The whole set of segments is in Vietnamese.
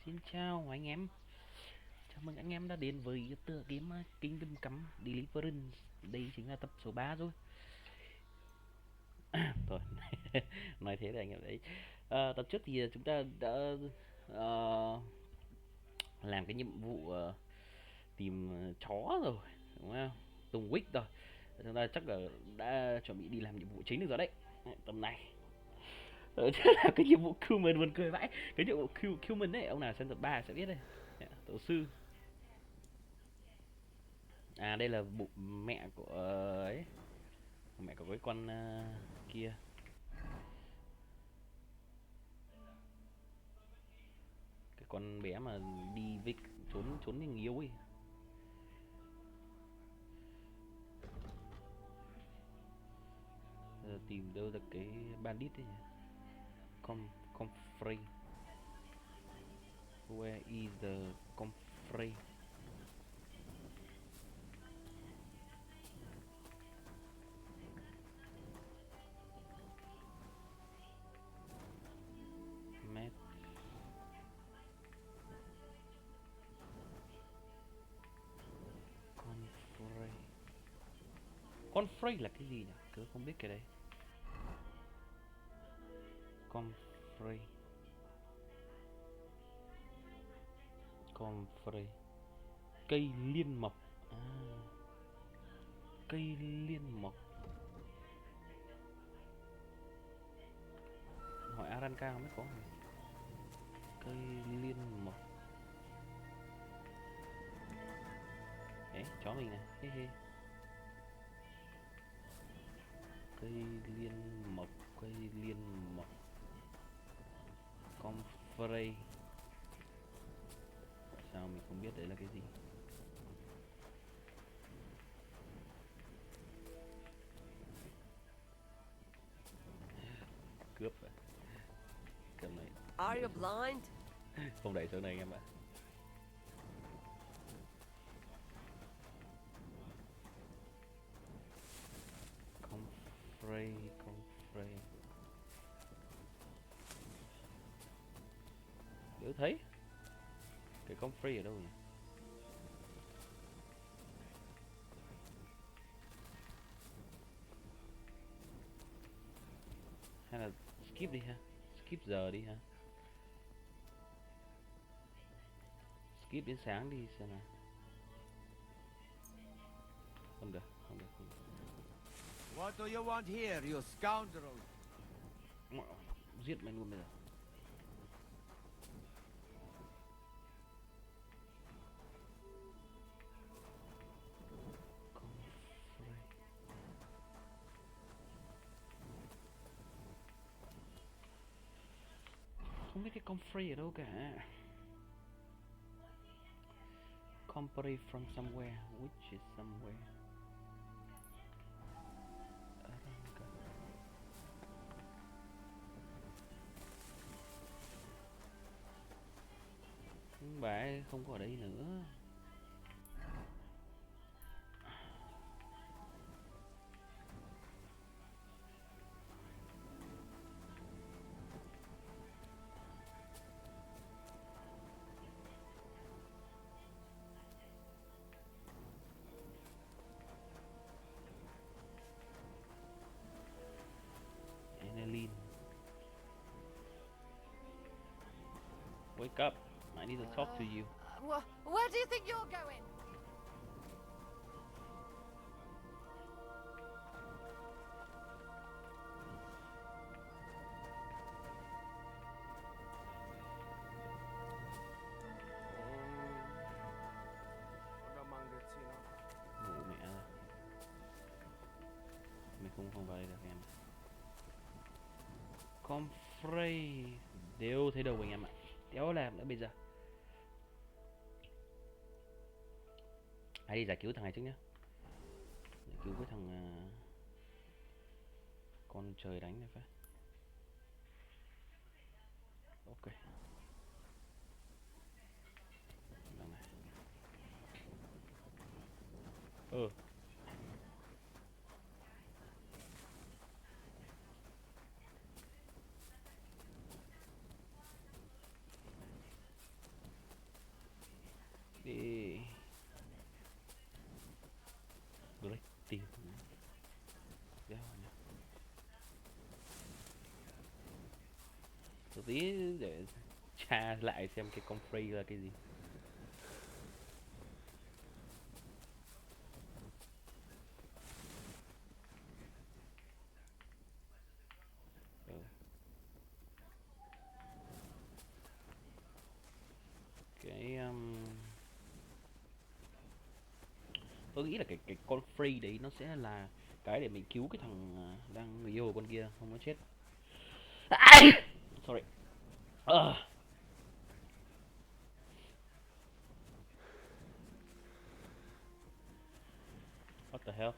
Xin chào anh em, chào mừng anh em đã đến với tựa game Kingdom Come Deliverance. Đây chính là tập số 3 rồi. Thôi, nói thế là anh em đấy. Tập trước thì chúng ta đã ờ, làm cái nhiệm vụ tìm chó rồi, đúng không? Tùng Wick rồi. Chúng ta chắc là đã chuẩn bị đi làm nhiệm vụ chính được rồi đấy. Tầm này. Thế là cái nhiệm vụ Cuman buồn cười vãi. Cái nhiệm vụ Cuman ấy, ông nào xem tập 3 sẽ biết đây. Tổ sư. À đây là bụng mẹ của ấy, mẹ của cái con kia, cái con bé mà đi với trốn trốn tình yêu ấy. Giờ tìm đâu được cái bandit ấy nhỉ? Comfrey. Where is the Comfrey? Map. Comfrey. Comfrey là cái gì nhỉ? Cứ không biết cái đấy. Comfrey. Comfrey. Cây liên mộc. À, cây liên mộc. Hỏi Aranka không biết có không? Cây liên mộc. Đấy, chó mình này. He he. Cây liên mộc, cây liên mộc. Comfrey. Sao mình không biết đấy là cái gì? Cướp à? Cầm này. Are you blind? Không đẩy chỗ này anh em ạ. Comfrey, Comfrey. Nếu thấy cái Comfrey ở đâu nhỉ? Hay là skip đi ha, skip giờ đi ha, skip đến sáng đi xem nào. Không được, không được, không được. What do you want here, you scoundrel? Giết mày luôn bây giờ. Không biết cái Comfrey ở đâu cả. Comfrey from somewhere, which is somewhere. Bà ấy không có ở đây nữa. Annalyn. Wake up. I need to talk to you. Where do you think you're going? Ngủ mẹ rồi. Mình không vào đây được em. Comfrey. Đều thấy đâu anh em ạ. Đéo làm nữa bây giờ. Hãy đi giải cứu thằng này trước nhá. Giải cứu cái thằng con trời đánh này phải. Ok. Đằng này. đi. Black team. Đéo nhá. Một tí để tra lại xem cái con free là cái gì. Ừ. Cái tôi nghĩ là cái con free đấy nó sẽ là cái để mình cứu cái thằng đang người yêu của con kia không nó chết. Sorry. What the hell?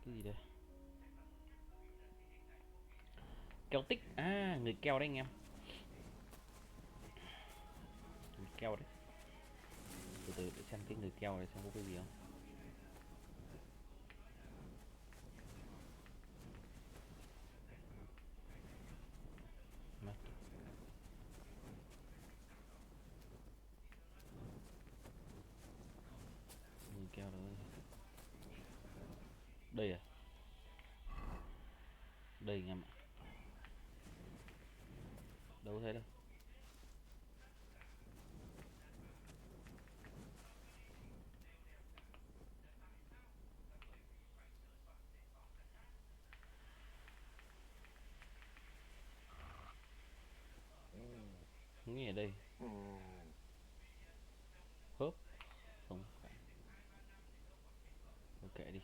Cái gì đây? Keo tích. À, người keo đấy anh em. Người keo đấy. Từ từ để xem cái người keo này xem có cái gì không. Mất. Người keo đó. Đây à? Đây anh em ạ. Đâu có thấy đâu. Nghĩ ở đây. Hớp. Không phải. Ok đi.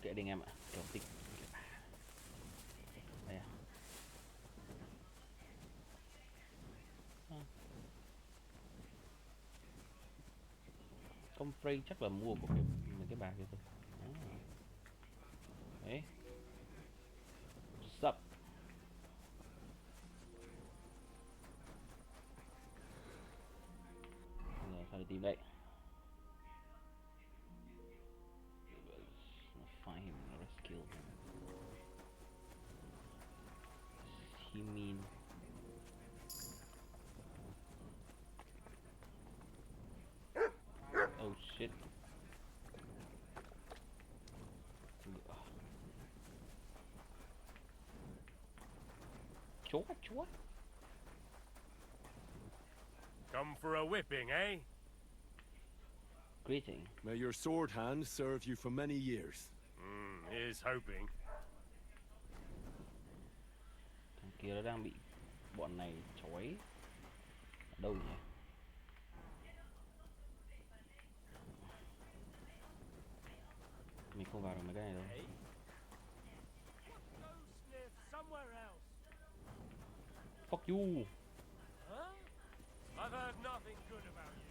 Kệ đi anh em ạ. Keo tích. Đây à. Công free chắc là mua của cái bà kia thôi. Đấy. Sập. Giờ phải tìm đây. Find him and rescue him. He mean. Oh shit. Chúa chúa. Come for a whipping, eh? Greeting. May your sword hand serve you for many years. Here's hoping. Thằng kia nó đang bị bọn này trói ở đâu nhỉ? Mình không vào được mấy cái này đâu. Go sniff somewhere else. Fuck you. Huh? I've heard nothing good about you.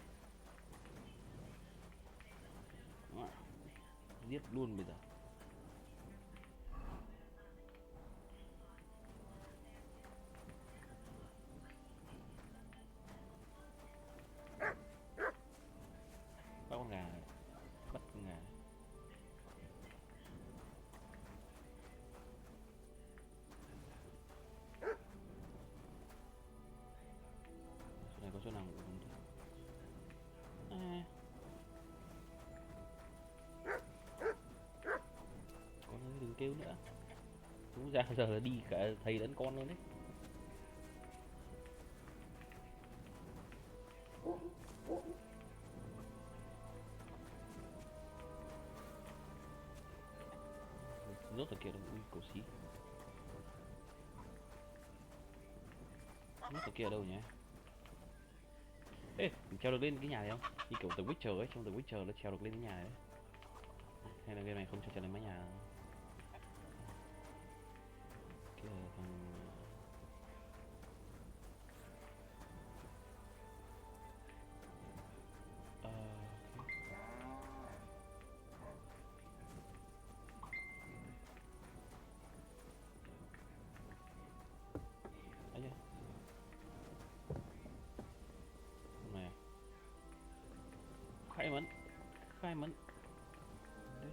Giết luôn bây giờ. Bắt con gà này. Bắt con gà. Chỗ này có chỗ nào cũng không thấy. À. Con ơi đừng kêu nữa. Đúng ra giờ là đi cả thầy lẫn con luôn đấy. Rốt ở kia đâu. Ui cổ xí. Rốt ở kia ở đâu nhỉ? Ê, mình treo được lên cái nhà này không? Như kiểu The Witcher ấy, trong The Witcher nó treo được lên cái nhà đấy. Hay là game này không cho treo lên mái nhà? Kia là thằng... Ấy da. Này. Khai mấn. Khai mấn.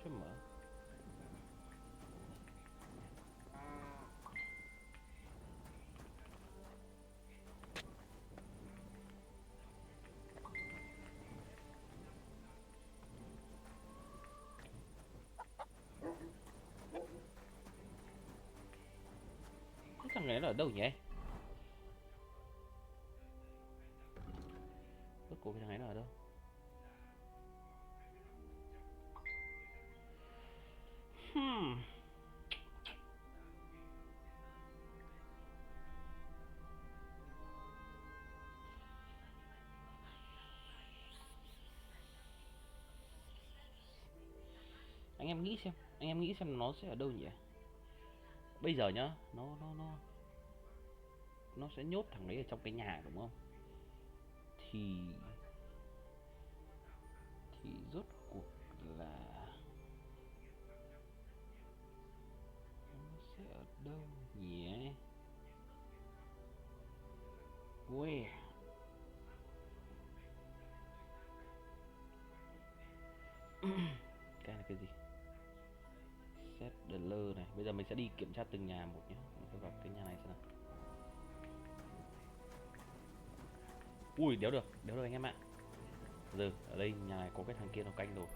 cho mở. Cái thằng này nó ở đâu nhỉ? Rốt cuộc cái thằng này nó ở đâu? Hmm. Anh em nghĩ xem nó sẽ ở đâu nhỉ? Bây giờ nhá, nó sẽ nhốt thằng đấy ở trong cái nhà đúng không? Thì rốt cuộc là nó sẽ ở đâu nhỉ? Where? Cái là cái gì? Set the lơ này. Bây giờ mình sẽ đi kiểm tra từng nhà một nhé. Mình sẽ vào cái nhà này xem nào. Ui, đéo được anh em ạ. Giờ ở đây nhà này có cái thằng kia nó canh rồi.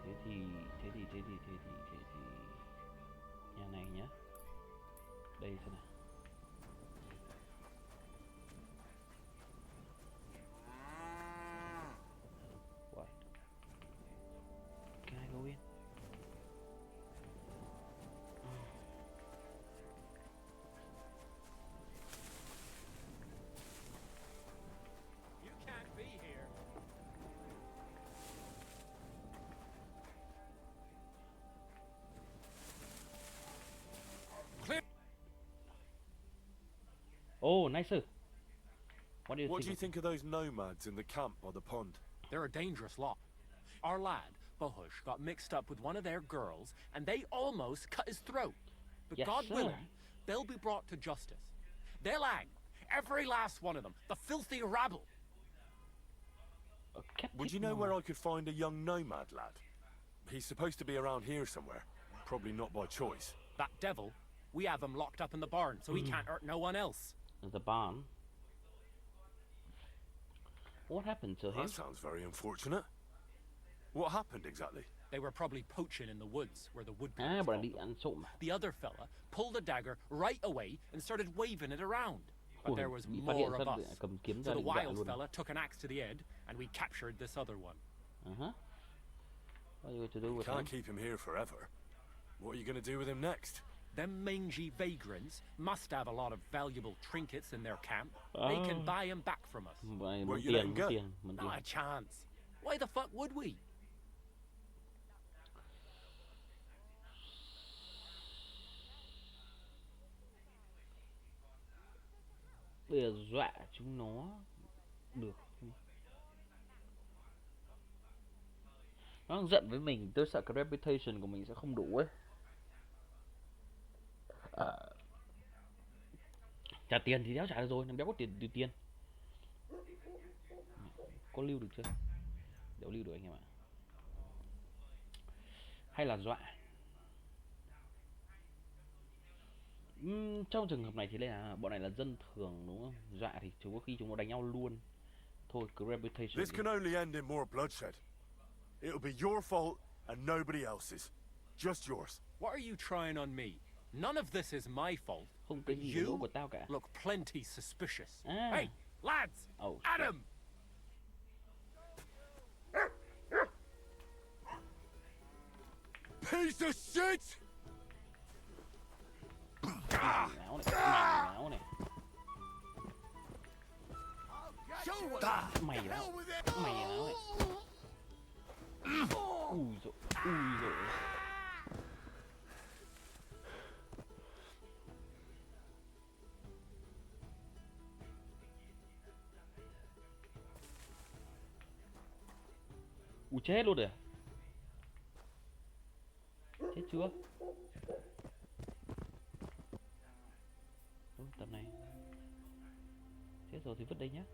Thế thì nhà này nhá. Đây xem nào. What? Can I go in? You can't be here. Oh, nicer. What do you What do you think? think of those nomads in the camp by the pond? They're a dangerous lot. Our lad, Bohush, got mixed up with one of their girls, and they almost cut his throat. But Yes, God sir. willing, they'll be brought to justice. They'll hang, every last one of them, the filthy rabble. Would you know where I could find a young nomad lad? He's supposed to be around here somewhere. Probably not by choice. That devil, we have him locked up in the barn, so he can't hurt no one else. The barn. What happened to him? That sounds very unfortunate. What happened exactly? They were probably poaching in the woods, where the wood À, people bọn call đi them. ăn trộm à? The other fella pulled a dagger right away and started waving it around. But Ui, there was bị phát hiện more of ra us. cầm kiếm So ra the định dọa wild luôn. fella took an axe to the head, and we captured this other one. Uh-huh. What are you going to do with Can't him? keep him here forever. What are you going to do with him next? Them mangy vagrants must have a lot of valuable trinkets in their camp. They can buy him back from us. Mượn Well, you let him go. tiền. Not a chance. Why the fuck would we? Bây giờ dọa chúng nó được không? Nó giận với mình, tôi sợ cái reputation của mình sẽ không đủ ấy. Trả tiền thì đéo trả được rồi, làm đéo có tiền. Có lưu được chưa? Đéo lưu được anh em ạ. Hay là dọa? Trong trường hợp này thì đây là bọn này là dân thường đúng không? Dọa thì chúng có khi chúng nó đánh nhau luôn. Thôi cứ reputation. This can only end in more bloodshed. It'll be your fault and nobody else's. Just yours. What are you trying on me? None of this is my fault. Không cái But gì là lỗi you của tao cả. look plenty suspicious. À. Hey, lads! Oh, At shit. him! Piece of shit! Mày láo này. Mày láo này. Ui dồi. Ui chết luôn rồi. Chết chưa? Tầm này. Chết rồi thì vứt đây nhá.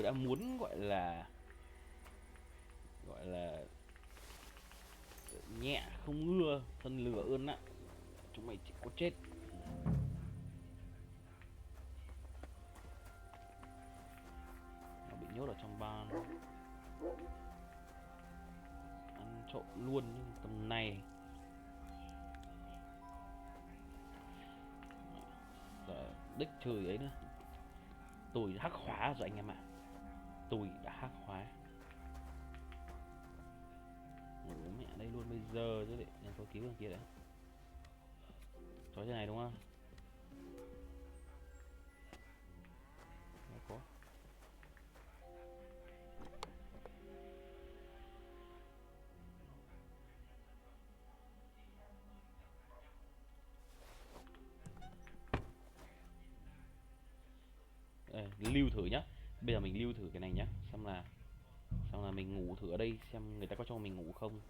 đã muốn gọi là nhẹ không ưa thân lửa ơn nặng, chúng mày chỉ có chết. Nó bị nhốt ở trong ban, ăn trộm luôn nhưng tầm này. Rồi, đích chửi ấy nữa. Tôi hắc hóa rồi anh em ạ. Tôi đã hắc hóa. Ngủ mẹ đây luôn bây giờ chứ, để tôi cứu thằng kia đã. Chó thế này đúng không? Nó có. Lưu thử nhá. Bây giờ mình lưu thử cái này nhá, xong là mình ngủ thử ở đây xem người ta có cho mình ngủ không.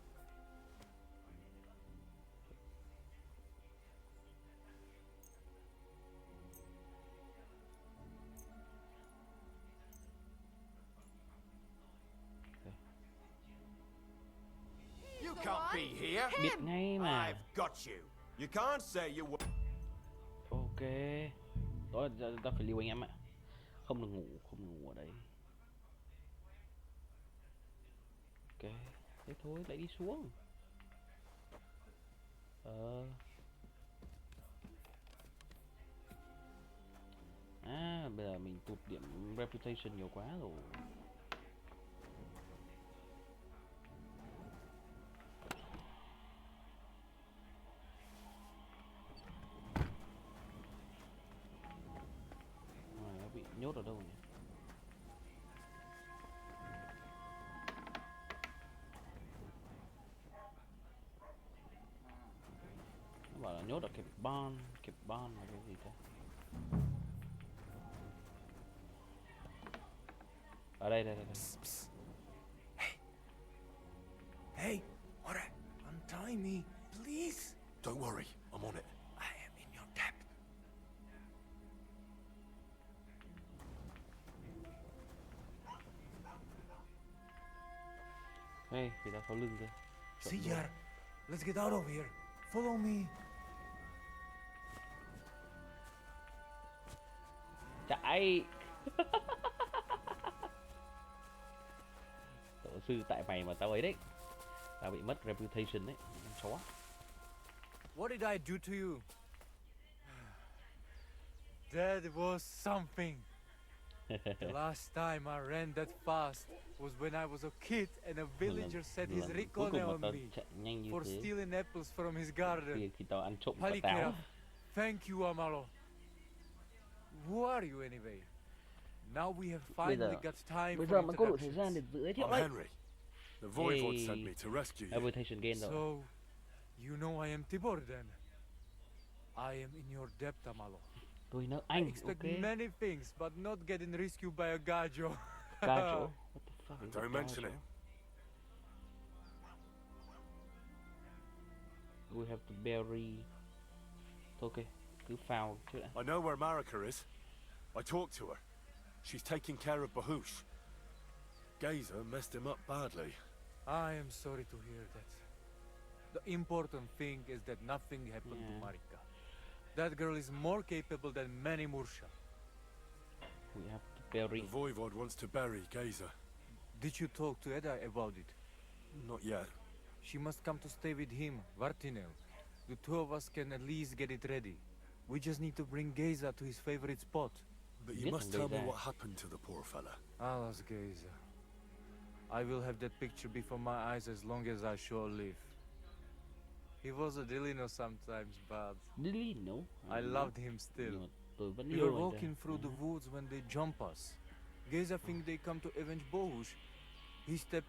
You can't be here. Biết ngay mà. I've got you. You can't say you were. Ok. Đó là ta phải lưu anh em ạ. Không được ngủ ở đây. Ok, thế thôi lại đi xuống. Bây giờ mình tụt điểm reputation nhiều quá rồi. Nó bị nhốt ở đâu nhỉ? Nó bảo là nhốt ở cái barn là cái gì thế? Ở đây. Hey, what? Untie me, please. Don't worry, I'm on it. I am in your debt. Hey, người ta sau lưng kìa. See ya. Let's get out of here. Follow me. Chạy. Tổ sư tại mày mà tao ấy đấy. Tao bị mất reputation đấy. Chó. What did I do to you? That was something. The last time I ran that fast was when I was a kid and a villager set his Cuối recon cùng mà on tao me chạy nhanh như for thế. stealing apples from his garden. Khi tao ăn trộm quả táo. Palikera, thank you, Amalo. Who are you anyway? Now we have finally got time Bây for giờ mới có đủ thời gian introductions. để giới thiệu I'm đấy. Henry. The Voivod Hey. sent me to rescue you. Reputation gain rồi. So, you know I am Tibor then? I am in your debt, Amalo. Tôi nói I anh, expect ok. many things, but not getting rescued by a gajo. Gajo. What the fuck is Don't a mention gajo? it. We have to bury. Thôi ok, cứ phao trước đã. I know where Marika is. I talked to her. She's taking care of Bahush. Gazer messed him up badly. I am sorry to hear that. The important thing is that nothing happened Yeah. to Marika. That girl is more capable than many Mursha. We have to bury. The Voivod wants to bury Gazer. Did you talk to Eda about it? Not yet. She must come to stay with him, Vartinel. The two of us can at least get it ready. We just need to bring Geza to his favorite spot. But you Biết must thằng tell me Gazer. what happened to the poor fella. I'll ask Geza. I will have that picture before my eyes as long as I shall live. He was a Delino sometimes, but Lily, no. I loved him still. Nhưng mà tôi vẫn We yêu were anh ta. walking through the woods when they jump us. Geza think they come to avenge Bohush. He stepped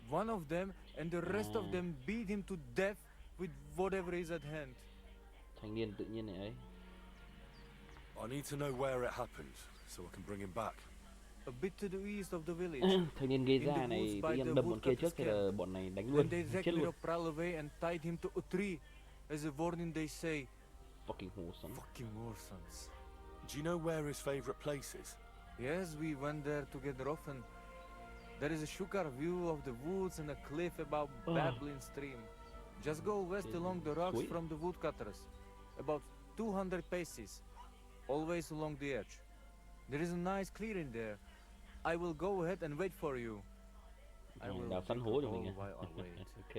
one of them and the rest of them beat him to death with whatever is at hand. Thanh niên tự nhiên này ấy. I need to know where it happened, so I can bring him back. A bit to the east of the village. Thanh niên gây In the ra woods này tự by nhiên the đâm bọn kia woodcutter's trước thì là camp. bọn này đánh Then luôn, they chết dragged luôn. little Pral away and tied him to a tree. As a warning they say, Fucking hồ sống. fucking Morsons. Do you know where his favorite place is? Yes, we went there together often. There is a shukar view of the woods and a cliff above babbling stream. Just go west along the rocks Sweet. from the woodcutters. About 200 paces. Always along the edge. There is a nice clearing there. I will go ahead and wait for you. I will Đào săn dig a hố cho hole mình à? while I wait. Ok.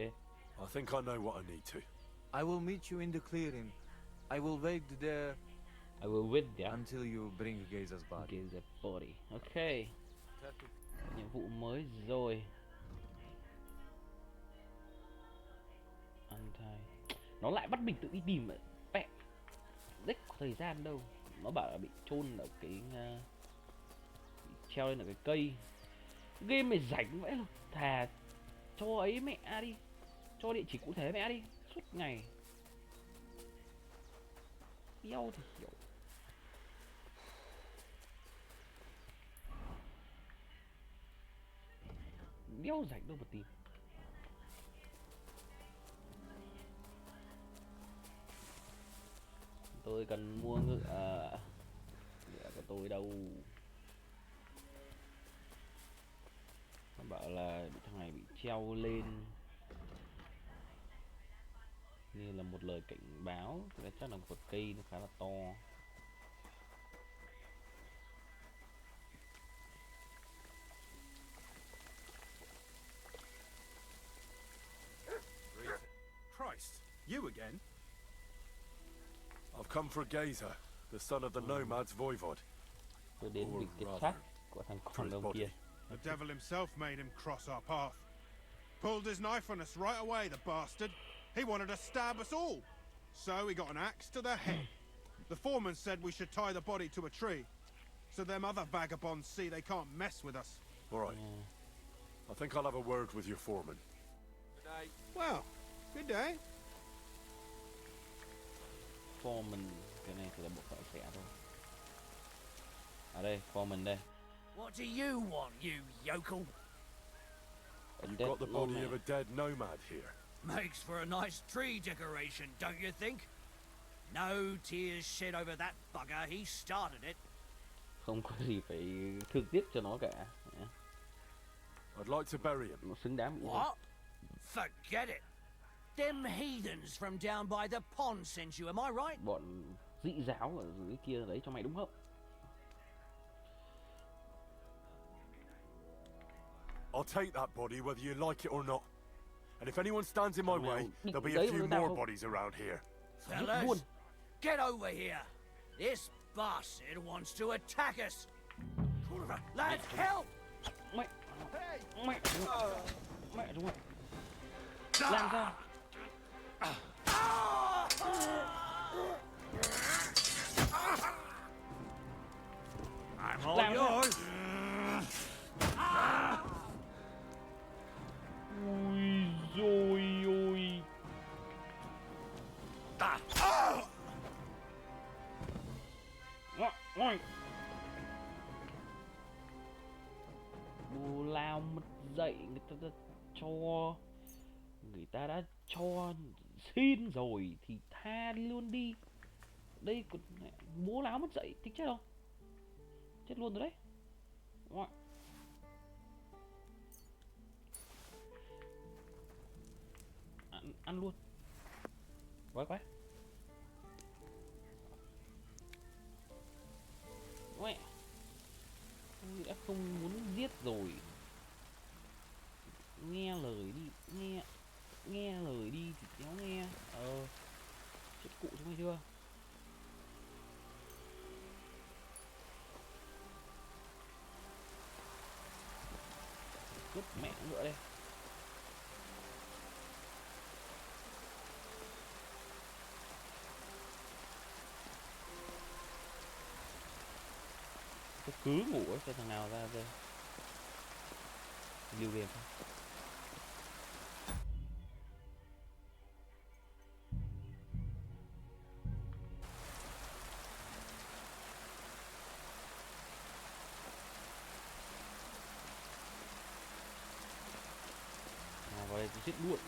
I think I know what I need to. I will meet you in the clearing. I will wait there I will wait there. until you bring Geza's body. Get the body. Ok. Nhiệm vụ mới rồi. Ăn thai. Nó lại bắt mình tự đi tìm ấy. Mẹ. Đếch có thời gian đâu. Nó bảo là bị chôn ở cái bị treo lên ở cái cây. Game này rảnh vậy luôn. Thà cho ấy mẹ đi. Cho địa chỉ cụ thể mẹ đi. Suốt ngày. Đeo thì kiểu. Đeo rảnh đâu mà tìm. Tôi cần mua ngựa. Ngựa của tôi đâu. Nó bảo là thằng này bị treo lên như là một lời cảnh báo. Chắc là một cây nó khá là to. Christ, you again? I've come for Geza, the son of the nomad's voivod. Tôi đến Or vì cái rather, xác của thằng for con his ông body. kia. The devil himself made him cross our path. Pulled his knife on us right away, the bastard. He wanted to stab us all. So he got an axe to the head. The foreman said we should tie the body to a tree, so them other vagabonds see they can't mess with us. All right. I think I'll have a word with your foreman. Well, good day. Foreman. Cái này thì là bộ phận xẻ thôi. À đây, Foreman đây. What do you want, you yokel? You've Dead got the body nomad. of a dead nomad here. Makes for a nice tree decoration, don't you think? No tears shed over that bugger, he started it. Không có gì phải thương tiếc cho nó cả. I'd like to bury him. Nó xứng đáng bị giết. What? Forget it. Them heathens from down by the pond sent you, am I right? Bọn dị giáo ở dưới kia đấy cho mày đúng không? I'll take that body whether you like it or not. And if anyone stands in my Well, way, there'll be a đấy few mà tao more không- bodies around here. Giết luôn. Fellas, get over here. This bastard wants to attack us. Lads, help! Mẹ. Mẹ. Mẹ đúng rồi. Làm ra. I'm all Làm ra. yours. Ui rồi ôi. Ôi. Bố lao mất dậy, người ta đã cho, người ta đã cho xin rồi thì tha luôn đi. Đây còn bố láo mất dậy thì chết không? Chết luôn rồi đấy. Ôi. Ăn luôn. Quái quái. Mẹ. Tôi đã không muốn giết rồi. Nghe lời đi, nghe lời đi thì kéo nghe. Chết cụ chúng mày chưa? Cướp mẹ ngựa đây. Tôi cứ ngủ ấy, cho thằng nào ra đây. Lưu game thôi. Vào đây tôi giết luôn.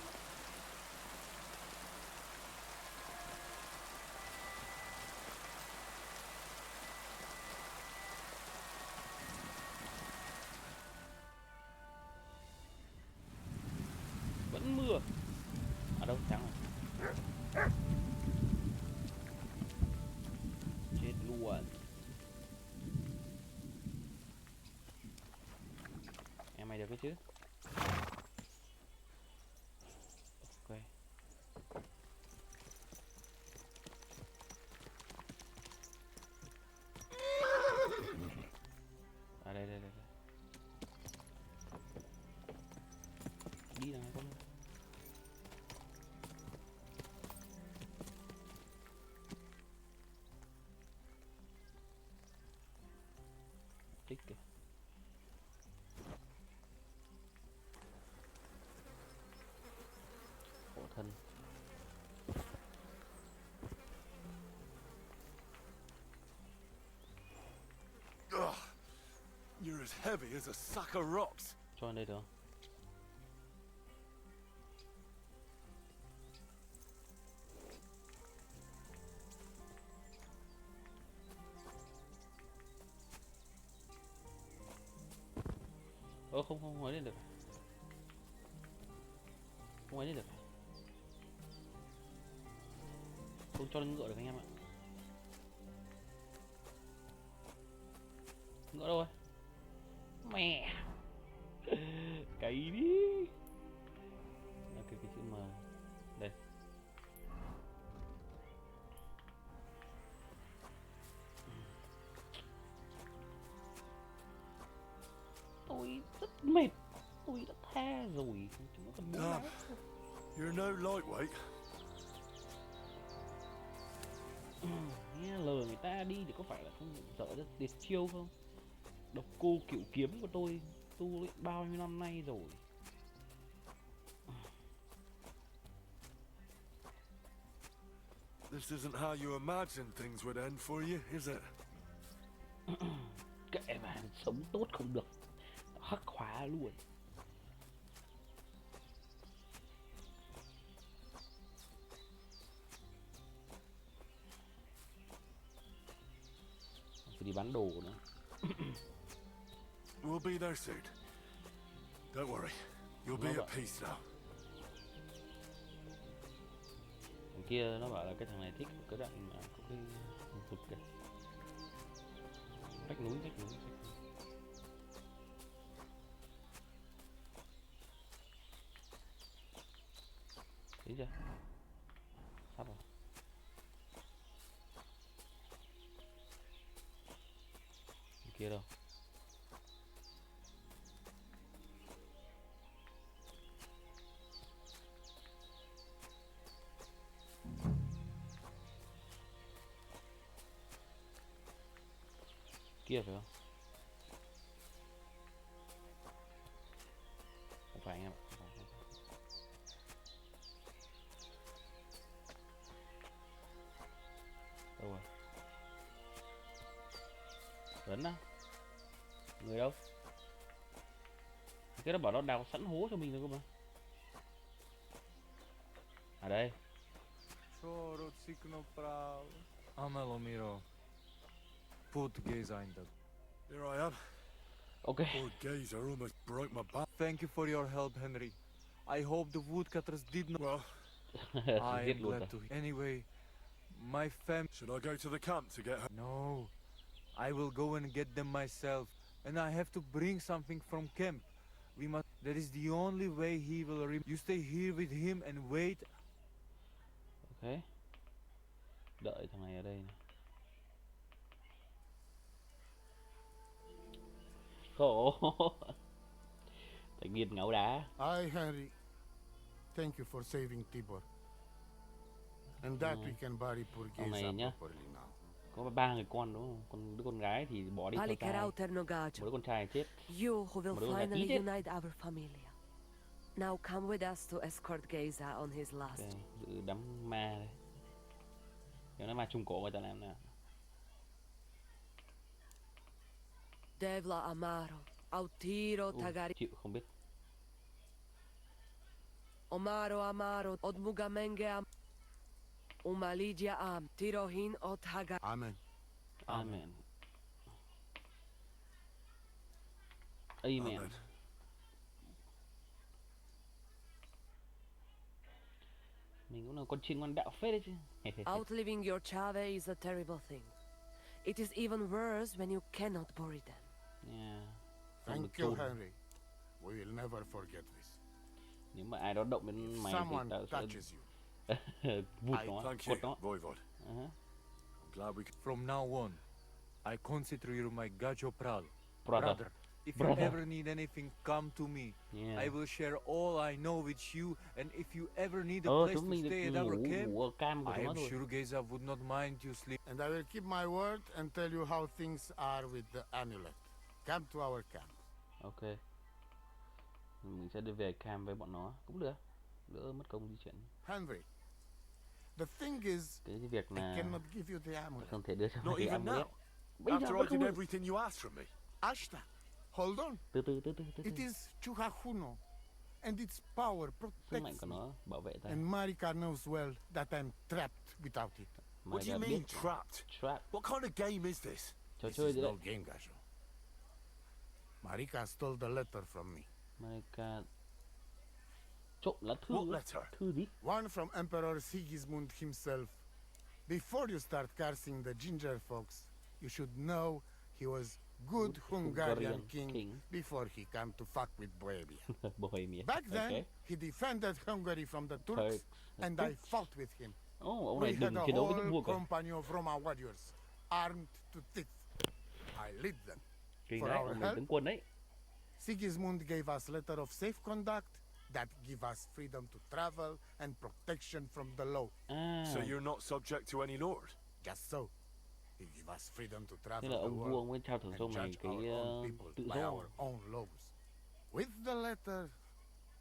cơ chứ. Ok. À đây đây đây, đây. Đi nào con. Tích kìa. Khổ thân. Ugh. You're as heavy as a sack of rocks. Cho lên đây được không? Không ấy lên được. Không ấy lên được. Không cho lên ngựa được anh em ạ. Ngựa đâu rồi? Mẹ. Cày đi. Cái chữ M. Đây. Tôi rất mệt. Tôi đã tha rồi. Chúng nó còn muốn lái. You're no lightweight. Nghe lời người ta đi thì có phải là không sợ rất tuyệt chiêu không? Độc cô cửu kiếm của tôi tu luyện bao nhiêu năm nay rồi. This isn't how you imagined things would end for you, is it? Kệ mà, sống tốt không được, hắc hóa luôn. Phải đi bán đồ nữa. We'll be there soon. Don't worry, you'll be at peace now. Thằng kia nó bảo là cái thằng này thích cái đoạn mà có cái vực kìa. Cách núi. Thấy chưa? Sắp rồi. Thằng kia đâu? Kia phải không? Không phải anh em ạ. Đâu rồi? Rấn á? Người đâu? Cái đó bảo nó đào sẵn hố cho mình rồi cơ mà. À đây. Amelomiro. Put Geza in the... Here I am. Okay. Poor gazer almost broke my back. Thank you for your help, Henry. I hope the woodcutters did not... Well, I Giết am luôn glad rồi. to... Anyway, my fam... should I go to the camp to get her? No. I will go and get them myself. And I have to bring something from camp. We must... That is the only way he will... You stay here with him and wait. Ok. Đợi thằng này ở đây này. Khổ. Thành viên ngáo đá. I, Henry, thank you for saving Tibor. And that we can bury poor Ông này Geza nhá. properly now. Có 3 người con đúng không? Con đứa con gái thì bỏ đi theo trai. Một đứa con trai chết. You who will Một đứa con gái finally chết. unite our familia. Now come with us to escort Geza on his last. Okay. Giữ đám ma đây. Nếu nó ma Trung Cổ người ta làm nào? Devla Amaro, Autiro Tagari. Chịu không biết. Omaro Amaro, Odmugamenge Am. Umalidia Am, Tirohin Othaga. Amen. Amen. Amen. Mình cũng là con chiên ngoan đạo phết đấy chứ. Outliving your chave is a terrible thing. It is even worse when you cannot bury them. Yeah. Thank you, Henry. We will never forget this. Nếu mà ai đó động đến If mày thì someone tao sẽ touches you, vụt I nó, thank cột you, nó. Voivod. Uh-huh. I'm glad we could. From now on, I consider you my gajo pral. Brother. If Brother. you ever need anything, come to me. Yeah. I will share all I know with you, and if you ever need a Ờ, place chúng to mình stay được at our ngủ camp, ở cam của I chúng nó am rồi. sure Geza would not mind you sleep. and I will keep my word and tell you how things are with the amulet. Come to our camp. Ok. Mình sẽ đi về cam với bọn nó cũng được. Đỡ mất công di chuyển. Henry, the thing is, Cái việc I là cannot give you the amulet. không thể đưa cho Not mày cái even amulet. now. Bây giờ After vẫn I không did được. everything you asked from me. Ashta, hold on. Từ từ. It is Chuhahuno, and its power Sức mạnh protects của me. nó bảo vệ ta. And Marika knows well that I'm trapped without it. What do you Mày đã mean, biết trapped? trap What kind of game is this? trò This chơi is gì no đấy. game, Gajo. Marika stole the letter from me. Mày trộm lá thư. What á. letter? Thư gì? One from Emperor Sigismund himself. Before you start cursing the ginger folks, you should know he was good Hungarian king before he came to fuck with Bohemia. Bohemia. Back then, Okay. he defended Hungary from the Turks, Turks. and I fought with him. Ông We này had đừng a chiến đấu với nước whole vua cả. company of Roma warriors, armed to teeth. I lead them. Kinh For đấy, our ông này help. tướng quân đấy. Sigismund gave us letter of safe conduct that give us freedom to travel and protection from the law. À, So you're not subject to any lord? Just so, he give us freedom to thế travel là the ông vua world ông ấy trao thưởng cho and mày judge cái our own people tự by do, our own laws. With the letter,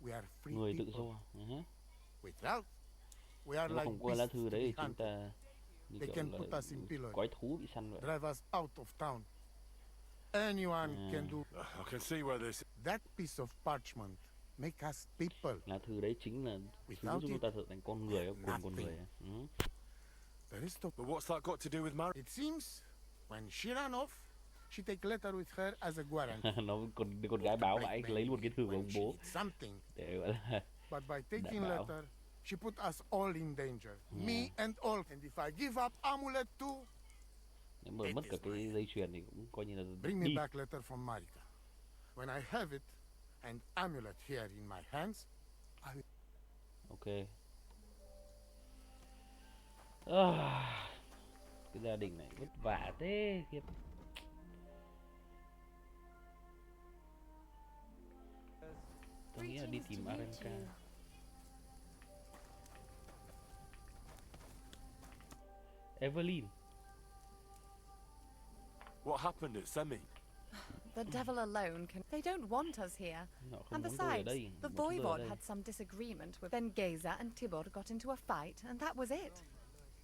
we are free người tự people. do. Without, we are Nếu mà like không qua lá beasts thư to đấy be thì chúng hunted. ta như They kiểu can là put us in pillory, quái thú bị săn vậy. drive us out of town. Anyone can do I can see where this. that. Piece of parchment make us people. Lá thư đấy chính là thứ Without giúp it, chúng ta trở thành con người, cùng con nothing. người. The rest of But what's that got to do with marriage? it seems, when she ran off, she take letter with her as a guarantee. Nó con gái báo vãi lấy luôn cái thư của When ông she bố needs something, để gọi là but by taking bảo. letter, she put us all in danger. Me and all. And if I give up amulet too, nếu mà mất cả cái dây chuyền thì cũng coi như là bring me đi. back letter from Marika. When I have it, and amulet here in my hands, I will. Ok. À, cái gia đình này vất vả thế khiếp. Tôi nghĩ là đi tìm Aranka. Evelyn. What happened at Semi? The devil alone can. They don't want us here. Họ không And muốn tôi ở besides, đây. the muốn chúng tôi ở voivod đây. had some disagreement with. Then Geza and Tibor got into a fight, and that was it.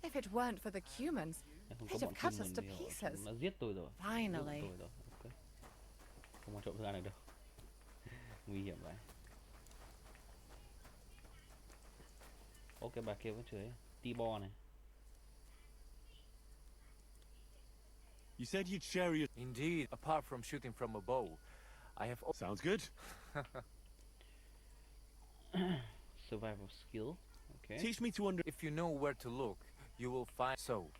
If it weren't for the Cumans, Không they'd có have bọn cut Kim us to thì họ pieces. nó giết tôi rồi. Finally. Giết tôi rồi. Ok. Không quan trọng ra này đâu. Nguy hiểm vậy. Ok, bà kia vẫn chơi Tibor này. You said you'd share your. Indeed, apart from shooting from a bow, I have. Sounds good. Survival skill. Okay. Teach me to under. If you know where to look, you will find. So,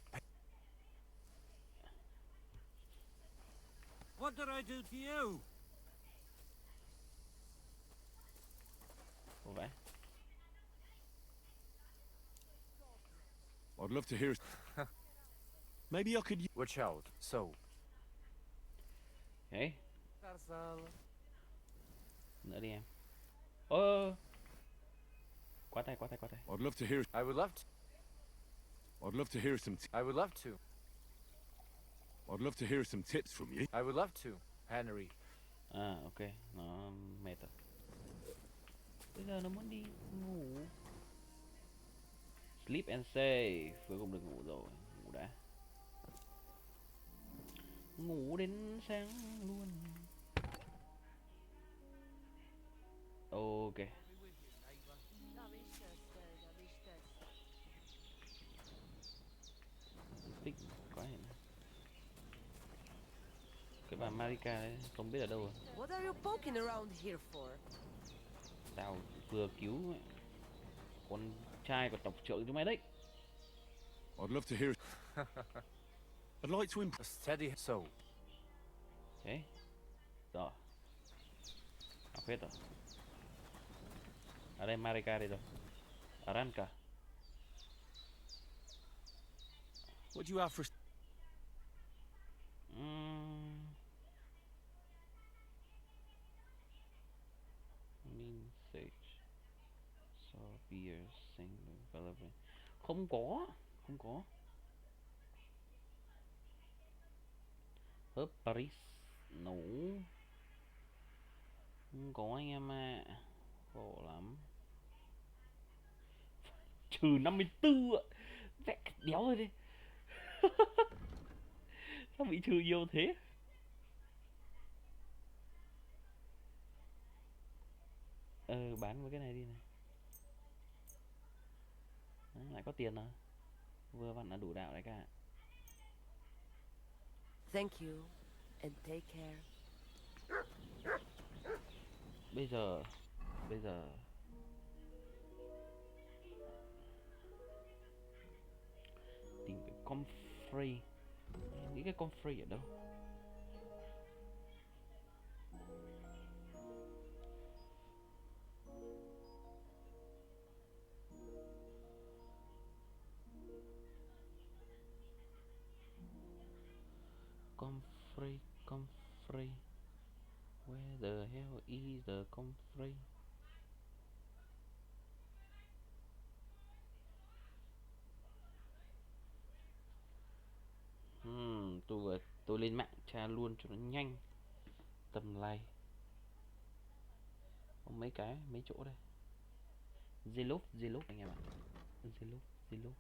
What did I do to you? Có vẻ. I'd love to hear. Maybe I could. watch out. So, Okay. Nữa đi em. Ơ. Quá tay. I'd love to hear. I would love to. I'd love to hear some. I would love to. I'd love to hear some tips from you. I would love to, Henry. À ok, nó mệt rồi. Bây giờ nó muốn đi ngủ. Sleep and save, cuối cùng được ngủ rồi, ngủ đã. Ngủ đến sáng luôn. Ok. Thích quá hiện. Cái bà Marika đấy không biết ở đâu rồi. What are you poking around here for? Tao vừa cứu con trai của tộc trưởng chúng mày đấy. I'd love to hear. I'd like to. A steady. So, Thế. Rồi. Học hết rồi. Ở đây Marika đây rồi. Aranka. What do you have for... Min sage. So beer single relevant. Không có. Không có. Hớp Paris. Nấu. Không có anh em ạ. Khổ lắm. Trừ 54 ạ. Vẽ đéo rồi đi. Sao bị trừ nhiều thế? Bán với cái này đi này. Đấy, lại có tiền rồi. Vừa vặn là đủ đạo đấy cả. Thank you and take care. Bây giờ tìm cái comfrey. Nghĩ cái comfrey ở đâu? Comfrey. Where the hell is the comfrey? Tôi lên mạng tra luôn cho nó nhanh. Tầm này có mấy chỗ đây. Zilop anh em ạ. Zilop.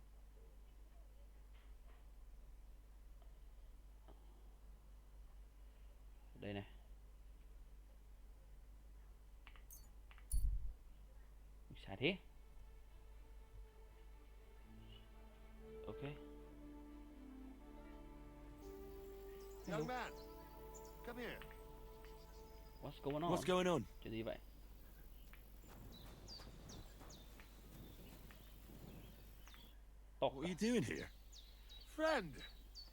Đây này. Xài thế. Ok. Young man, come here. What's going on? What's going on? Chuyện gì vậy? What are you doing here? Friend,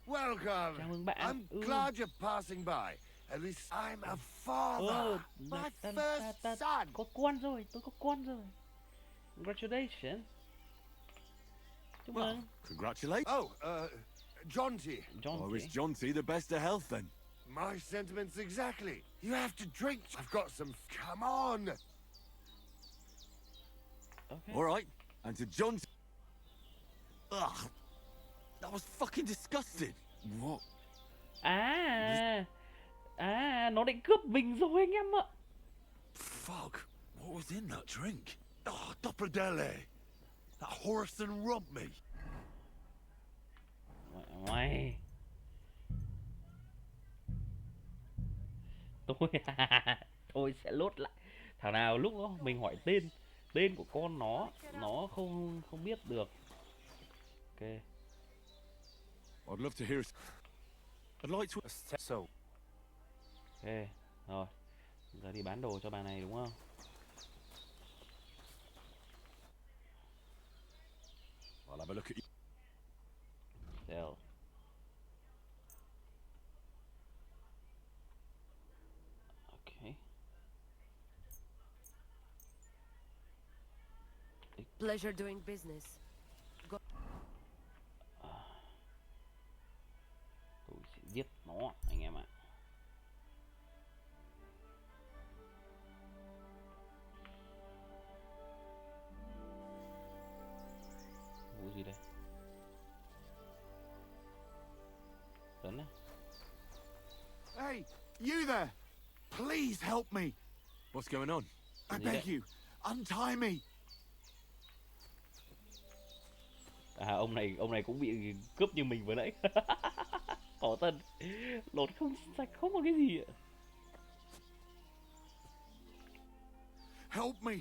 welcome. Chào mừng bạn. I'm glad you're passing by. At least I'm a father. My first son. Có con rồi, tôi có con rồi. Congratulations. Chúc Well, mừng. congratulations. Oh, Jonty. I wish Jonty the best of health then. My sentiments exactly. You have to drink. I've got some. Come on. Okay. All right. And to Jonty. Ugh. That was fucking disgusting. What? Nó định cướp mình rồi anh em ạ. Fuck. What was in that drink? Oh, Dopperdelle. That Horson robbed me. Mày. Tôi sẽ lốt lại. Thằng nào lúc đó mình hỏi tên của con nó không biết được. Ok. I'd love to hear. I'd like to. So, Ok, rồi. Giờ đi bán đồ cho bà này đúng không? I'll have a look at you. Sell. Ok. Pleasure doing business. Tôi sẽ giết nó anh em ạ. Vụ gì đây? Tuấn á? Hey, you there. Please help me. What's going on? I beg you. Untie me. Ông này cũng bị cướp như mình vừa nãy. Khổ thân. Lột không sạch, không có cái gì ạ. Help me.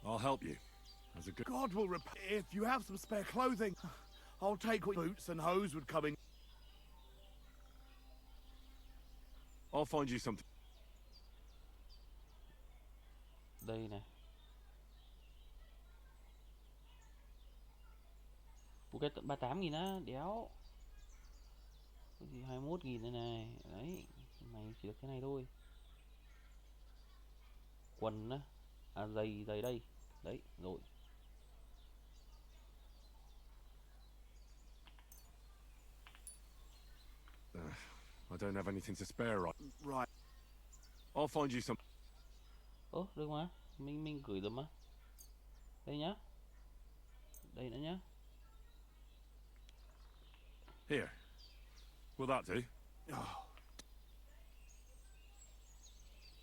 I'll help you. As a good. God will repay. If you have some spare clothing, I'll take what boots and hose would come in. I'll find you something. Đây này. Một cái tận 38.000 á, đéo. Có gì 21.000 đây này. Đấy, này chỉ được cái này thôi. Quần á. À giày đây. Đấy, rồi. I don't have anything to spare right. I'll find you some. Được mà. Mình gửi rồi mà. Đây nhá. Đây nữa nhá. Here. Will that do?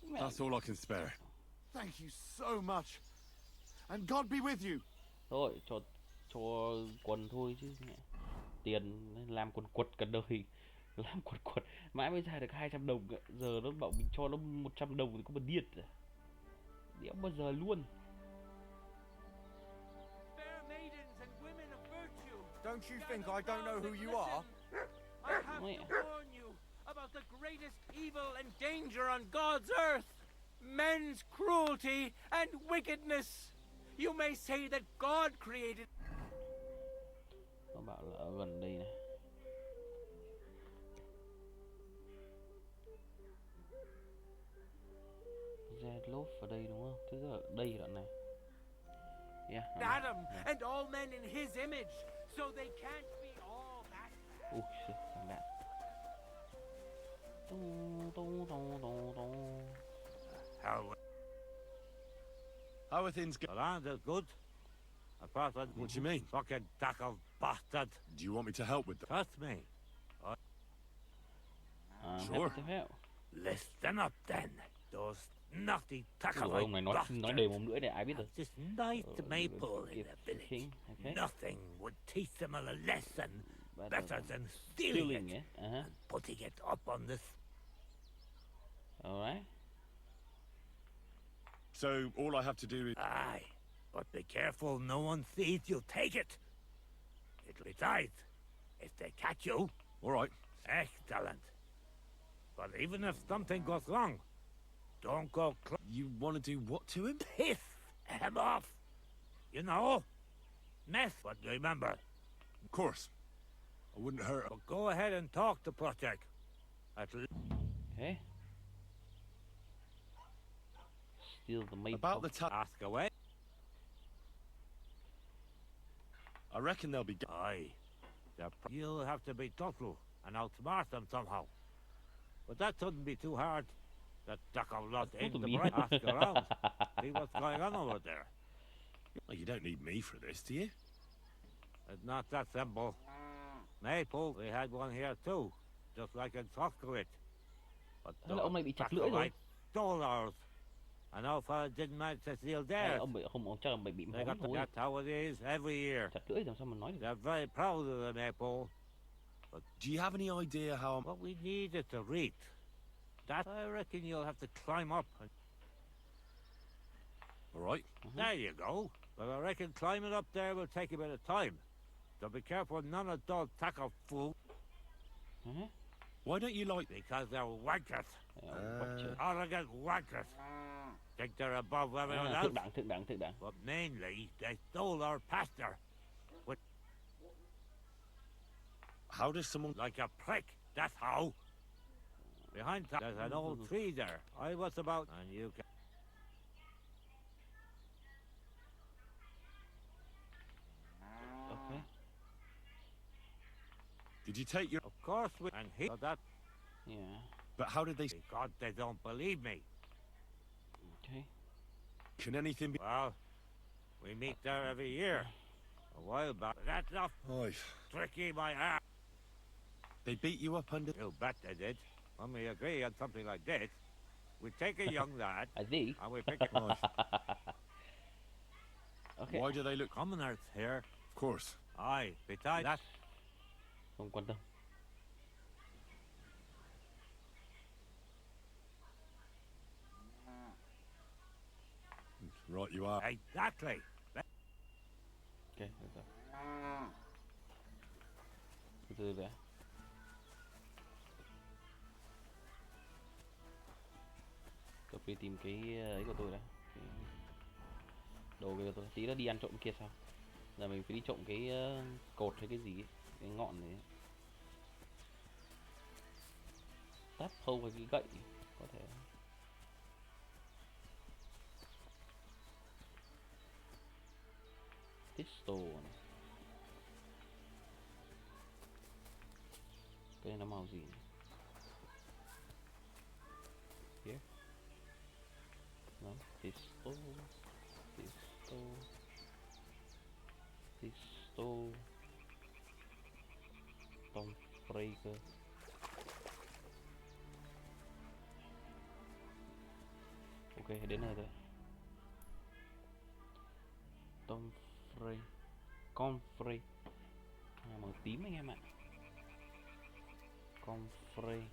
That's all I can spare. Thank you so much. And God be with you. Rồi, cho quần thôi chứ mẹ. Tiền làm quần quật cả đời. Làm quần quật mãi mới ra được 200 đồng. Giờ nó bảo mình cho nó 100 đồng thì có mà điên à. Đéo bao giờ luôn. Don't you think I don't know who you are? I have to warn you about the greatest evil and danger on God's earth. Men's cruelty and wickedness. You may say that God created. Nó bảo là ở gần đây này. Loaf ở đây đúng không? Thế giờ đây đoạn này. Yeah. Adam and all men in his image, so they can't be all that bad. Ui, thằng đạn. How are things The land is good. Apart from What do you mean? fucking duck of bastard. Do you want me to help with that? Trust me. Sure. Listen up then. Those nutty Ủa, ông này nói đề một nữa để ai biết được. This nice maple in the village. Okay. Nothing would teach them a lesson better than stealing it and putting it up on this. Alright. So all I have to do is. Aye, but be careful no one sees you take it. It'll be tight if they catch you. All right. Excellent. But even if something goes wrong, don't go You want to do what to him? piss him off. You know? Mess, but remember. Of course. I wouldn't hurt. But go ahead and talk to Project. Okay. Steal the maple. About the Ask away. I reckon they'll be. Aye. You'll have to be thoughtful and outsmart them somehow. But that shouldn't be too hard. That duck of lot in the bright. Ask around. See what's going on over there. Well, you don't need me for this, do you? It's not that simple. Maple, we had one here too, just like in Sockowit. But ông này bị chặt lưỡi rồi. Stole ours. And our father didn't manage to steal theirs. Ông chắc là bị They got thôi. that's how it is every year. Chặt lưỡi làm sao mà nói được. They're very proud of the maple. But do you have any idea how? What we need is to read. That I reckon you'll have to climb up. All right. There you go. But I reckon climbing up there will take a bit of time. So be careful none of those tackle fool. Why don't you like? Because they're wankers. Arrogant wankers. Think they're above everyone else. Thượng đẳng. But mainly, they stole our pasture. How does someone? Like a prick, that's how. Behind that, there's an old tree there. I was about, and you can... Okay. Did you take your? Of course we... And he... So that... Yeah. But how did they? Because they don't believe me. Okay. Can anything be? Well, we meet there every year. A while back. That's not Oh, tricky, my ass. they beat you up under. You bet they did. When we agree on something like this, we take a young lad I see. and we pick him. Okay. Why do they look? Commoners here. Of course. Aye, besides that, Không quan tâm. Right, you are. exactly. Ok, được rồi. Từ từ đã. Tôi đi tìm cái ấy của tôi đã. Cái đồ kia của tôi. Tí nữa đi ăn trộm kia sao? Giờ mình phải đi trộm cái cột hay cái gì ấy. Cái ngọn này. táp hâu với cái gậy có thể. Pistol này. Cái này nó màu gì? Here. No, pistol. Tông breaker. Ok, đến này rồi. Tông free. Con free. Màu tím anh em ạ. Con free.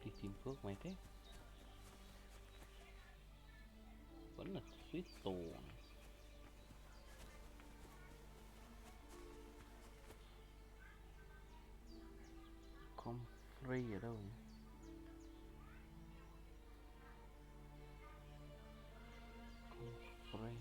Đi tìm phước mày thế. Vẫn là suýt tù. Không free ở đâu nhỉ? Không free.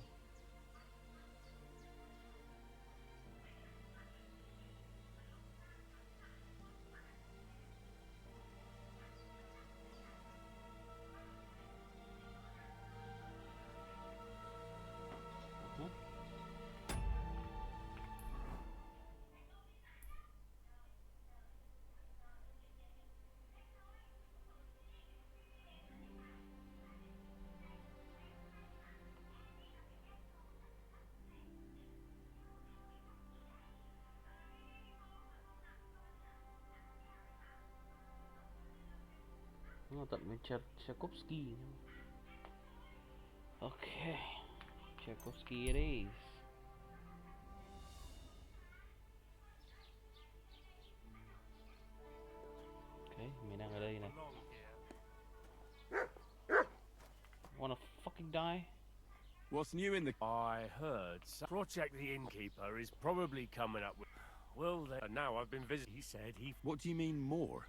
Nó tận bên Tchaikovsky. Ok, Tchaikovsky it is. Ok, mình đang ở đây này. Wanna fucking die? What's new in the... I heard Project the Innkeeper is probably coming up with... Well, now I've been visiting. He said he... What do you mean more?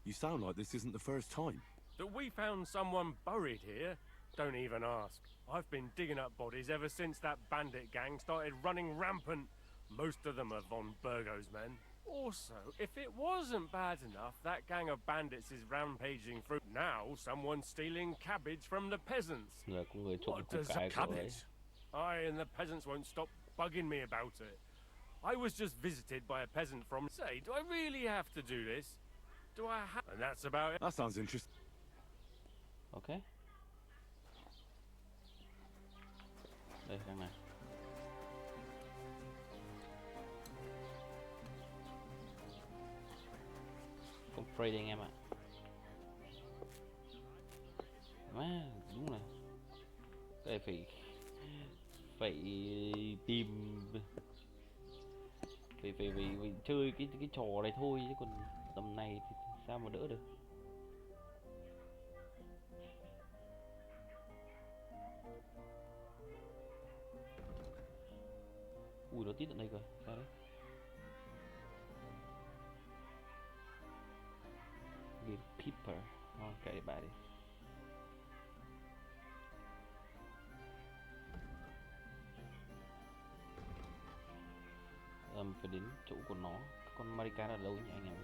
You sound like this isn't the first time. That we found someone buried here? Don't even ask. I've been digging up bodies ever since that bandit gang started running rampant. Most of them are von Burgo's men. Also, if it wasn't bad enough, that gang of bandits is rampaging through. Now, someone's stealing cabbage from the peasants. What does cabbage? I and the peasants won't stop bugging me about it. I was just visited by a peasant from... Say, do I really have to do this? Do I have... And that's about it. That sounds interesting. Ok. Đây thằng này. Không free anh em ạ. Má, đúng là cái này phải tìm phải chơi cái trò này thôi, chứ còn tầm này thì sao mà đỡ được. Ui, nó tít tận đây cơ, sao đấy? Game Peeper, kệ bà đi. Phải đến chỗ của nó. Con Marika là đâu nhỉ anh em?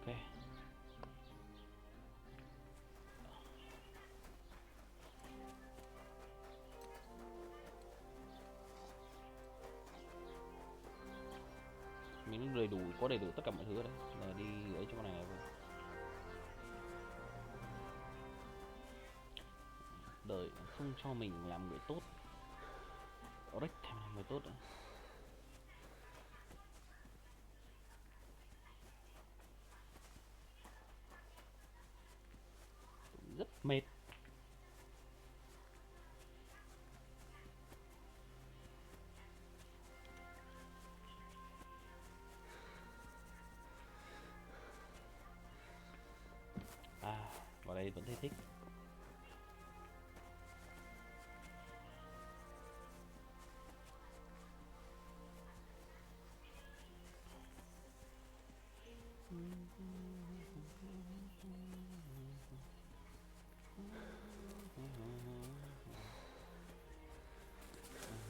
Ok. Mình đầy đủ, có đầy đủ tất cả mọi thứ ở đây. Là đi ấy chỗ này rồi. Đời không cho mình làm người tốt. Rách thèm làm người tốt nữa. Rất mệt. này vẫn thấy thích.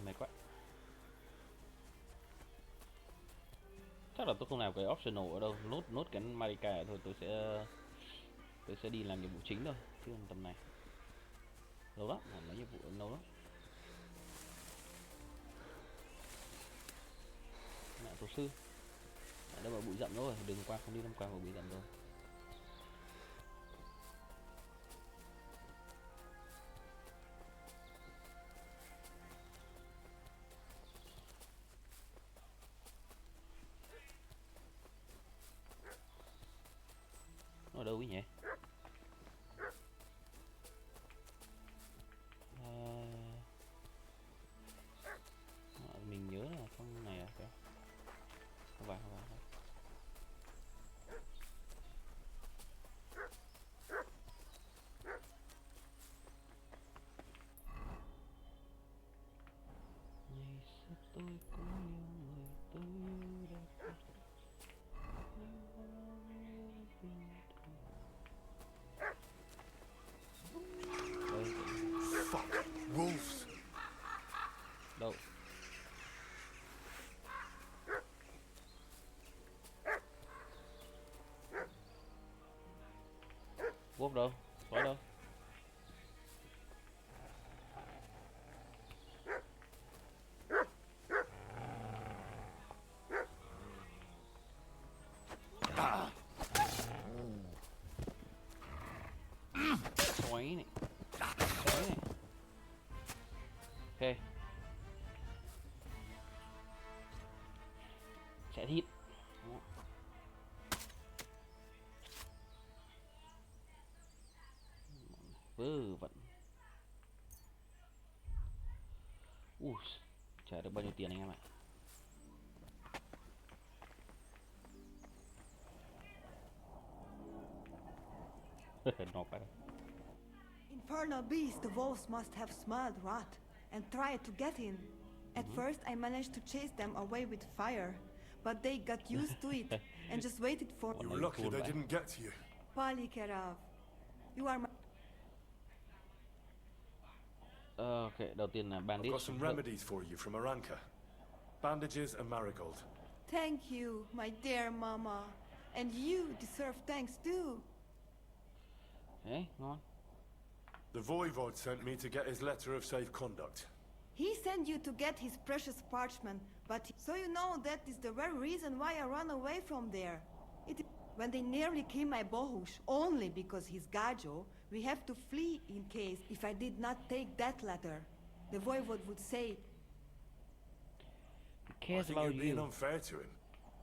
Mệt quá. Chắc là tôi không làm cái optional ở đâu, nốt cái Marika thôi, tôi sẽ đi làm nhiệm vụ chính thôi, chứ tầm này lâu lắm, làm mấy nhiệm vụ lâu lắm. Mẹ tổ sư, ở đâu mà bụi rậm rồi, đừng qua, không đi qua vào bụi rậm rồi. Nó ở đâu ấy nhỉ? Mình nhớ là trong này à? Không phải. Ngày xưa tôi có nhiều người tôi đã Fuck, wolves. Đâu? Wolf đâu? Sói đâu? Sói này. Ok. Chạy thịt. Vớ vẩn. Trả được bao nhiêu tiền anh em ạ? Nó phải. Infernal beast, the wolves must have smelled rot and tried to get in. At first, I managed to chase them away with fire, but they got used to it and just waited for. You were lucky they didn't get to you. Polycarav, you are my. Ok, đầu tiên là bandage. I've got some remedies for you from Aranka. Bandages and marigold. Thank you, my dear mama. And you deserve thanks too. Hey, ngon. The Voivod sent me to get his letter of safe conduct. He sent you to get his precious parchment, but so you know that is the very reason why I ran away from there. When they nearly killed my Bohush, only because he's Gajo, we have to flee in case if I did not take that letter. The Voivod would say... He cares about you're being unfair to him.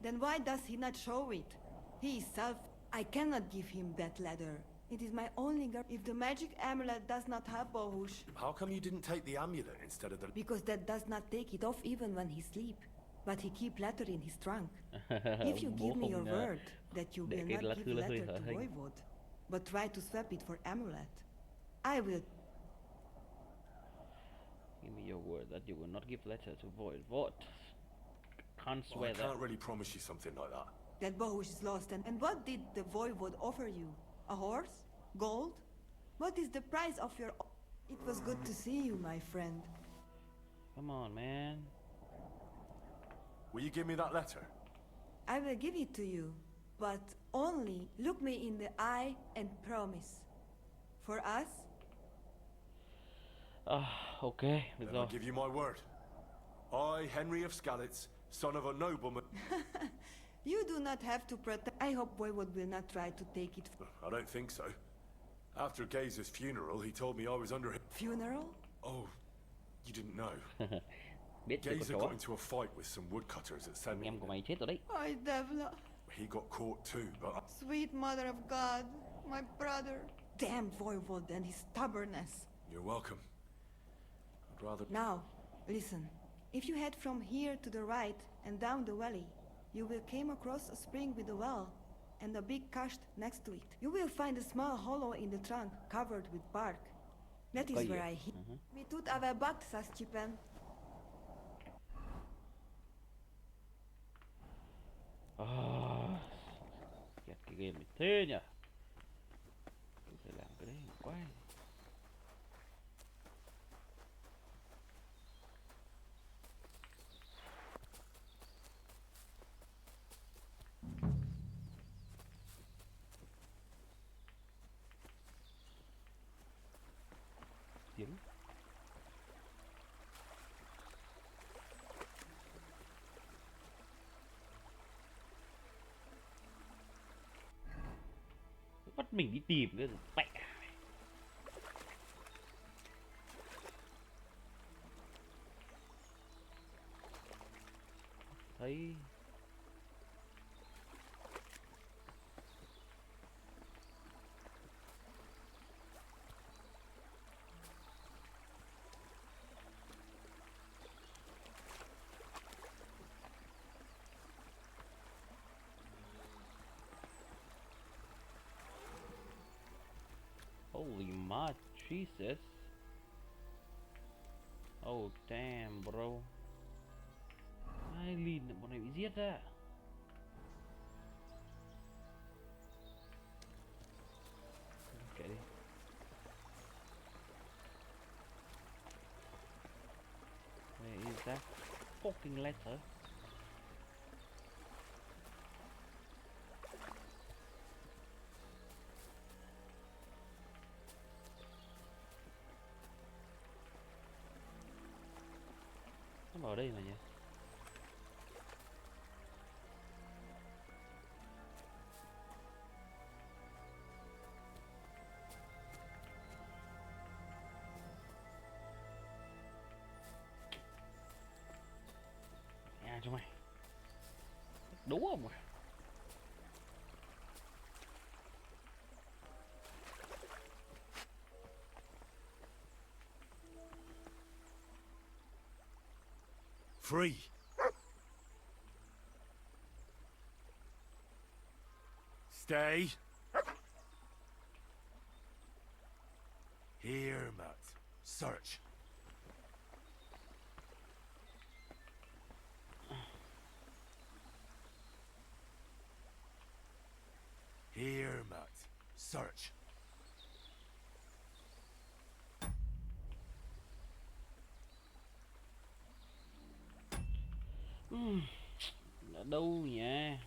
Then why does he not show it? He is self... I cannot give him that letter. It is my only girl. If the magic amulet does not have Bohush... How come you didn't take the amulet instead of the... Because that does not take it off even when he sleep. But he keep letter in his trunk. If you give me your word that you will not give letter to Voivod, but try to swap it for amulet, I will... Give me your word that you will not give letter to Voivod. Can't swear that. I can't really promise you something like that. That Bohush is lost and what did the Voivod offer you? A horse? Gold? What is the price of your... It was good to see you, my friend. Come on, man. Will you give me that letter? I will give it to you, but only look me in the eye and promise. For us? Okay, then I'll give you my word. I, Henry of Skalitz, son of a nobleman... You do not have to protect... I hope Voivod will not try to take it... I don't think so. After Gazer's funeral, he told me I was under him. Funeral? Oh, you didn't know. Gazer got into a fight with some woodcutters at Sen. Ay, Devla. He got caught too, but... Sweet mother of God, my brother. Damn Voivod and his stubbornness. You're welcome. I'd rather... Now, listen. If you head from here to the right and down the valley, you will come across a spring with a well. and a big cache next to it. You will find a small hollow in the trunk covered with bark. That is where I hid. Mi tut avea bakt sa scipen. Ghét cái game này thế nhỉ. Phải làm cái đấy quá. Tiếng bắt mình đi tìm cái mẹ thấy holy my Jesus. Oh damn bro. Ai lìn bọn này bị giết ra. Kệ đi. Where is that fucking letter? Nó vào đây mà nhỉ? À cho mày. Đúng không mày? Free. Stay. Here, Matt. Search. Here, Matt. Search. Ở đâu nhỉ?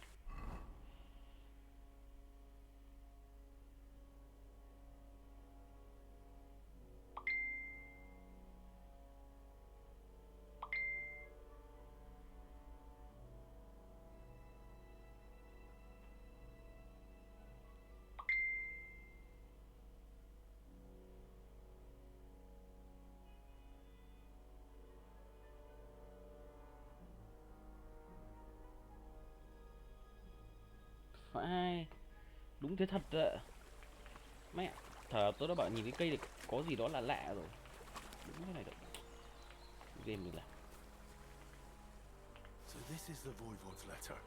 Phải, đúng thế thật ạ. Mẹ, thở tôi đã bảo nhìn cái cây này có gì đó là lạ rồi. Đúng cái này đấy. Game mình làm. So this is the Voivode's letter.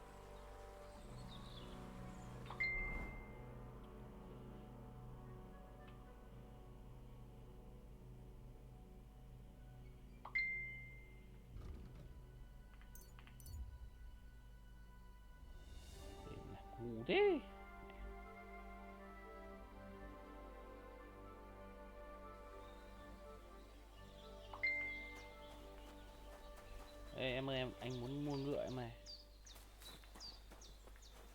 Ngu thế. Ê em ơi, anh muốn mua ngựa em này.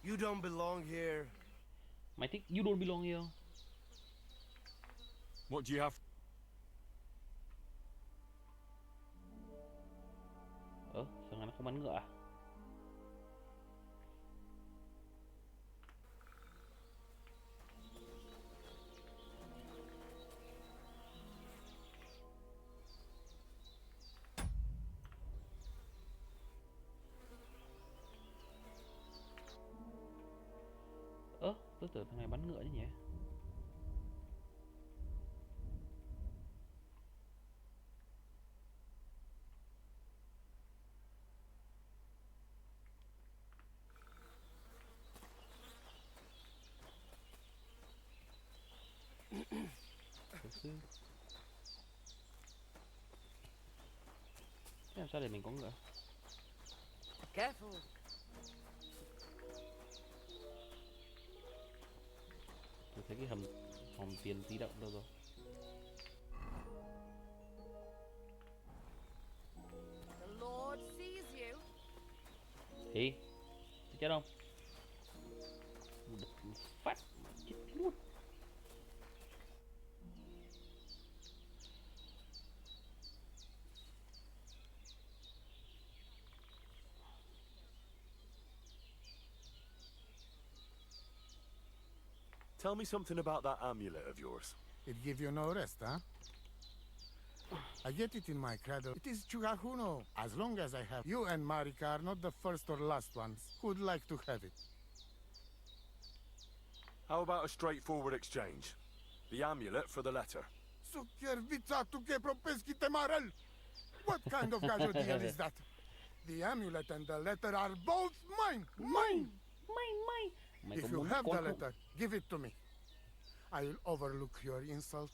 You don't belong here. Mày thích You Don't Belong Here? What do you have? Sao nó không bắn ngựa à? Tôi tưởng thằng này bắn ngựa chứ nhỉ? sư. Thế làm sao để mình có ngựa? Careful. Tôi thấy cái hòm tiền di động đâu rồi? The Lord sees you. Thì chết không? Phát chết luôn. Tell me something about that amulet of yours. It give you no rest, huh? I get it in my cradle. It is Chugahuno. As long as I have you and Marika are not the first or last ones who'd like to have it. How about a straightforward exchange? The amulet for the letter. What kind of casual deal is that? The amulet and the letter are both mine! Mine! If you have the letter, give it to me. I will overlook your insult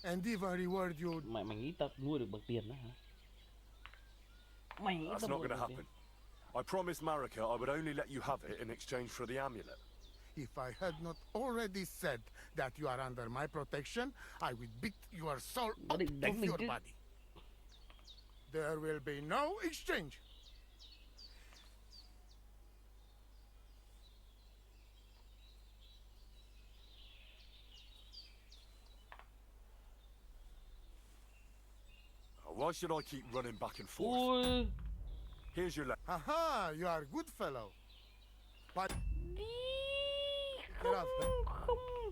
and even reward you. Mày nghĩ tao nuôi được bằng tiền đó hả? Mày nghĩ That's tao not nuôi going to được bằng tiền? happen. I promised Marika I would only let you have it in exchange for the amulet. If I had not already said that you are under my protection, I would beat your soul out of your body. There will be no exchange. Why should I keep running back and forth? Here's your letter. Haha, you are a good fellow. But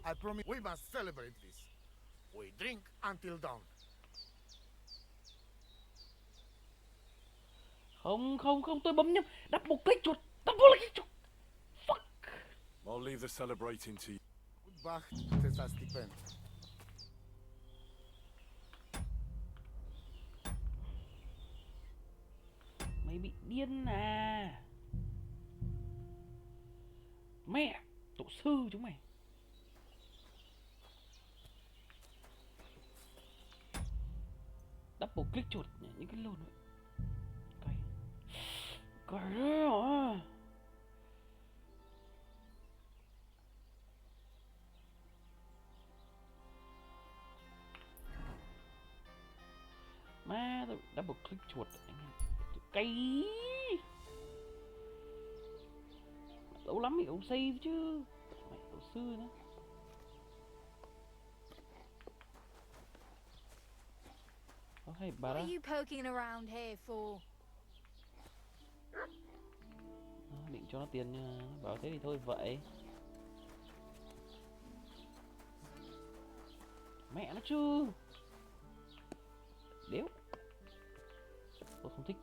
I promise we must celebrate this. We drink until dawn. Không, tôi bấm nhầm. Double click chuột. Double click chuột. Fuck. I'll leave the celebrating to you. Bach, te stipend. Mày bị điên à? Mẹ, tổ sư chúng mày. Double click chuột những cái lồn vậy. Cày đấy hả? Má, tôi double click chuột anh em. Cày. Lâu lắm thì ông save chứ. Mẹ tổ sư nữa. Oh, hey, What are you poking around here for? Định cho nó tiền nha. Bảo thế thì thôi vậy. Mẹ nó chứ. Đéo. Tôi không thích.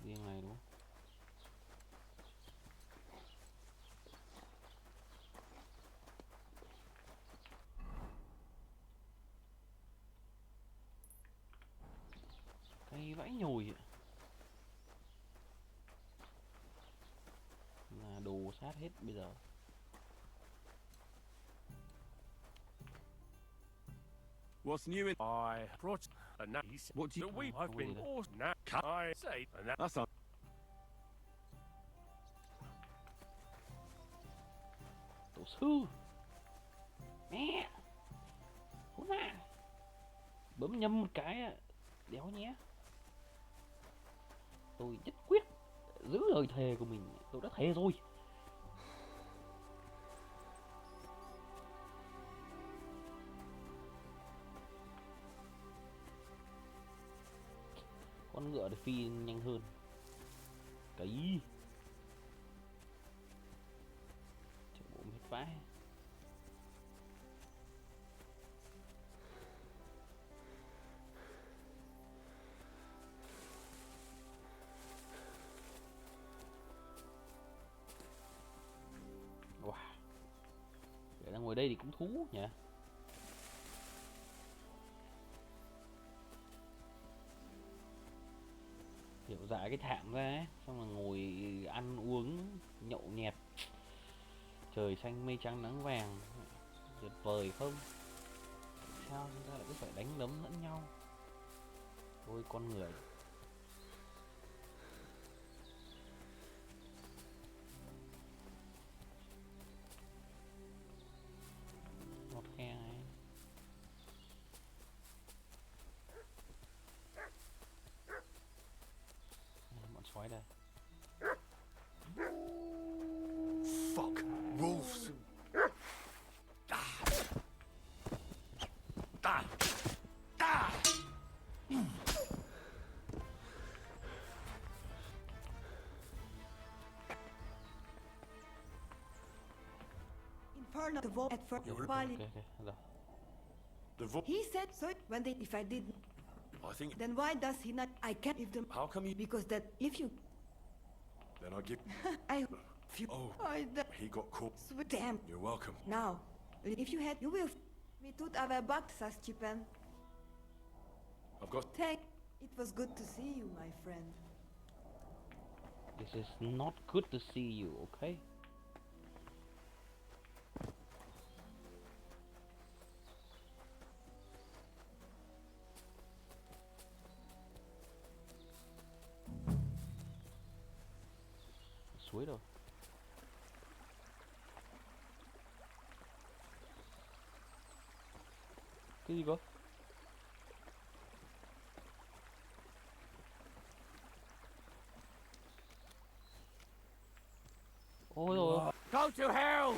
Riêng này đúng không? Cây vãi nhồi ạ. Là đồ sát hết bây giờ. What's new in? I brought a nice. What do you? I've been awesome. Now I say, and that's not. Tổ sư. Mẹ. Khốn nạn. Bấm nhầm một cái ạ. Đéo nhé. Tôi nhất quyết giữ lời thề của mình. Tôi đã thề rồi. Con ngựa thì phi nhanh hơn. Cái chạy bộ mệt vãi. ở đây thì cũng thú nhỉ. Kiểu dã cái thảm ra ấy, xong rồi ngồi ăn uống nhậu nhẹt, trời xanh mây trắng nắng vàng, tuyệt vời không? Sao chúng ta lại cứ phải đánh đấm lẫn nhau? Ôi con người. Một khe này. Bọn sói đây. Fuck. Wolves. Inferno the vote at first. Okay, rồi. The vo He said so when they if I did I think. then why does he not I can't give them How come you? because that if you Then I give. I you Oh. He got caught. sweet damn You're welcome. now if you had you will we tut ave bakt saskipen. I've got. Thank it was good to see you my friend. This is not good to see you, okay? Suối rồi. Cái gì cơ? Ôi rồi. Go to hell!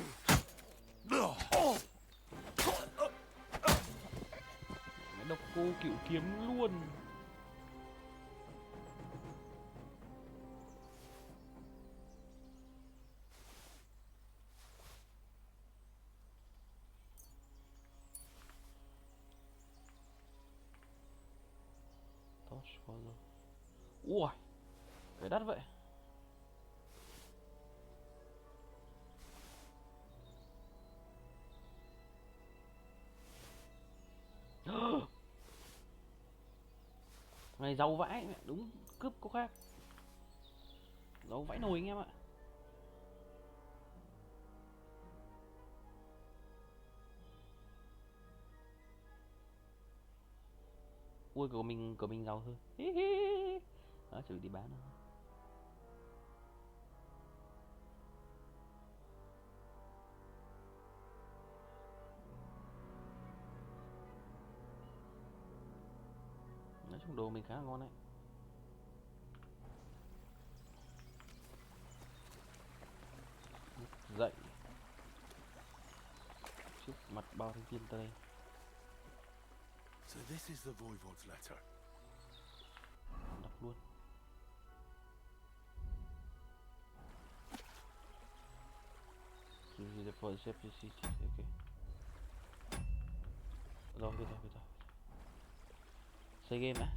Mẹ độc cô cựu kiếm luôn. Ui, cái đắt vậy. Này giàu vãi, đúng cướp có khác. Giàu vãi nồi anh em ạ. Ui của mình giàu hơn. Đó, chuẩn bị đi bán rồi. Nói chung đồ mình khá là ngon đấy. Dậy trước mặt bao thanh niên tới đây. So this is the voivode's letter. Đọc luôn. For the city. Okay. Rồi. Xây game đã.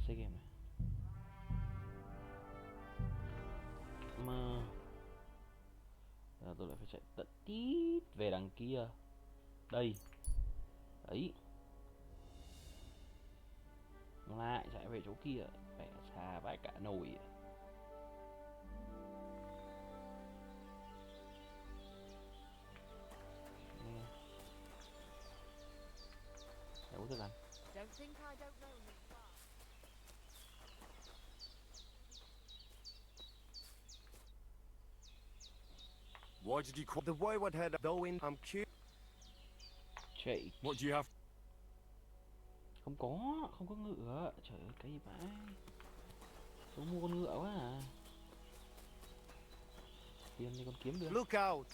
Mà tôi lại phải chạy tận tít về đằng kia. Đây. Đấy. Lại chạy về chỗ kia, phải xa vãi cả nồi. Đâu thức ăn. Why did you call? The voivode had though in I'm cute. Chạy. What do you have? Không có ngựa. Trời ơi cái vãi. Tôi mua con ngựa quá à. Tiền thì còn kiếm được. Look out.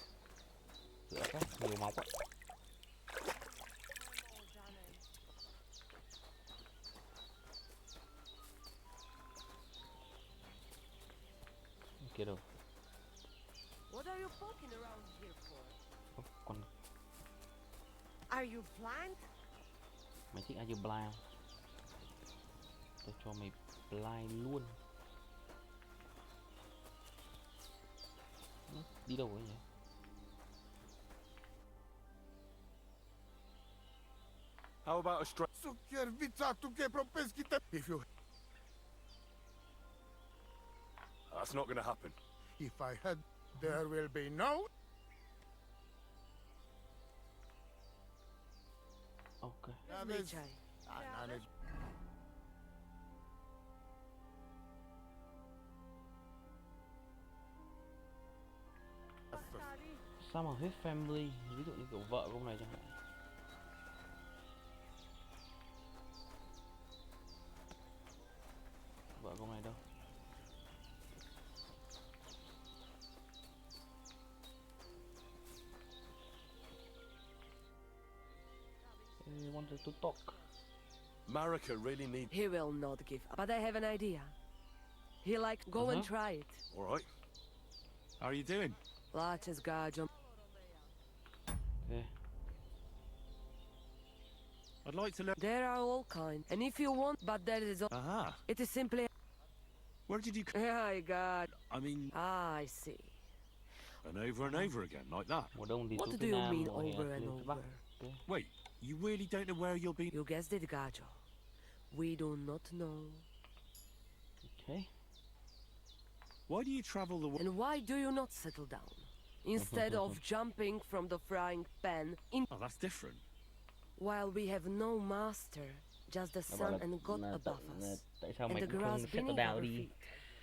Ngựa khác nhiều móc á. Kia đâu. What are you poking around here for? Con Are you blind? mày thích ai như blind? Tôi cho mày blind luôn. Đi đâu vậy nhỉ? How about a straight... If you... That's not gonna happen. If I had... There will be no... Ok. Sao mà hết family, ví dụ như kiểu vợ của ông này chẳng hạn. Vợ của ông này đâu? He wanted to talk. Marika really needs... He will not give up. But I have an idea. He go and try it. All right. How are you doing? Laches gajo. Okay. I'd like to learn... There are all kinds. And if you want, but there is... Aha. It is simply... Where did you... My God. I mean... I see. And over again, like that. What do you mean over and over? Wait, you really don't know where you'll be? You guessed it, Gajo. We do not know. Okay. Why do you travel the world? And why do you not settle down? Instead of jumping from the frying pan in... Oh, that's different. While we have no master, just the sun and God above us. And the grass beneath our feet.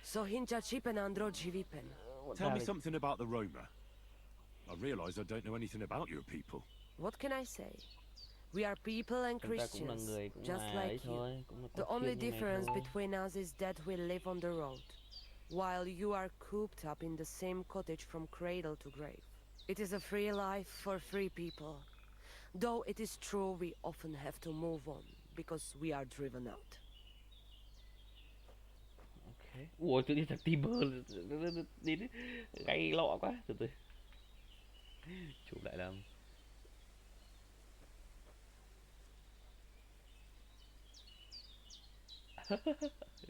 So hincha chip and andro jivipen. Tell me something about the Roma. I realise I don't know anything about your people. What can I say? We are people and Christians, just like you. The only difference between us is that we live on the road, while you are cooped up in the same cottage from cradle to grave. It is a free life for free people, though it is true we often have to move on, because we are driven out. Okay. Ủa, tự nhiên thằng Timber đến gay lọ quá. Từ từ. Chụp lại làm.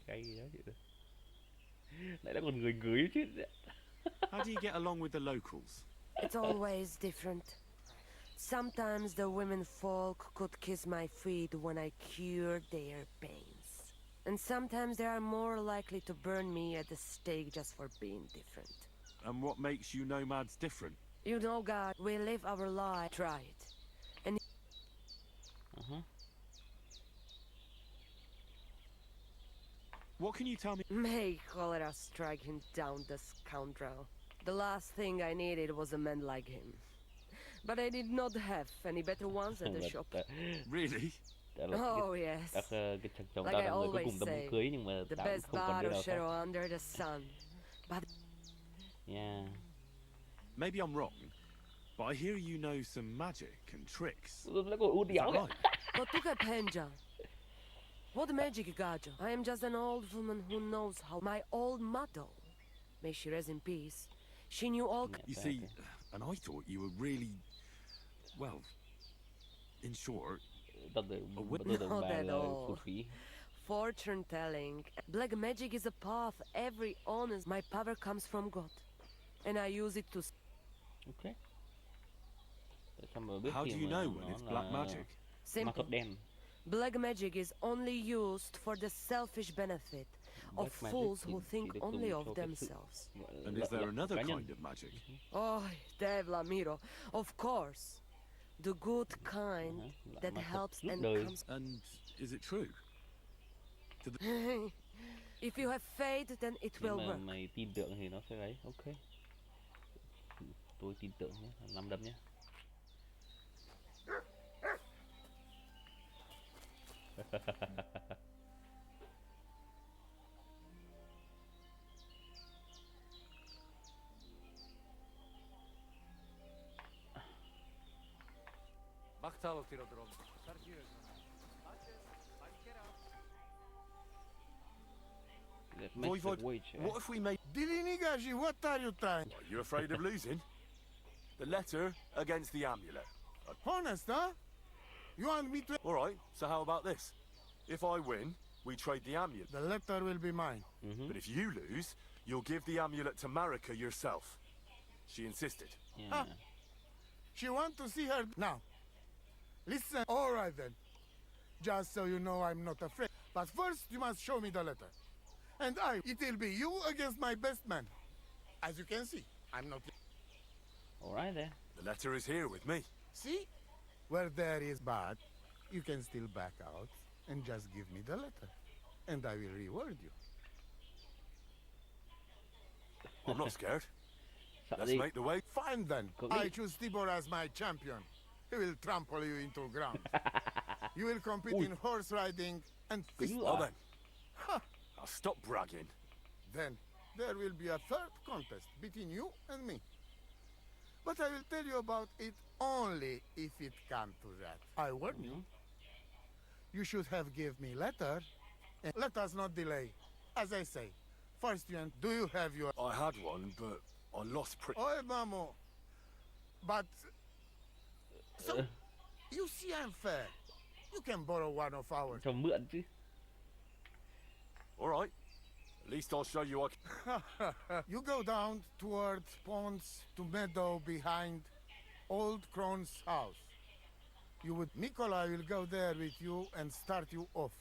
Gay gì đó chị ơi. Lại là còn người chứ. How do you get along with the locals? It's always different. Sometimes the women folk could kiss my feet when I cured their pains. And sometimes they are more likely to burn me at the stake just for being different. And what makes you nomads different? You know, God, we live our life. Try it. And... What can you tell me? May cholera strike him down, the scoundrel. The last thing I needed was a man like him. But I did not have any better ones at the shop. Really? Oh yes. Like I always say, the best bottle shadow under the sun. But yeah. Maybe I'm wrong, but I hear you know some magic and tricks. Is that right? What magic, Gajo? I am just an old woman who knows how. My old mother, may she rest in peace, she knew all... You see, and I thought you were really, well, in short... Not at all. Fortune telling. Black magic is a path every honest... My power comes from God, and I use it to... Okay. How do you know when it's black magic? Simple. Black magic is only used for the selfish benefit of fools who think only of themselves. And is there another kind of magic? Oh, Devla Miro, of course. The good kind that helps and comes... And is it true? If you have faith, then it will work. Mày tin tưởng thì nó sẽ ấy, ok. Tôi tin tưởng nhé, làm đấm nhé. Voivod, what if we made... Dilinigaji, what are you trying? Are you afraid of losing? The letter against the amulet. Honest, huh? You want me to... Alright, so how about this? If I win, we trade the amulet. The letter will be mine. But if you lose, you'll give the amulet to Marika yourself. She insisted. Huh? She want to see her... Now, listen. Alright then. Just so you know, I'm not afraid. But first, you must show me the letter. And it will be you against my best man. As you can see, I'm not... Alright then. The letter is here with me. See? Where there is bad, you can still back out and just give me the letter. And I will reward you. I'm not scared. Let's make the way. Fine then. I choose Tibor as my champion. He will trample you into ground. You will compete in horse riding and fist. Well then. I'll stop bragging. Then there will be a third contest between you and me. But I will tell you about it only if it comes to that. I warn you. You should have give me letter. And let us not delay. As I say, first do you have your... I had one, but I lost Oi, Mamo. But... So, you see I'm fair. You can borrow one of ours. Cho mượn chứ. All right. At least I'll show you You go down towards ponds to meadow behind old Crone's house. Nikolai will go there with you and start you off.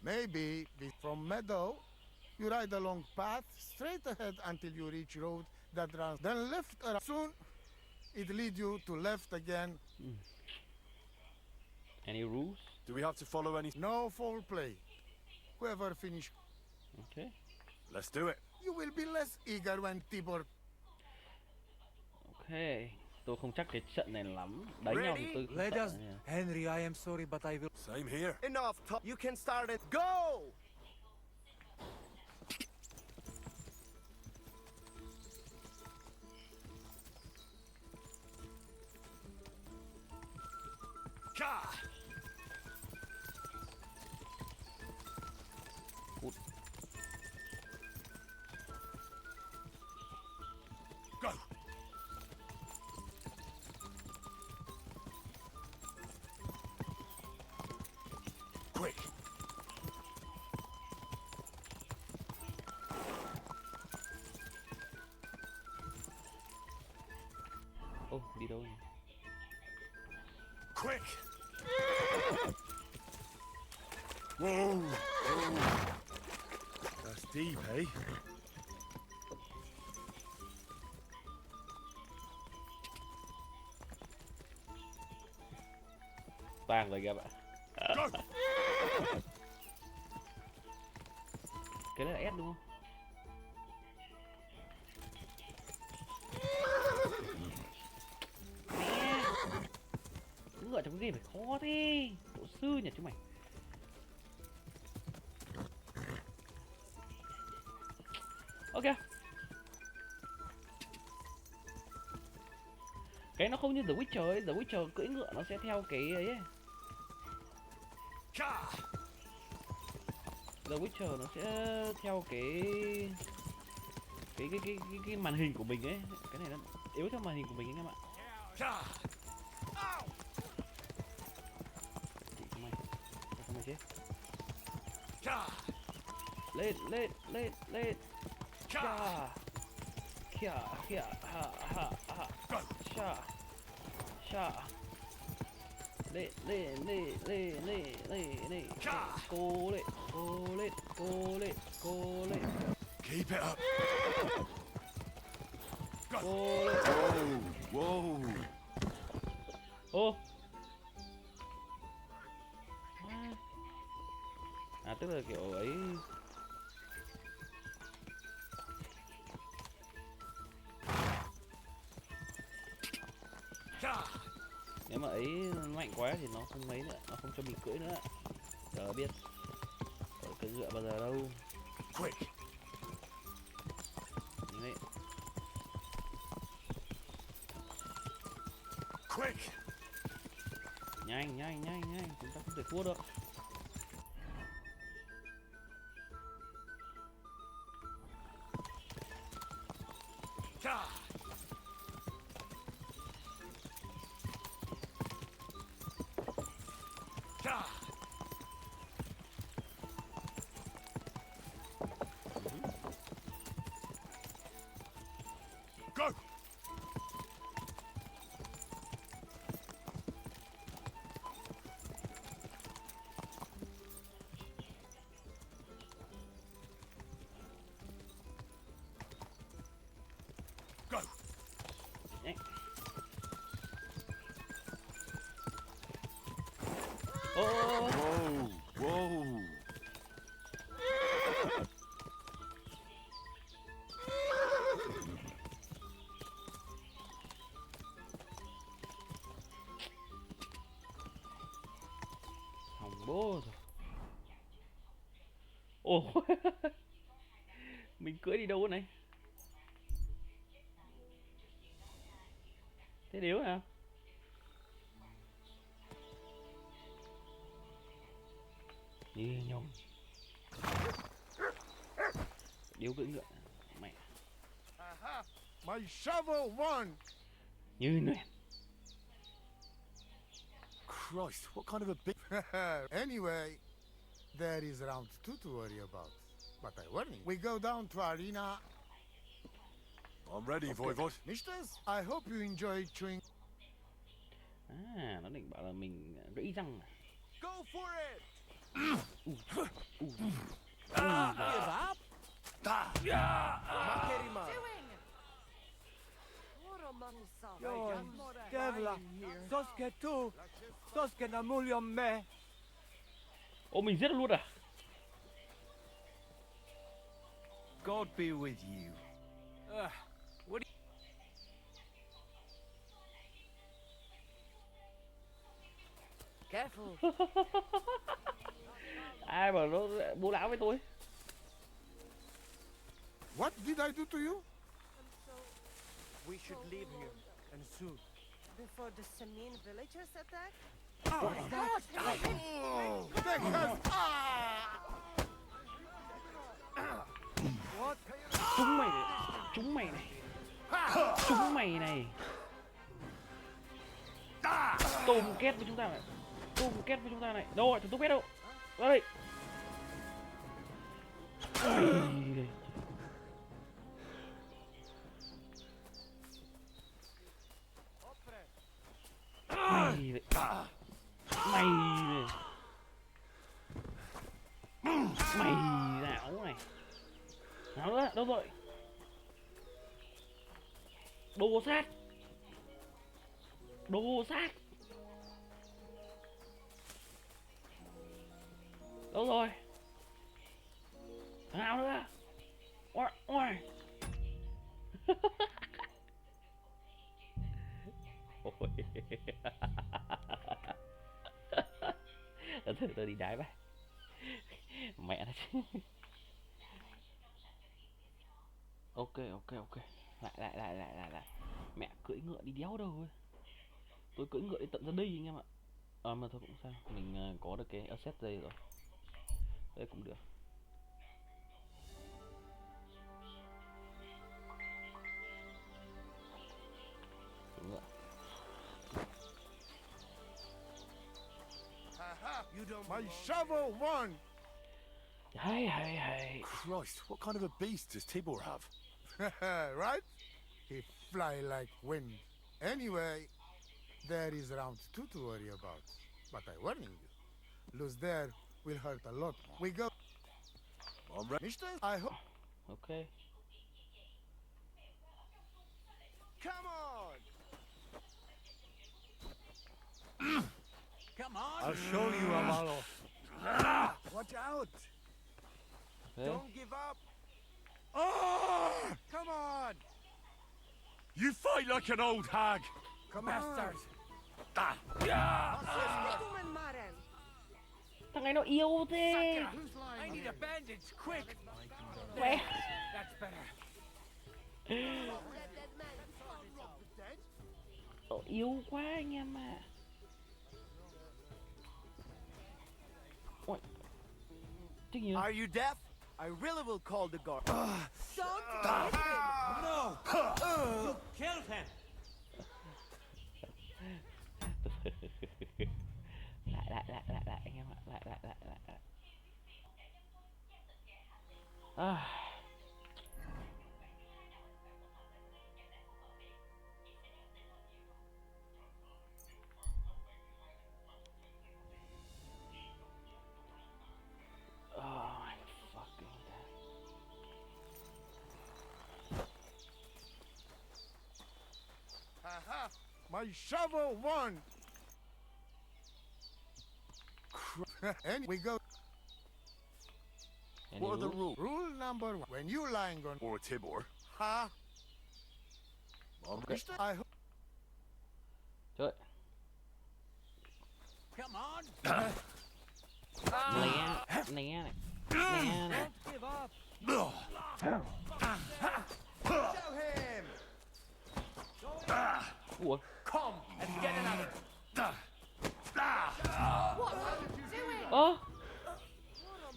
Maybe from meadow, you ride along path straight ahead until you reach road that runs. Then left around. Soon, it leads you to left again. Any rules? Do we have to follow any? No foul play. Whoever finish. Okay. Let's do it. You will be less eager when Tibor. Okay. Tôi không chắc cái trận này lắm. Đánh nhau thì tôi Let us. Henry, I am sorry, but I will. Same here. Enough talk. You can start it. Go! Go! Quick! Ô, đi đâu nhỉ? Quick! Whoa! Whoa! That's deep, eh? Toàn rồi kìa bạn. Cái này là S đúng không? Mẹ. Cứ ngựa trong game phải khó thế. Tổ sư nhỉ chúng mày. Ok. Cái nó không như The Witcher ấy, The Witcher cưỡi ngựa nó sẽ theo cái ấy. The Witcher nó sẽ theo cái màn hình của mình ấy. Cái này nó yếu theo màn hình của mình anh em ạ. Chị không mày. Không mày chết. Lên, lên, lên, lên. Cha. Kia, kia, ha, ha, ha. Cha. Cha. Lên, lên, lên, lên, lên, lên, lên. Cô lên, cô lên, cô lên, cô lên. Keep it up. Cô lên. Whoa. Ô. À tức là kiểu ấy. Nếu mà ấy mạnh quá thì nó không mấy nữa, nó không cho mình cưỡi nữa. Giờ biết cưỡi ngựa bao giờ đâu. Quick. Đấy. Quick. Nhanh, nhanh, nhanh, nhanh, chúng ta không thể thua được. Go! Ồ. Mình cưỡi đi đâu này? Thế điếu nào? Đi nhông. Điếu cưỡi ngựa. Mẹ. My shovel won. Như nè. Christ, what kind of a big... Anyway, there is round 2 to worry about. But I warn you, we go down to arena. I'm ready, Voivod. Misters, I hope you enjoy chewing. À, nó định bảo là mình gãy răng à? Go for it! Give up? Makerima. Devla, Soske tu, Soske namulion me. Ô, mình giết luôn à? God be with you. What? Careful. Ai bảo nó bố láo với tôi? What did I do to you? We should leave here, and soon. Before the Samin villagers attack? Oh, What? Chúng mày này, chúng mày này, chúng mày này. Tôm két với chúng ta này, tôm két với chúng ta này. Đâu rồi, thằng tôm két đâu? Ra đây. Mày này, mày này, mày não này. Nào nữa, đâu rồi? Đồ sát. Đồ sát. Đâu rồi? Nào nữa? Ôi, ôi. Ôi. Tôi đi đái vậy. Mẹ nó chứ. Ok. Lại. Mẹ cưỡi ngựa đi đéo đâu ấy. Tôi cưỡi ngựa đến tận ra đây anh em ạ. Mà thôi cũng sao. Mình có được cái asset đây rồi. Đây cũng được. Cưỡi ngựa. My shovel won. Hey. Christ, what kind of a beast does Tibor have? Right? He fly like wind. Anyway, there is round 2 to worry about. But I warning you, lose there will hurt a lot more. We go. I'm ready. Mister, I hope. Okay. Come on! Come on! I'll show you, Amalo. Watch out! Okay. Don't give up! Oh! Come on! You fight like an old hag! Come on! Thằng này nó yếu thế. I need a bandage, quick! Mẹ. That's better. Nó yếu quá anh em à. Ôi. Are you deaf? I really will call the guard. Don't hit him! No! You killed him! lại anh em ạ, lại. À. Oh my fucking god. My shovel won. And we go. What are the rules? Rule number 1: when you lying on Or a Tibor? ha, Okay. I hope. Trời. Come on! Né này. Nè. Ủa? Come and get another. Ơ?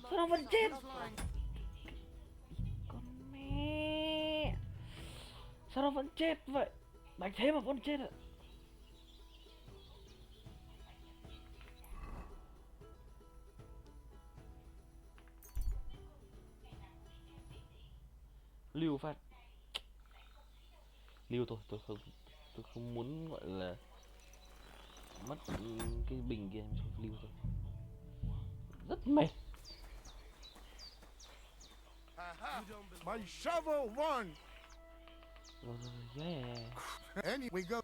Sao nó vẫn chết? Con mẹ. Sao nó vẫn chết vậy? Đánh thế mà vẫn chết ạ? Lưu phát. Lưu thôi, tôi không muốn gọi là mất cái bình kia, lưu thôi. Rất mệt. My shovel won. Yeah. Any we go.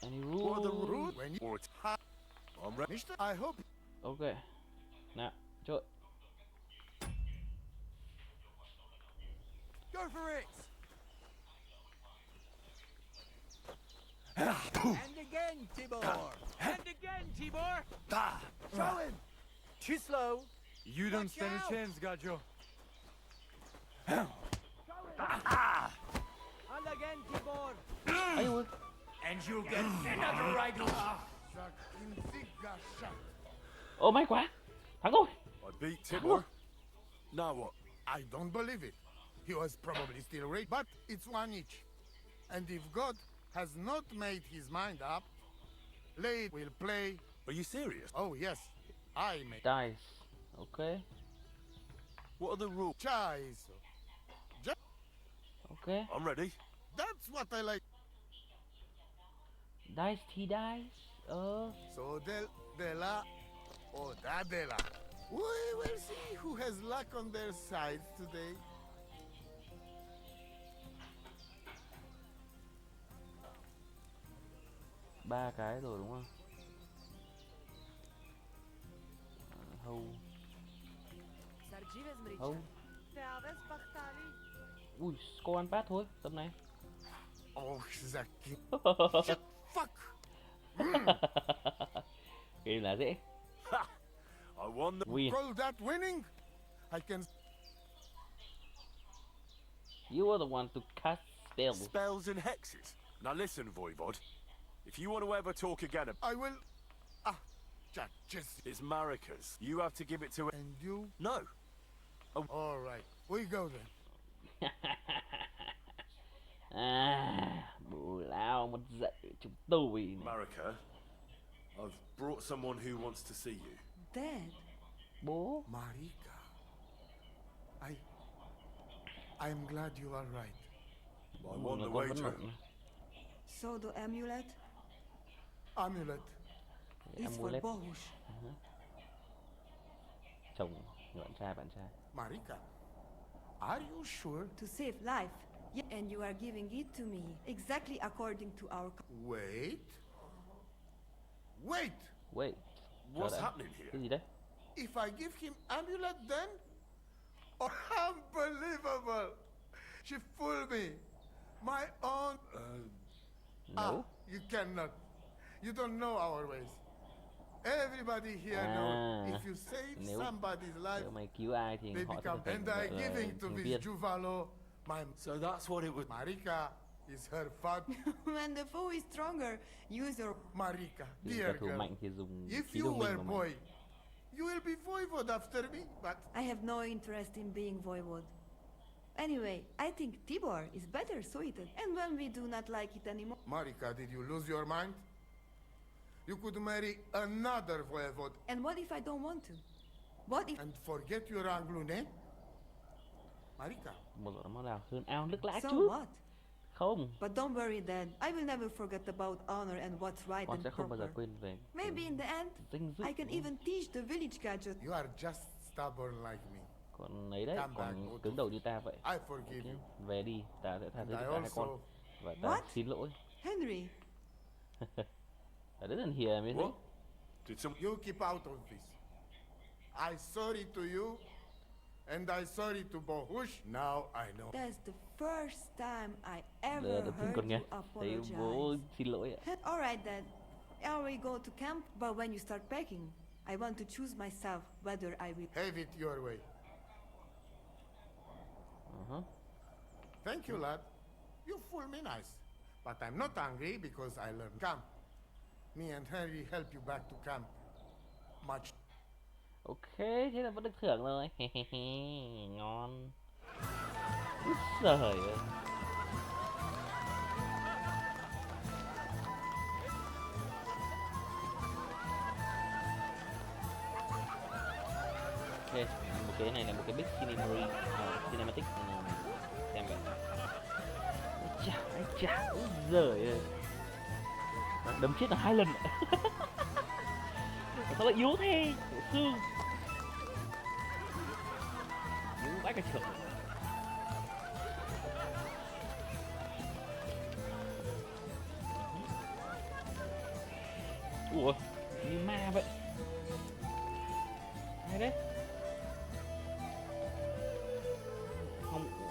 Any For the rule? route when you I'm ready. I hope. Ok. Nào, chơi. Go for it. And again, Tibor. And again, Tibor. Throw him. Too slow. You don't Watch stand out. a chance, Gajo. And again, Tibor. Ấy ơi. And you'll get another rifle. Ô may quá. Thắng rồi. I beat Tibor. Now what? I don't believe it. He was probably still rich, but it's one each. And if God has not made his mind up, Lade will play. Are you serious? Oh yes, I make Dice. Ok. What are the rules? choice. Ok. I'm ready. That's what I like. Dice thì dice. So de la or da de la. We will see who has luck on their side today. Ba cái rồi đúng không? Hầu. Hầu. Ui, cô ăn bát thôi, tầm này. Oh, Zaki. Shit, fuck. Game là dễ. I won the Win. Call that winning? I can. You are the one to cast spells. spells and hexes. Now listen, Voivod. If you want to ever talk again, I will. Just. it's Marika's. You have to give it to her. And you? No. All right, we go then. Bù lao mất dạy chúng tôi này. Marika, I've brought someone who wants to see you. Dad? Bố. Marika. I'm glad you are right. I won the wager. So the amulet Amulet. is for Amulet. Bohush. Chồng, bạn trai. Marika, are you sure? To save life. Yeah, and you are giving it to me exactly according to our. Wait. Wait. What's Chờ đã. happening here? Cái gì đấy? If I give him amulet, then? Oh, unbelievable! She fooled me. My own. No. You cannot. You don't know our ways. Everybody here knows if you save Nếu somebody's life, nếu mày cứu ai thì they họ sẽ become. thành And gọi I là giving to thành this viên. Juvalo. My So that's what it was. Marika is her fault. When the foe is stronger, use your. Marika, Dùng dear kẻ thù girl. mạnh thì dùng If trí you thông minh were của boy, mày. you will be voivod after me, but I have no interest in being voivod. Anyway, I think Tibor is better suited, and when we do not like it anymore. Marika, did you lose your mind? You could marry another voivod And what if I don't want to? What if? and forget your Anglune? Marika, Một nó nào hơn ao nước lã So chứ. what? Không, But don't worry, Dad. I will never forget about honor and what's right con and sẽ không bao giờ proper. quên về Maybe in the end, danh dự. I can even teach the village gadget. you are just stubborn like me. Còn ấy đấy, Come back, còn go cứng đầu như ta vậy. I forgive Ok, you. về đi, ta sẽ tha thứ And I cho cả hai con. also. Và ta What? xin lỗi. Henry, I didn't hear anything. What? Did some? You keep out of this. I sorry to you, and I sorry to Bohush. Now I know. that's the first time I ever Đầu tiên heard con nghe you thấy bố apologize. xin lỗi ạ. All right, Dad. I will go to camp, but when you start packing, I want to choose myself whether I will have it your way. Thank you, lad. You fool me nice. But I'm not angry because I learned camp. Me and Henry help you back to camp. Much. Ok, thế là vẫn được thưởng rồi. Ngon. Úi giời ơi. Ok, một cái này là một cái big cinematic xem vậy. Ái chà, úi giời ơi. Đấm chết là 2 lần. Sao lại yếu thế? Bộ xương. Yếu vãi cả trưởng. Ủa, như ma vậy. Ai đấy?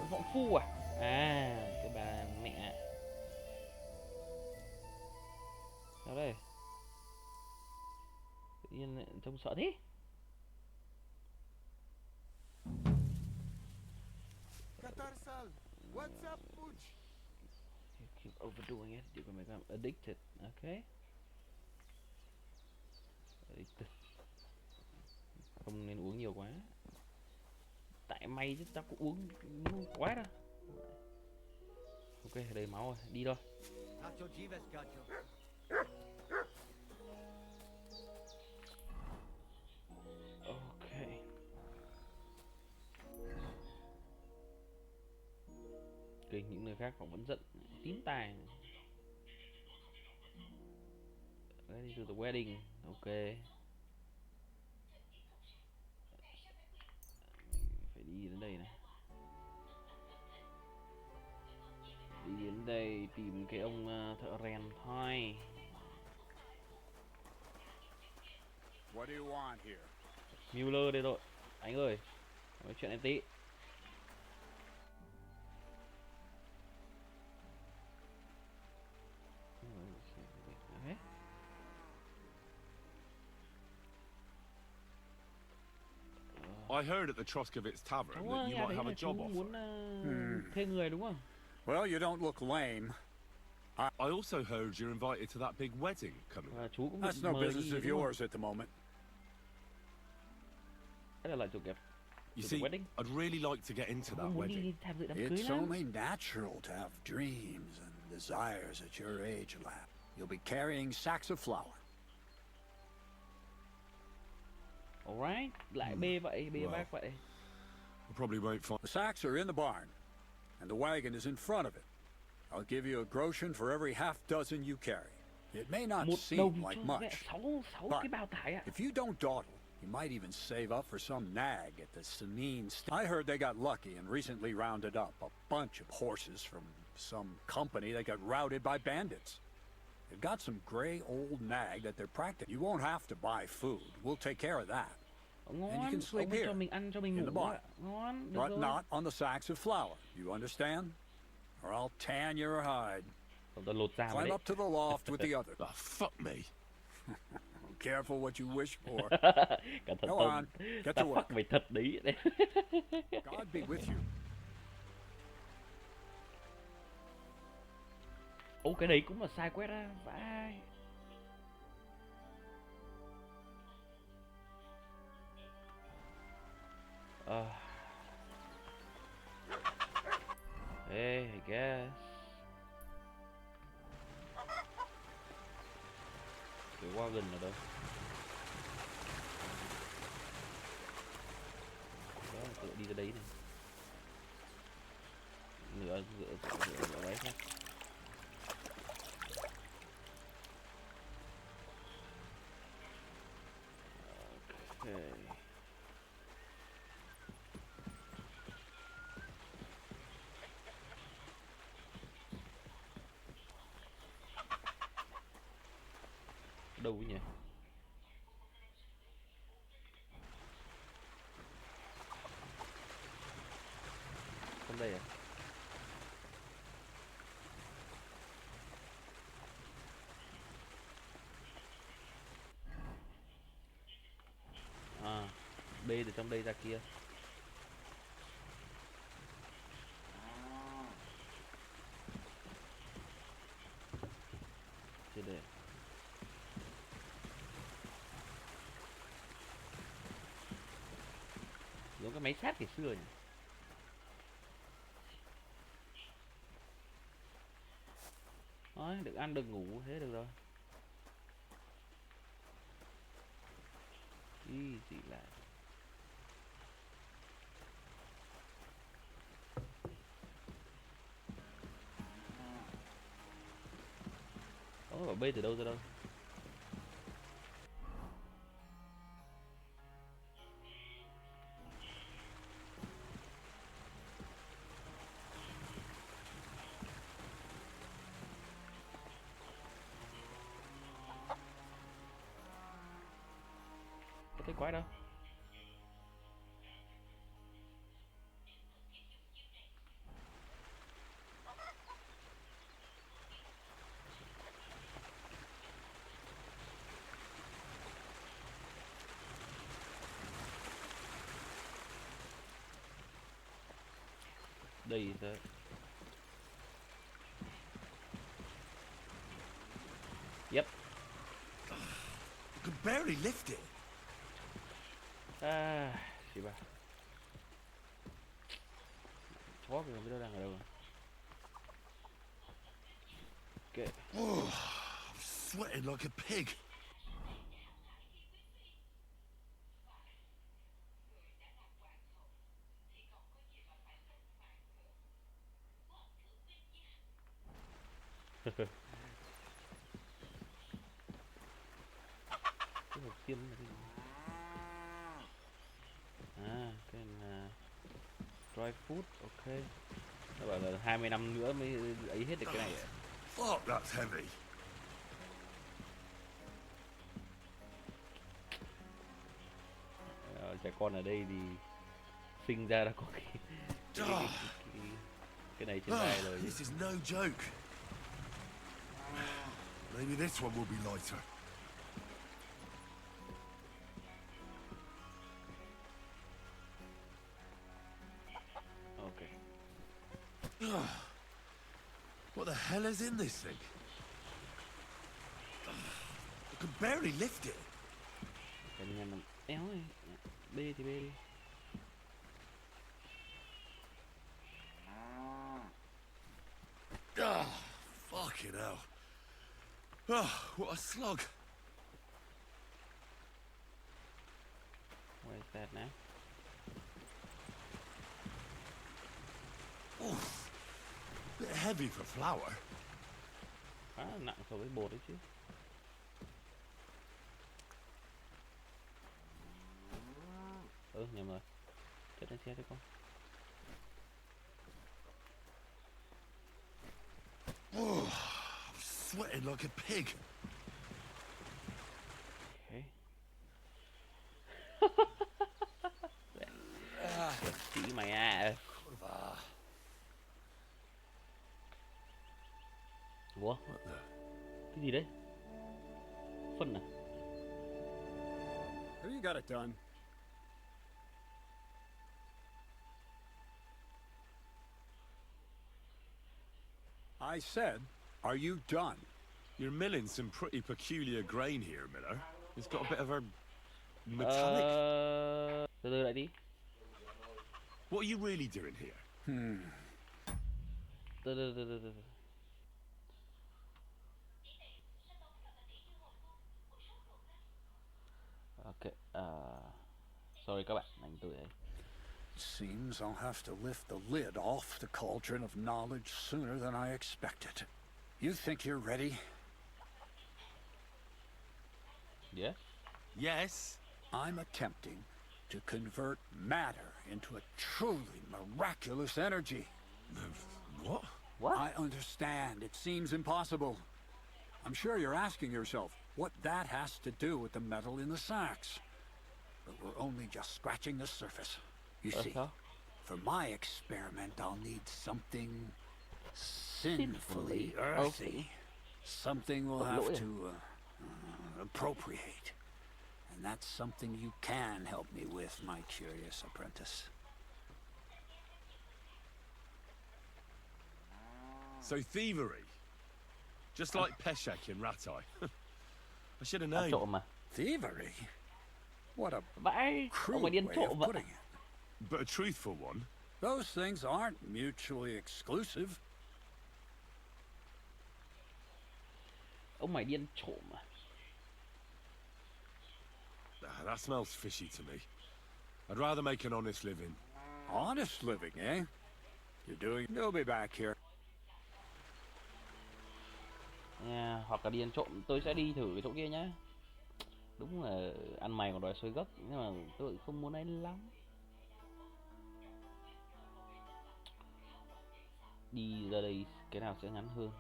Vọng phu à? À, cái bà mẹ. Sao đây? Tự nhiên trông sợ thế. Katarsal, what's up, Butch? You keep overdoing it, you're gonna become addicted. Okay? Addicted. Không nên uống nhiều quá. Tại mày chứ tao cũng uống quá đâu. Ok, đầy máu rồi, đi thôi. Ok. Kìa, những người khác họ vẫn giận tím tài. Ready to the wedding. Ok. Phải đi đến đây này. Đi đến đây tìm cái ông thợ rèn thôi. What do you want here? Mueller đây rồi. Anh ơi, nói chuyện em tí. I heard at the Troskovitz Tavern that you might have a job offer. Muốn thuê người đúng không? Well, you don't look lame. I also heard you're invited to that big wedding coming. Chú cũng That's no business of yours at the moment. Cái là chủ nghiệp. You see, I'd really like to get into that wedding. It's only natural to have dreams and desires at your age, lad. You'll be carrying sacks of flour. Alright, lại bê vậy, bê bác vậy. I probably won't find. The sacks are in the barn, and the wagon is in front of it. I'll give you a groschen for every half dozen you carry. It may not seem like much, but if you don't dawdle, you might even save up for some nag at the Sanine. I heard they got lucky and recently rounded up a bunch of horses from some company that got routed by bandits. They've got some gray old nag that they're practicing. You won't have to buy food. We'll take care of that. And you can sleep here in the barn, but not on the sacks of flour. You understand? Or I'll tan your hide. Climb up to the loft with the other. Oh, fuck me. Careful what you wish for. Go on, get to work. God be with you. Ô, cái đấy cũng là sai quét á, vãi. Hey, I guess. Cái wagon ở đâu? Đó, tự đi ra đấy này. Nửa đấy khác. Okay. Đâu nhỉ? Trong đây à? bê từ trong đây ra kia. Chưa để. Giống cái máy sát ngày xưa nhỉ. Đấy, được ăn được ngủ thế được rồi. Gì lại. Có bảo bê từ đâu ra đâu. Có thấy quái đâu. Đây ra. Yep. You can barely lift it. Chị bà. Chó kìa, không biết nó đang ở đâu. Okay. Oh, I'm sweating like a pig. Cái hộp tiêm là cái gì? À, cái là dry food, ok. Nó bảo là 20 năm nữa mới ấy hết được cái này. Fuck, that's heavy. Trẻ con ở đây thì sinh ra đã có cái này trên vai rồi. This is no joke. Maybe this one will be lighter. Okay. What the hell is in this thing? I can barely lift it. Cái này nó éo này. Bê thì bê đi. Fucking hell. Oh, what a slug. Where is that now? Oof. Bit heavy for flour. Khá là nặng so với bột đấy chứ. Nhầm rồi. Chết lên xe đấy con. Oh, I'm sweating like a pig. Okay. Chỉ mày à. Ủa? Cái gì đấy? Phân à? Have you got it done? I said, are you done? You're milling some pretty peculiar grain here, Miller. It's got a bit of a metallic. Từ từ lại đi. What are you really doing here? Từ. Ok. Sorry các bạn, anh tôi đấy. Seems I'll have to lift the lid off the cauldron of knowledge sooner than I expected. You think you're ready? Yeah? Yes. I'm attempting to convert matter into a truly miraculous energy. What? What? I understand. It seems impossible. I'm sure you're asking yourself what that has to do with the metal in the sacks. But we're only just scratching the surface. You see, for my experiment, I'll need something sinfully earthy. Something we'll have to appropriate. And that's something you can help me with, my curious apprentice. So thievery. Just like Peshek in Ratai. I should have known. Trộm mà. Thievery? What a Vãi, ông ấy crude điên way trộm of vậy. putting it. But a truthful one. Those things aren't mutually exclusive. Ông mày điên trộm à? That smells fishy to me. I'd rather make an honest living. Honest living, eh? You're doing... They'll be back here. Yeah, hoặc là điên trộm, tôi sẽ đi thử cái chỗ kia nhá. Đúng là ăn mày còn đòi xôi gấc, nhưng mà tôi không muốn ấy lắm. Đi ra đây cái nào sẽ ngắn hơn?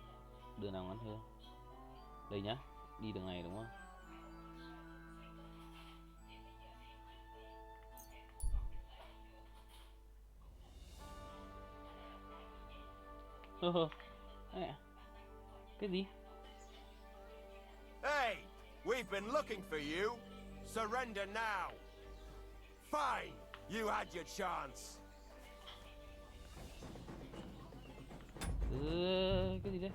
Đường nào ngắn hơn? Đây nhá, đi đường này đúng không? Cái gì? Hey, we've been looking for you. Surrender now. Fine, you had your chance. Cái gì đấy?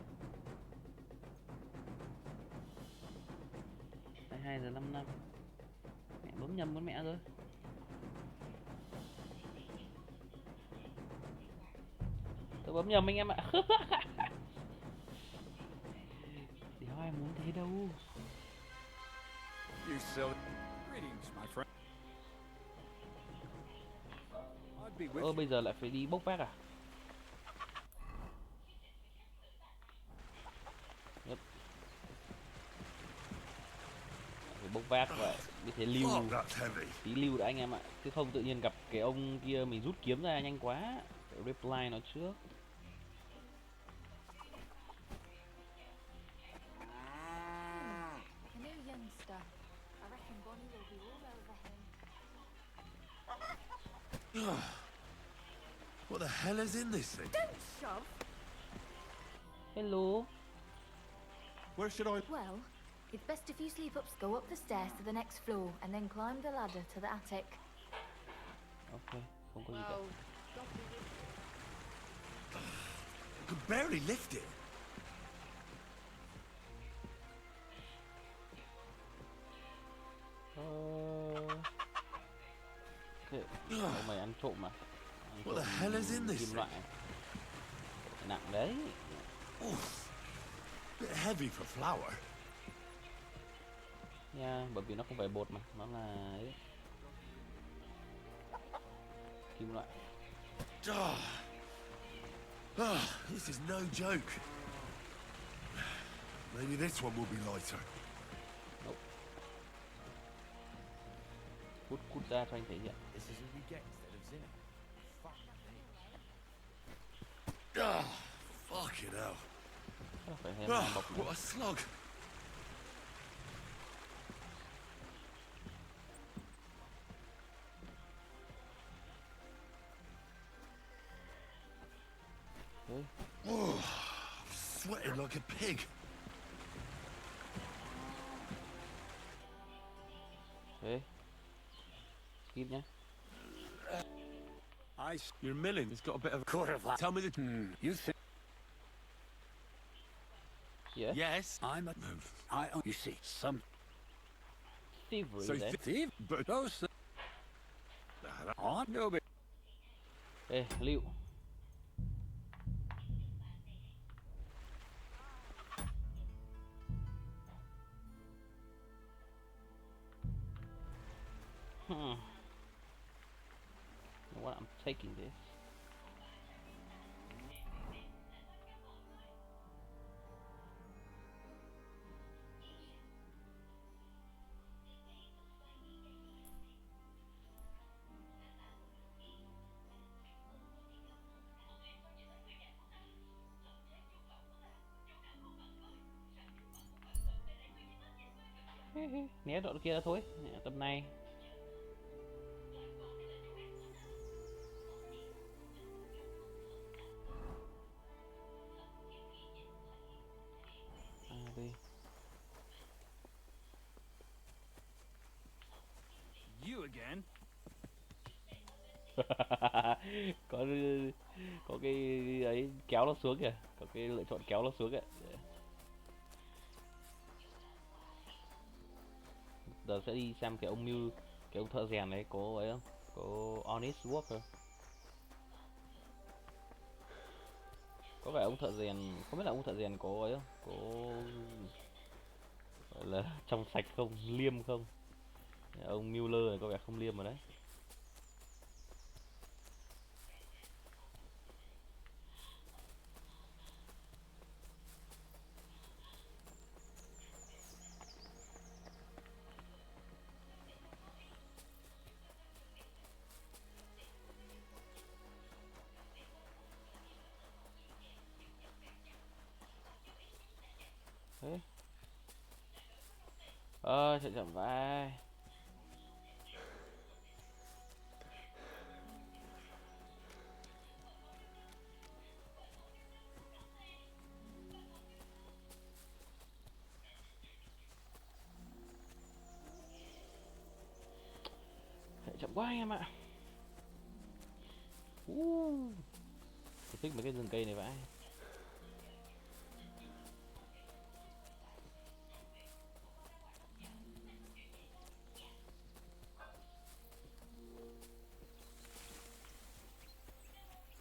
22 giờ 55. Mẹ bấm nhầm con mẹ rồi. Tôi bấm nhầm anh em ạ. Đéo ai muốn thế đâu. You silly. Greetings, my friend. I'd be with you. Bây giờ lại phải đi bốc vác à? Yep. Phải bốc vác vậy, như thế lưu. Tí lưu đã anh em ạ. Chứ không tự nhiên gặp cái ông kia mình rút kiếm ra nhanh quá. Reply nó trước. What the hell is in this thing? Don't shove. Hello. Where should I... Well, it's best if you sleep go up the stairs to the next floor and then climb the ladder to the attic. Okay, không có gì cả. I could barely lift it. Ông mày ăn trộm mà. What the hell is in this? Kim loại. Nặng đấy. Bit heavy for flour. Nha, bởi vì nó không phải bột mà, nó là ấy. Kim loại. This is no joke. Maybe this one will be lighter. Nope. Cút ra cho anh thể hiện. This is what we get instead of zinning. Fucking hell. Phải thêm hai bọc nữa. What a slug. Sweating like a pig. Okay. Skip nhá. Your milling has got a bit of a quarter of that. Tell me the... You think... Yeah. Yes. I'm a... You see, some... Thievery So đấy. thief, but those... On no bit. Ê, liệu. You know what? I'm taking this. Né đoạn kia ra thôi. Tầm này. có có cái ấy kéo nó xuống kìa, có cái lựa chọn kéo nó xuống kìa. Giờ sẽ đi xem cái ông Mưu, cái ông thợ rèn đấy có ấy không, có honest work không. Có phải ông thợ rèn, không biết là ông thợ rèn có ấy không, có gọi là trong sạch không, liêm không. Ông Mueller này có vẻ không liêm rồi đấy. Thế chạy chậm vai. Chạy chậm quá anh em ạ. Tôi thích mấy cái rừng cây này vãi.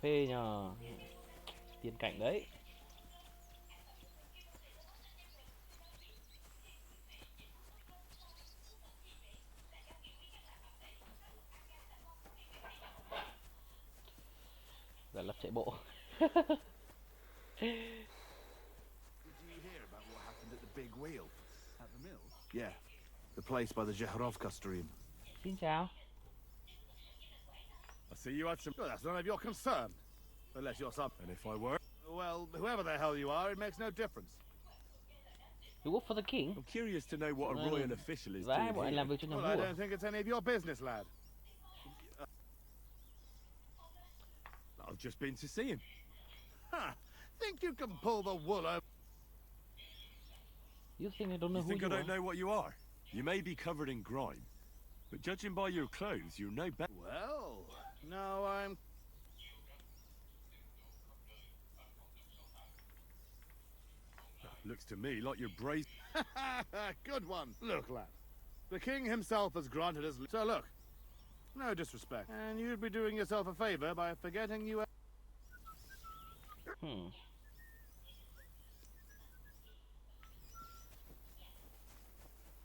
Phê nhờ, tiên cảnh đấy. Giả lập chạy bộ. Did you hear about what happened at the big wheel? At the mill? Yeah, the place by the Jehorovka stream. Xin chào. I see you had some... Well, that's none of your concern. Unless you're some... And if I were... Well, whoever the hell you are, it makes no difference. You work for the king? I'm curious to know what a royal official is Vãi, doing bọn anh here. làm việc cho nhà Well, I vua. don't think it's any of your business, lad. I've just been to see him. Ha! Think you can pull the wool over... You think I don't know You who think you I don't are? know what you are? You may be covered in grime, but judging by your clothes, you're no better. Well, now I'm... Looks to me like you're braced. Good one. Look, lad. The king himself has granted us... So look, no disrespect. And you'd be doing yourself a favor by forgetting you...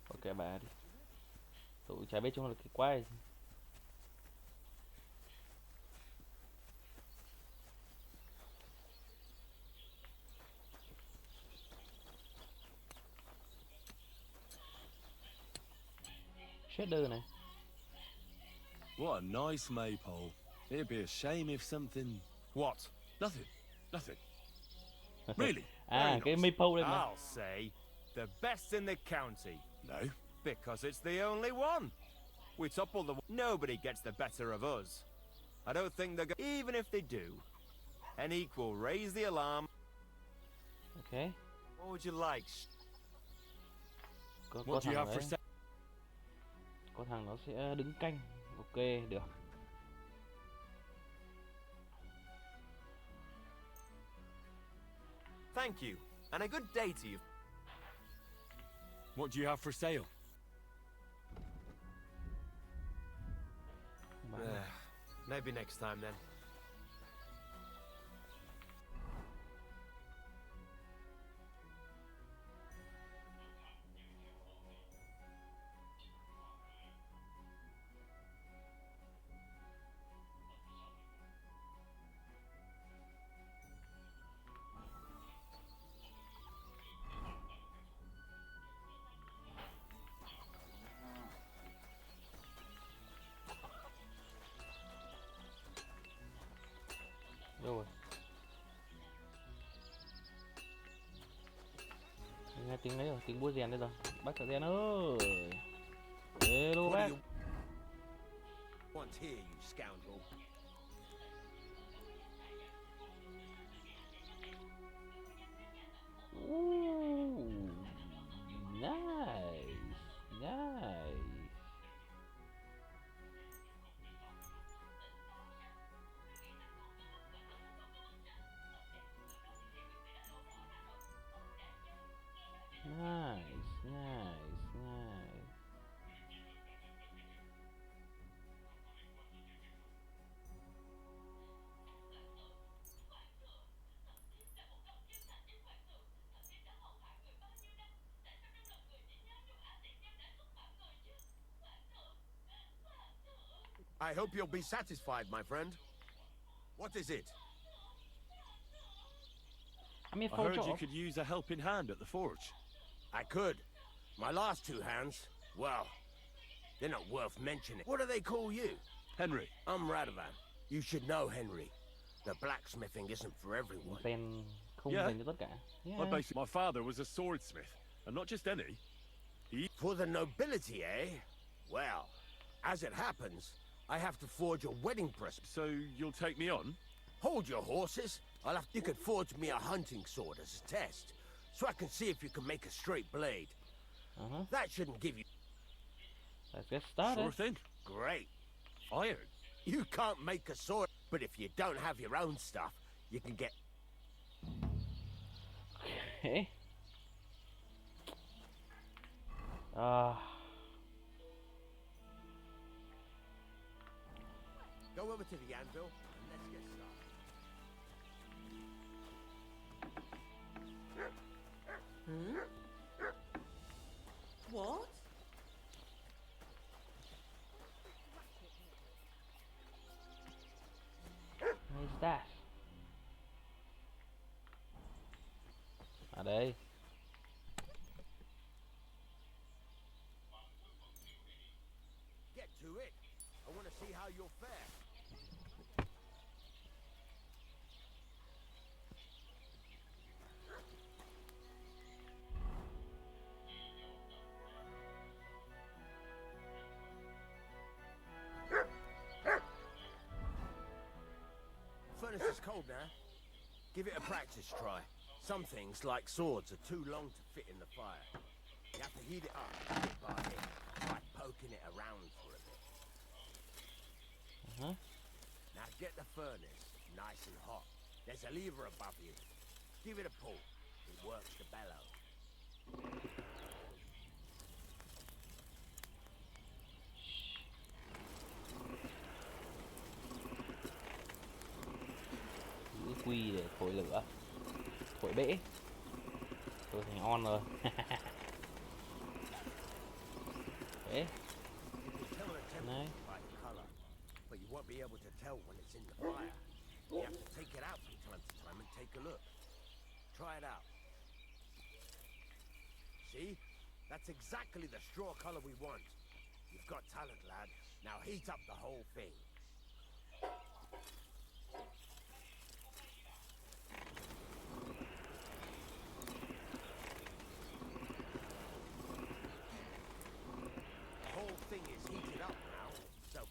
Ok bà đi. Tụi chả biết chúng là cái quái. Shader này. What a nice maypole. It'd be a shame if something... What? Nothing. Nothing. Really? Cái maypole đây mà. I'll say the best in the county. No. Because it's the only one. We topple the... Nobody gets the better of us. I don't think they're... Even if they do, an equal raise the alarm. Okay. What would you like? What do you have for sale? Có thằng nó sẽ đứng canh. Ok, được. Thank you, and a good day to you. What do you have for sale? Maybe next time then. Đâu rồi? Nghe tiếng đấy rồi, tiếng búa rèn đây rồi. Bác thợ rèn ơi. Hello bác. Want here, you scoundrel. Ooh, nice, nice. I hope you'll be satisfied, my friend. What is it? I mean, I heard you could use a helping hand at the forge. I could. My last two hands, well, they're not worth mentioning. What do they call you? Henry. I'm Radovan. You should know Henry. The blacksmithing isn't for everyone. Tên không dành cho tất cả. Yeah. My father was a swordsmith, and not just any. For the nobility, eh? Well, as it happens, I have to forge a wedding present. So you'll take me on? Hold your horses. You could forge me a hunting sword as a test, so I can see if you can make a straight blade. That shouldn't give you... Let's get started. Sure thing. Great. Iron. You can't make a sword, but if you don't have your own stuff, you can get... Okay. Go over to the anvil and let's get started. What? What is that? À đây. Get to it. I want to see how you'll fare. Furnace is cold now. Give it a practice try. Some things, like swords, are too long to fit in the fire. You have to heat it up bit by bit, by poking it around for a bit. Now get the furnace nice and hot. There's a lever above you. Give it a pull. It works the bellow. Quy để thổi lửa, thổi bể. Tôi thành on rồi. Đấy. Này. But you won't be able to tell when it's in the fire. You have to take it out from time to time and take a look. Try it out. See? That's exactly the straw color we want. You've got talent, lad. Now heat up the whole thing.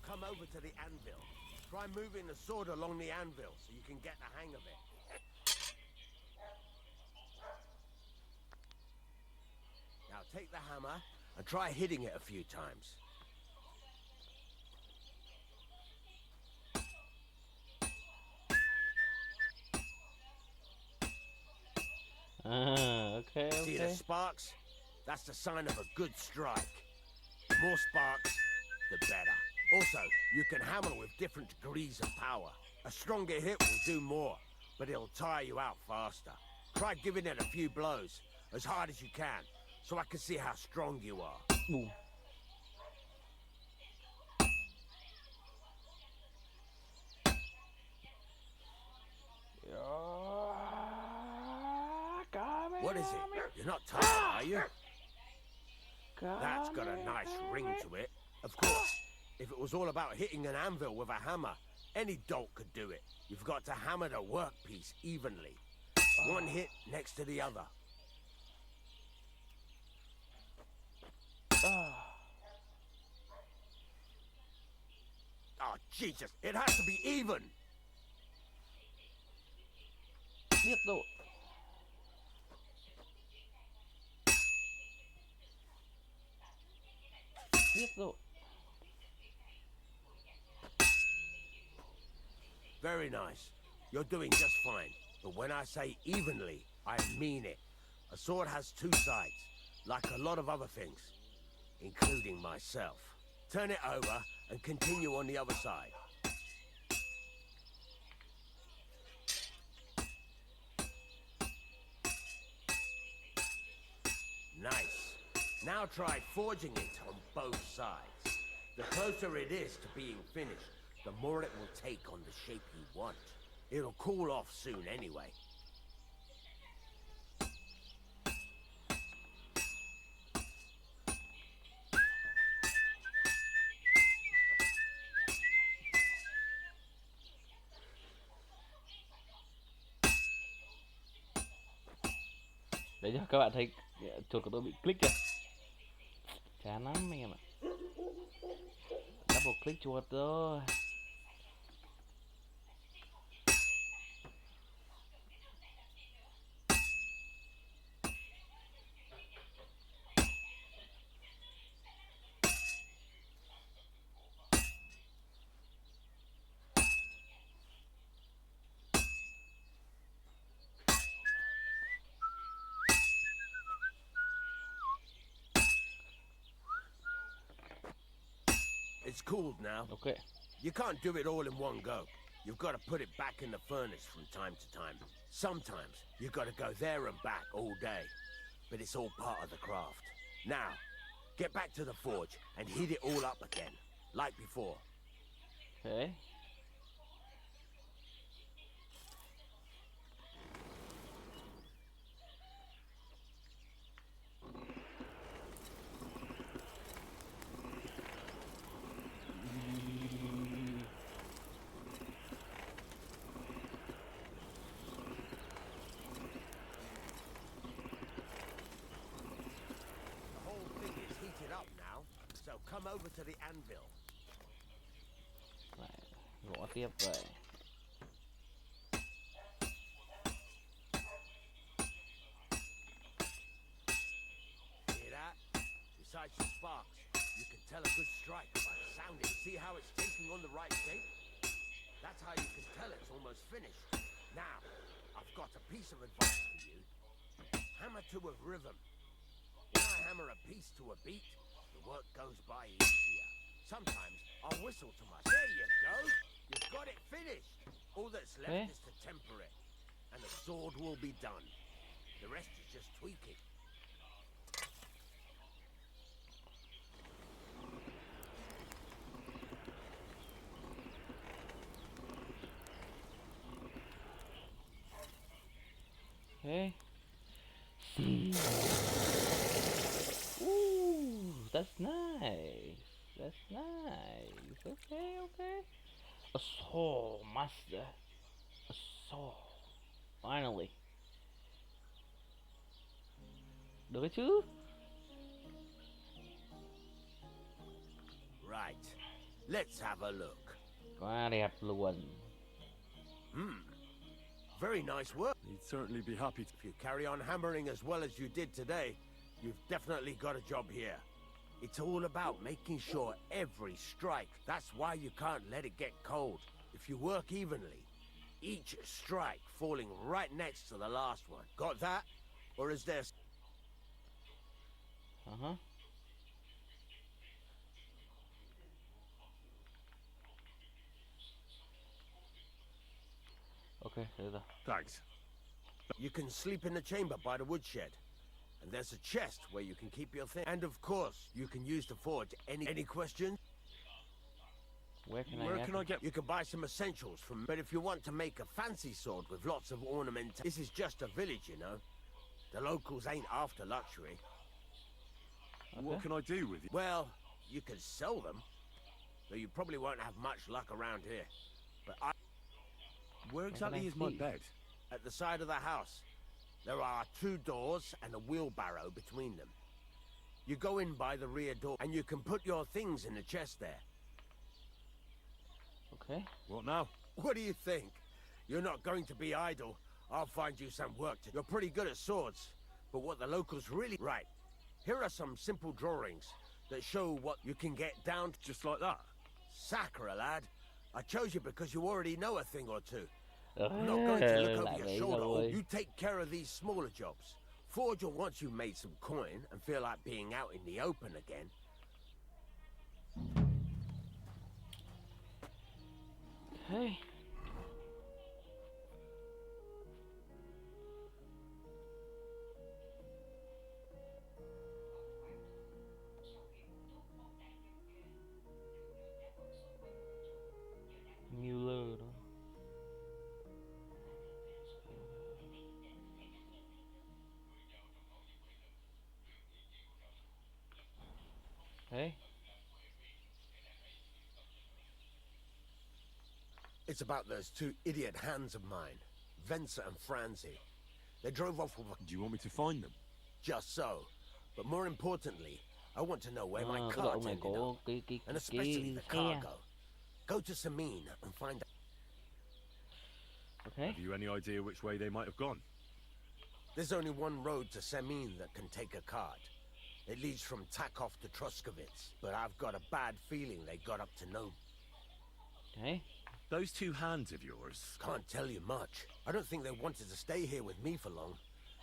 Come over to the anvil. Try moving the sword along the anvil so you can get the hang of it. Now take the hammer and try hitting it a few times. Okay. See the sparks? That's the sign of a good strike. More sparks, the better. Also, you can hammer with different degrees of power. A stronger hit will do more, but it'll tire you out faster. Try giving it a few blows, as hard as you can, so I can see how strong you are. Boom. What is it? You're not tired, are you? That's got a nice ring to it. Of course. If it was all about hitting an anvil with a hammer, any dolt could do it. You've got to hammer the workpiece evenly. One hit next to the other. Oh, Jesus! It has to be even! Biết rồi. Biết rồi. Very nice. You're doing just fine. But when I say evenly, I mean it. A sword has two sides, like a lot of other things, including myself. Turn it over and continue on the other side. Nice. Now try forging it on both sides. The closer it is to being finished, the more it will take on the shape you want. It'll cool off soon anyway. Đấy nhá, các bạn thấy chuột của tôi bị click kìa. Chán lắm anh em ạ. Double click chuột rồi. It's cooled now. Okay. You can't do it all in one go. You've got to put it back in the furnace from time to time. Sometimes you've got to go there and back all day. But it's all part of the craft. Now, get back to the forge and heat it all up again, like before. Okay. Come over to the anvil. Lại gõ tiếp vậy. Hear that? Besides the sparks, you can tell a good strike by the sound it. See how it's taking on the right shape? That's how you can tell it's almost finished. Now, I've got a piece of advice for you. Hammer to a rhythm. When I hammer a piece to a beat, work goes by easier. Sometimes I'll whistle to myself. There you go. You've got it finished. All that's left is to temper it, and the sword will be done. The rest is just tweaking. Okay. Ooh, that's nice. That's nice. Okay, okay. A soul, master. A soul. Finally. Được chứ? Right. Let's have a look. Quá đẹp luôn. Very nice work. He'd certainly be happy to. If you carry on hammering as well as you did today, you've definitely got a job here. It's all about making sure every strike. That's why you can't let it get cold. If you work evenly, each strike falling right next to the last one. Got that? Or is there... Uh-huh. Okay, thanks. You can sleep in the chamber by the woodshed. And there's a chest where you can keep your things. And of course, you can use the forge. Any questions? Where can I get? You can buy some essentials from... But if you want to make a fancy sword with lots of ornament... This is just a village, you know. The locals ain't after luxury. Okay. What can I do with it? Well, you can sell them. Though you probably won't have much luck around here. But I... Where exactly is my bed? At the side of the house. There are 2 doors and a wheelbarrow between them. You go in by the rear door and you can put your things in the chest there. Okay. What now? What do you think? You're not going to be idle. I'll find you some work to do. You're pretty good at swords, but what the locals really... Right. Here are some simple drawings that show what you can get down to. Just like that? Sacre, lad. I chose you because you already know a thing or two. I'm not going to look over your shoulder. Oh, you take care of these smaller jobs. Forge will once you've made some coin and feel like being out in the open again. Hey. Okay. It's about those two idiot hands of mine, Venser and Franzi. They drove off with... Do you want me to find them? Just so. But more importantly, I want to know where my cart ended up. And especially the cargo. Go to Samin and find out. Okay. Have you any idea which way they might have gone? There's only one road to Samin that can take a cart. It leads from Takov to Troskovitz, but I've got a bad feeling they got up to no. Okay. Those two hands of yours. Can't tell you much. I don't think they wanted to stay here with me for long.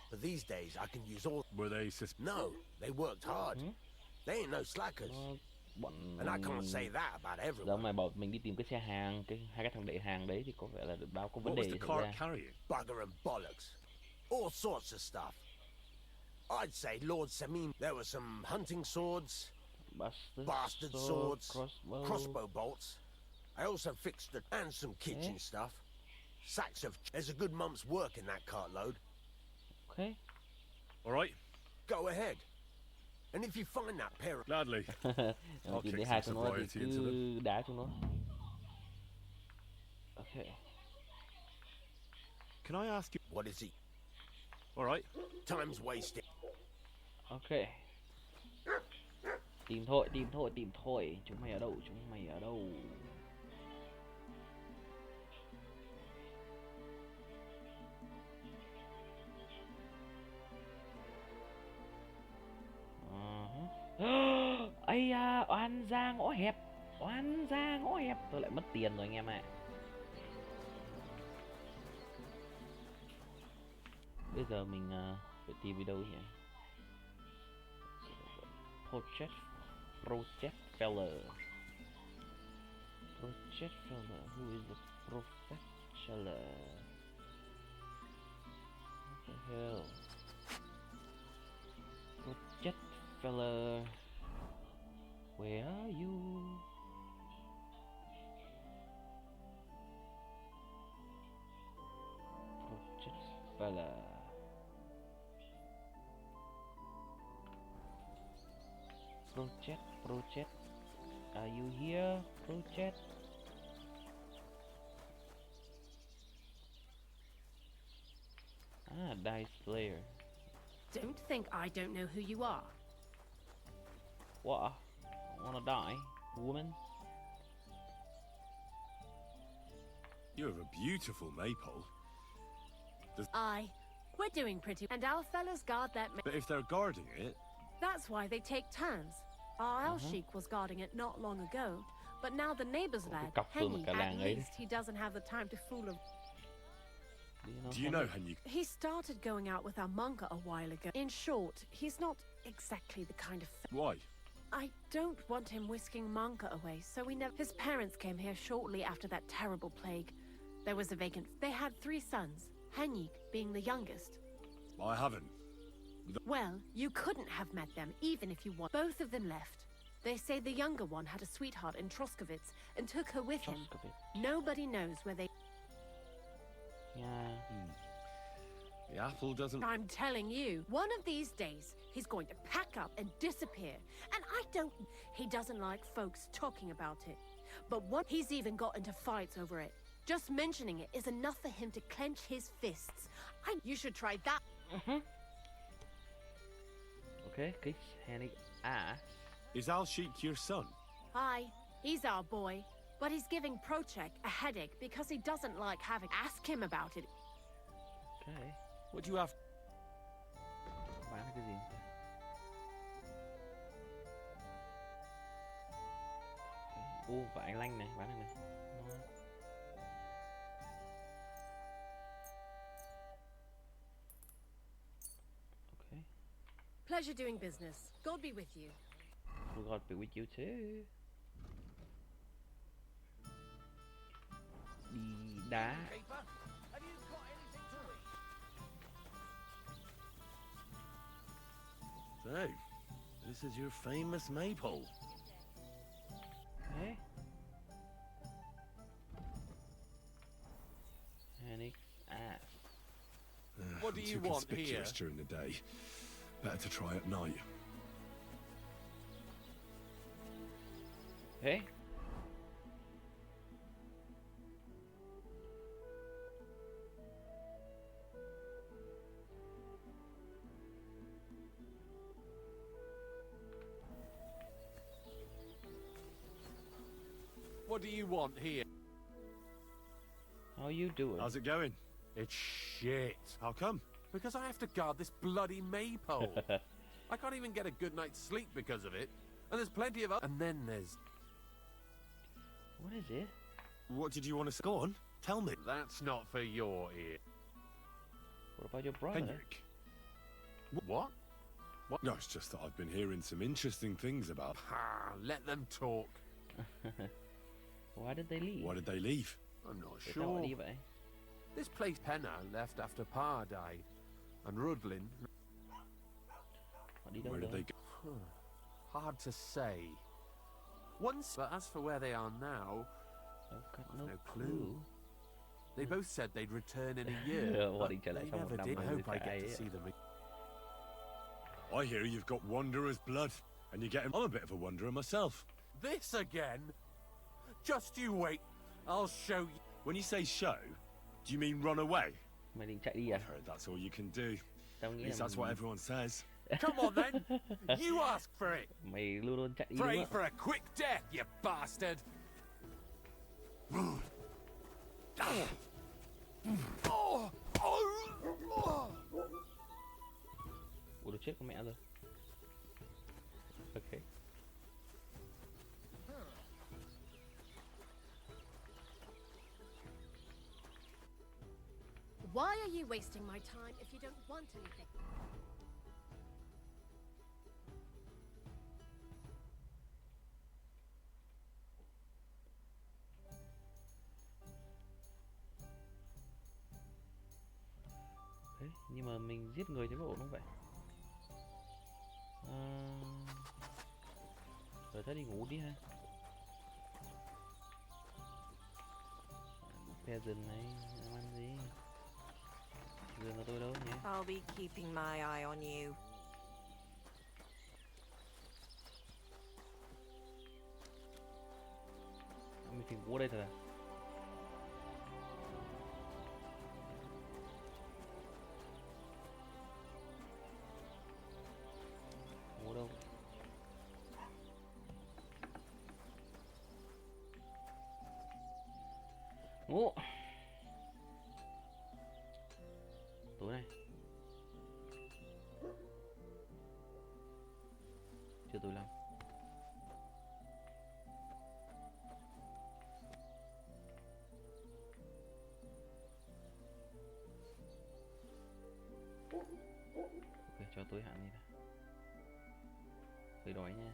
But these days I can use all... Were they No, they worked hard. They ain't no slackers. And I can't say that about everyone. Giờ mày bảo mình đi tìm cái xe hàng, hai cái thằng đẩy hàng đấy thì có vẻ là bao có vấn đề gì xảy ra. Bugger and bollocks. All sorts of stuff. I'd say Lord Samin, there were some hunting swords, bastard swords, crossbow bolts. I also fixed it and some kitchen stuff. Sacks of... There's a good month's work in that cartload. Okay. All right. Go ahead. And if you find that pair of... Gladly. I'll kick some sobriety into them. Đá chúng nó. Okay. Can I ask you... What is he? All right. Time's wasted. Okay. Tìm thôi, tìm thôi, tìm thôi. Chúng mày ở đâu? Chúng mày ở đâu? Ây da, oan ra ngõ hẹp. Oan ra ngõ hẹp. Tôi lại mất tiền rồi anh em ạ. Bây giờ mình phải tìm đi đâu nhỉ? Project Feller. Who is the professional? What the hell? Project Feller. Where are you? Project Feller. Project, are you here, Project? Ah, dice player. Don't think I don't know who you are. What? Wanna die, woman? You have a beautiful maypole. Aye, we're doing pretty, and our fellas guard that. But if they're guarding it, that's why they take turns. Our El Sheik was guarding it not long ago, but now the neighbor's lad, Henny, at least he doesn't have the time to fool him. Do you know Henny? He started going out with our monka a while ago. In short, he's not exactly the kind of... Why? I don't want him whisking monka away, so we never... His parents came here shortly after that terrible plague. There was a vacant... They had 3 sons, Henny being the youngest. I haven't. Well, you couldn't have met them, even if you want. Both of them left. They say the younger one had a sweetheart in Troskovitz and took her with him. Nobody knows where they... Yeah. The apple doesn't... I'm telling you, one of these days, he's going to pack up and disappear. And I don't... He doesn't like folks talking about it. But what... He's even got into fights over it. Just mentioning it is enough for him to clench his fists. You should try that. Okay, kicks Henny ass. Is Al Sheik your son? Aye, he's our boy. But he's giving Prochek a headache because he doesn't like having... Ask him about it. Okay. What do you have? Bán cái gì? Vải lanh này, bán này. Okay. Pleasure doing business. God be with you. God be with you too. Đi đá. So, this is your famous maypole. Okay. Henny's ass. What do you want here? During the day. Better to try at night. Okay. What do you want here? How you doing? How's it going? It's shit. How come? Because I have to guard this bloody maypole. I can't even get a good night's sleep because of it. And there's plenty of and then there's... What is it? What did you want to say? Go on, tell me. That's not for your ear. What about your brother? Henrik. What? No, it's just that I've been hearing some interesting things about... Let them talk. Why did they leave? Why did they leave? I'm not sure. Leave, This place Penna left after Pa died. And Rudlin... Where did they go? Hard to say. Once, but as for where they are now, I've got no clue. They both said they'd return in a year, but they never did. I hope I get to see them again. I hear you've got wanderer's blood, and you're getting... I'm a bit of a wanderer myself. This again? Just you wait. I'll show you. When you say show, do you mean run away? Mày định chạy đi à? I've heard that's all you can do. Tao At nghĩ least là that's what everyone says. Come on then. You ask for it. Mày luôn luôn chạy đi Pray đúng for không? a quick death, you bastard. Ủa đồ chết con mẹ rồi. Ok. Why are you wasting my time if you don't want anything? Đấy, nhưng mà mình giết người thì có ổn không vậy? Rồi thế đi ngủ đi ha. Peasant này, làm ăn gì? Giường của tôi đâu nhỉ? I'll be keeping my eye on you. Mình thì ngủ ở đây thôi à? Ngủ đâu? Ngủ. Tối này. Chưa tối lắm. Ok, cho tối hạn đi đã. Tôi đói nha.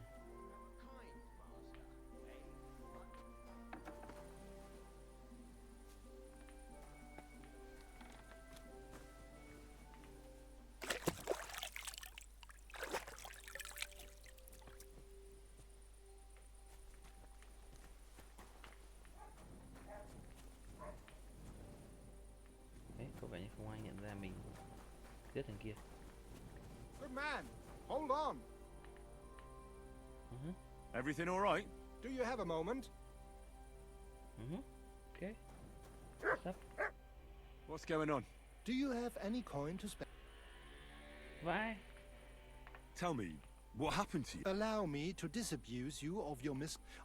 Đấy, có vẻ như không ai nhận ra mình giết thằng kia. Good man, hold on. Everything all right? Do you have a moment? Okay. What's up? What's going on? Do you have any coin to spend? Why? Tell me, what happened to you? Allow me to disabuse you of your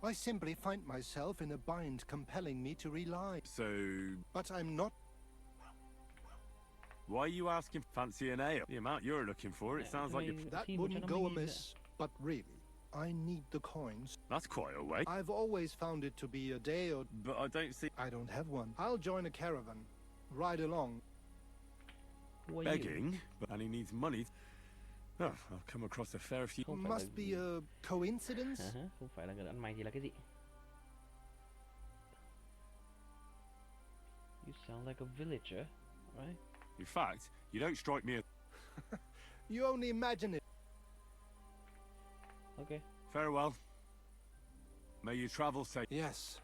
I simply find myself in a bind compelling me to rely. So... But I'm not... Why are you asking fancy an ale? The amount you're looking for, it sounds like you're... That wouldn't go amiss, but really, I need the coins. That's quite a way. I've always found it to be a day or... But I don't see... I don't have one. I'll join a caravan. Ride along. Begging? And he needs money. Oh, I've come across a fair few... Must be a coincidence? Không phải là người ăn mày thì là cái gì? You sound like a villager, right? In fact, you don't strike me as... You only imagine it. Okay. Farewell. May you travel safe. Yes.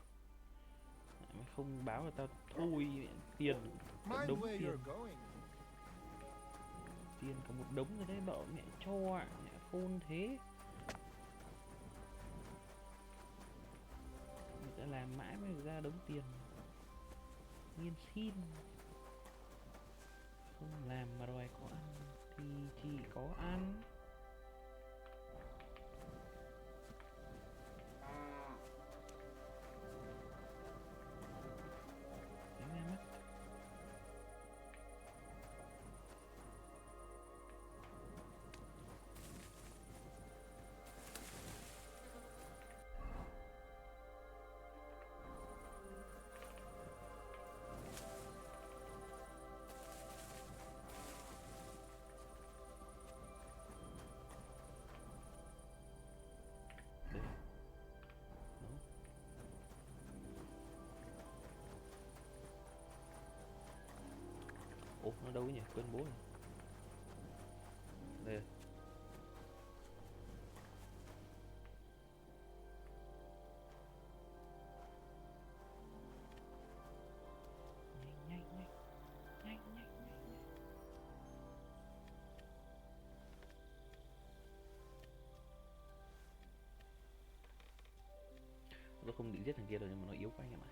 Mày không báo là tao thôi tiền. Mind Đống where tiền. you're going. Tiền cả một đống rồi đấy, bảo mẹ cho ạ, mẹ khôn thế. sẽ làm mãi mới được ra đống tiền. Nghiên xin. Không làm mà đòi có ăn thì chỉ có ăn. Ủa nó đâu nhỉ? Quên bố rồi. Đây. Nhanh. Tôi không định giết thằng kia đâu nhưng mà nó yếu quá anh em ạ.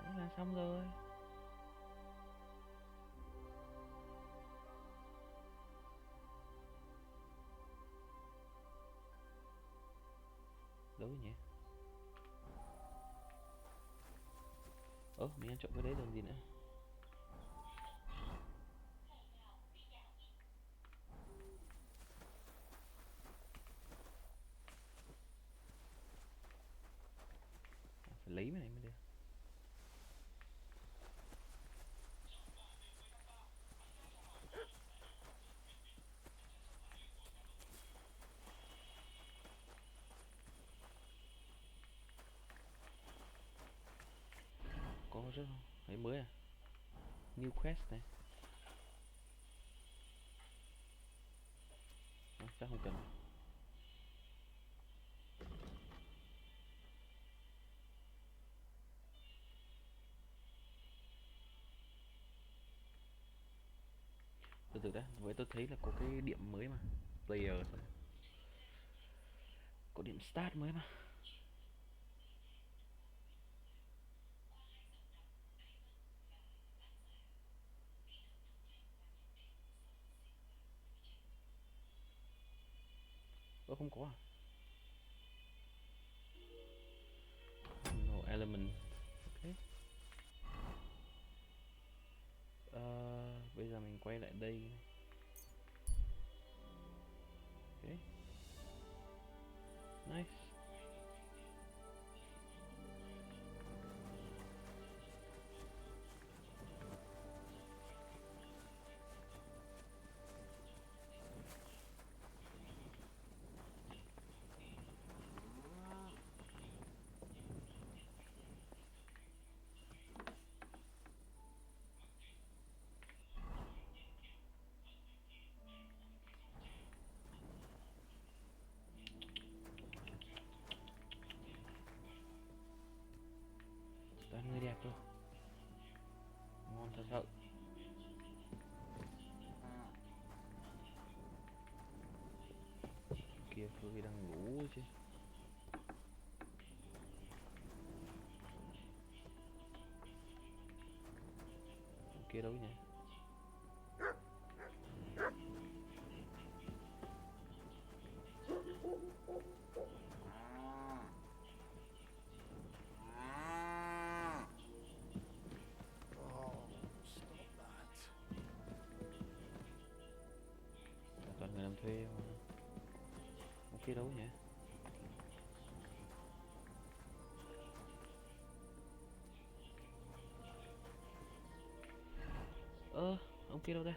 Đấy là xong rồi. Đâu nhỉ? Mình ăn trộm cái đấy rồi gì nữa. Phải lấy cái này mới được. Có rất không? Thấy mới à? New quest này. Chắc không cần. Từ từ đã, với tôi thấy là có cái điểm mới mà. Player thôi. Có điểm start mới mà. Không có à? No element. Ok. Bây giờ mình quay lại đây. Ok. Nice. Toàn người đẹp thôi. Ngon thật sự. Kia Phương đang ngủ chứ. Kia đâu nhỉ? làm thuê mà. Ông kia đâu nhỉ? Ông kia đâu đây?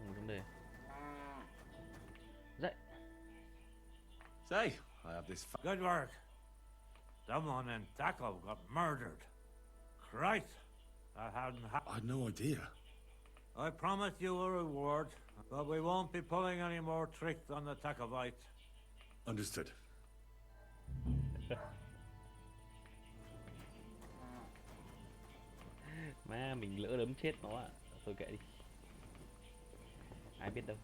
Vấn đề. Dậy. Say, I have this. Good work. Someone in Taco got murdered. Christ, that hadn't happened. I had no idea. I promise you a reward, but we won't be pulling any more tricks on the Tacovites. Understood. Má, mình lỡ đấm chết nó ạ. Thôi kệ đi. Ai biết đâu.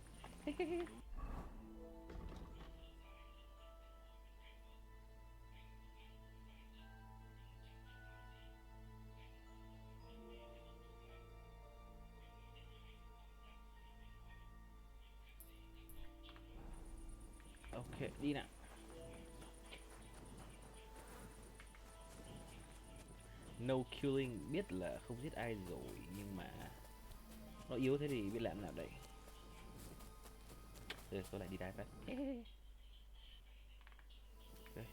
Ok, đi nào. No killing, biết là không giết ai rồi, nhưng mà nó yếu thế thì biết làm nào đây. Rồi tôi lại đi đái phát. Okay.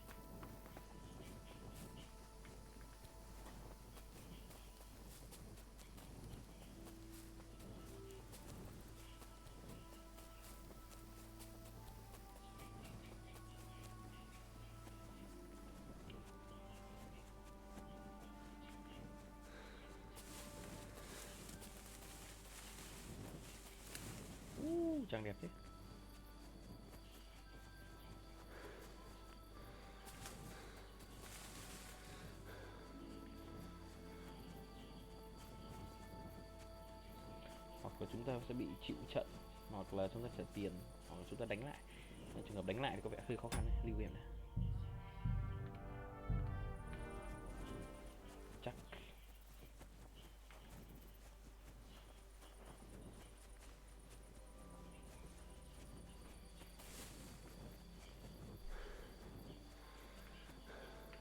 Trang đẹp thế. Hoặc là chúng ta sẽ bị chịu trận, hoặc là chúng ta trả tiền, hoặc là chúng ta đánh lại. Trường hợp đánh lại thì có vẻ hơi khó khăn đấy, lưu em này. Chắc.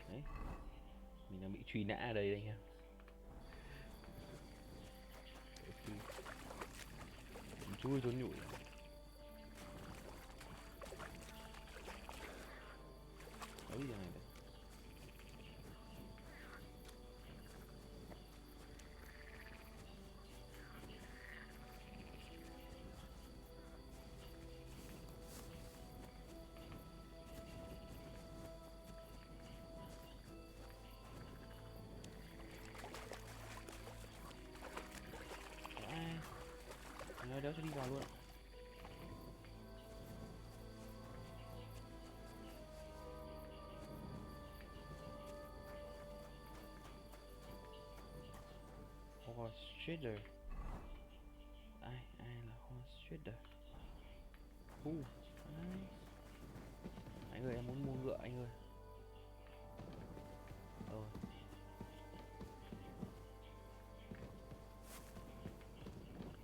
Đấy. Mình đang bị truy nã ở đây anh em. Chui trốn nhủi. Đấy giờ này đây. Nói đéo cho đi vào luôn ạ. Warhorse Studios. Ai là Warhorse Studios? Anh ơi, em muốn mua ngựa anh ơi.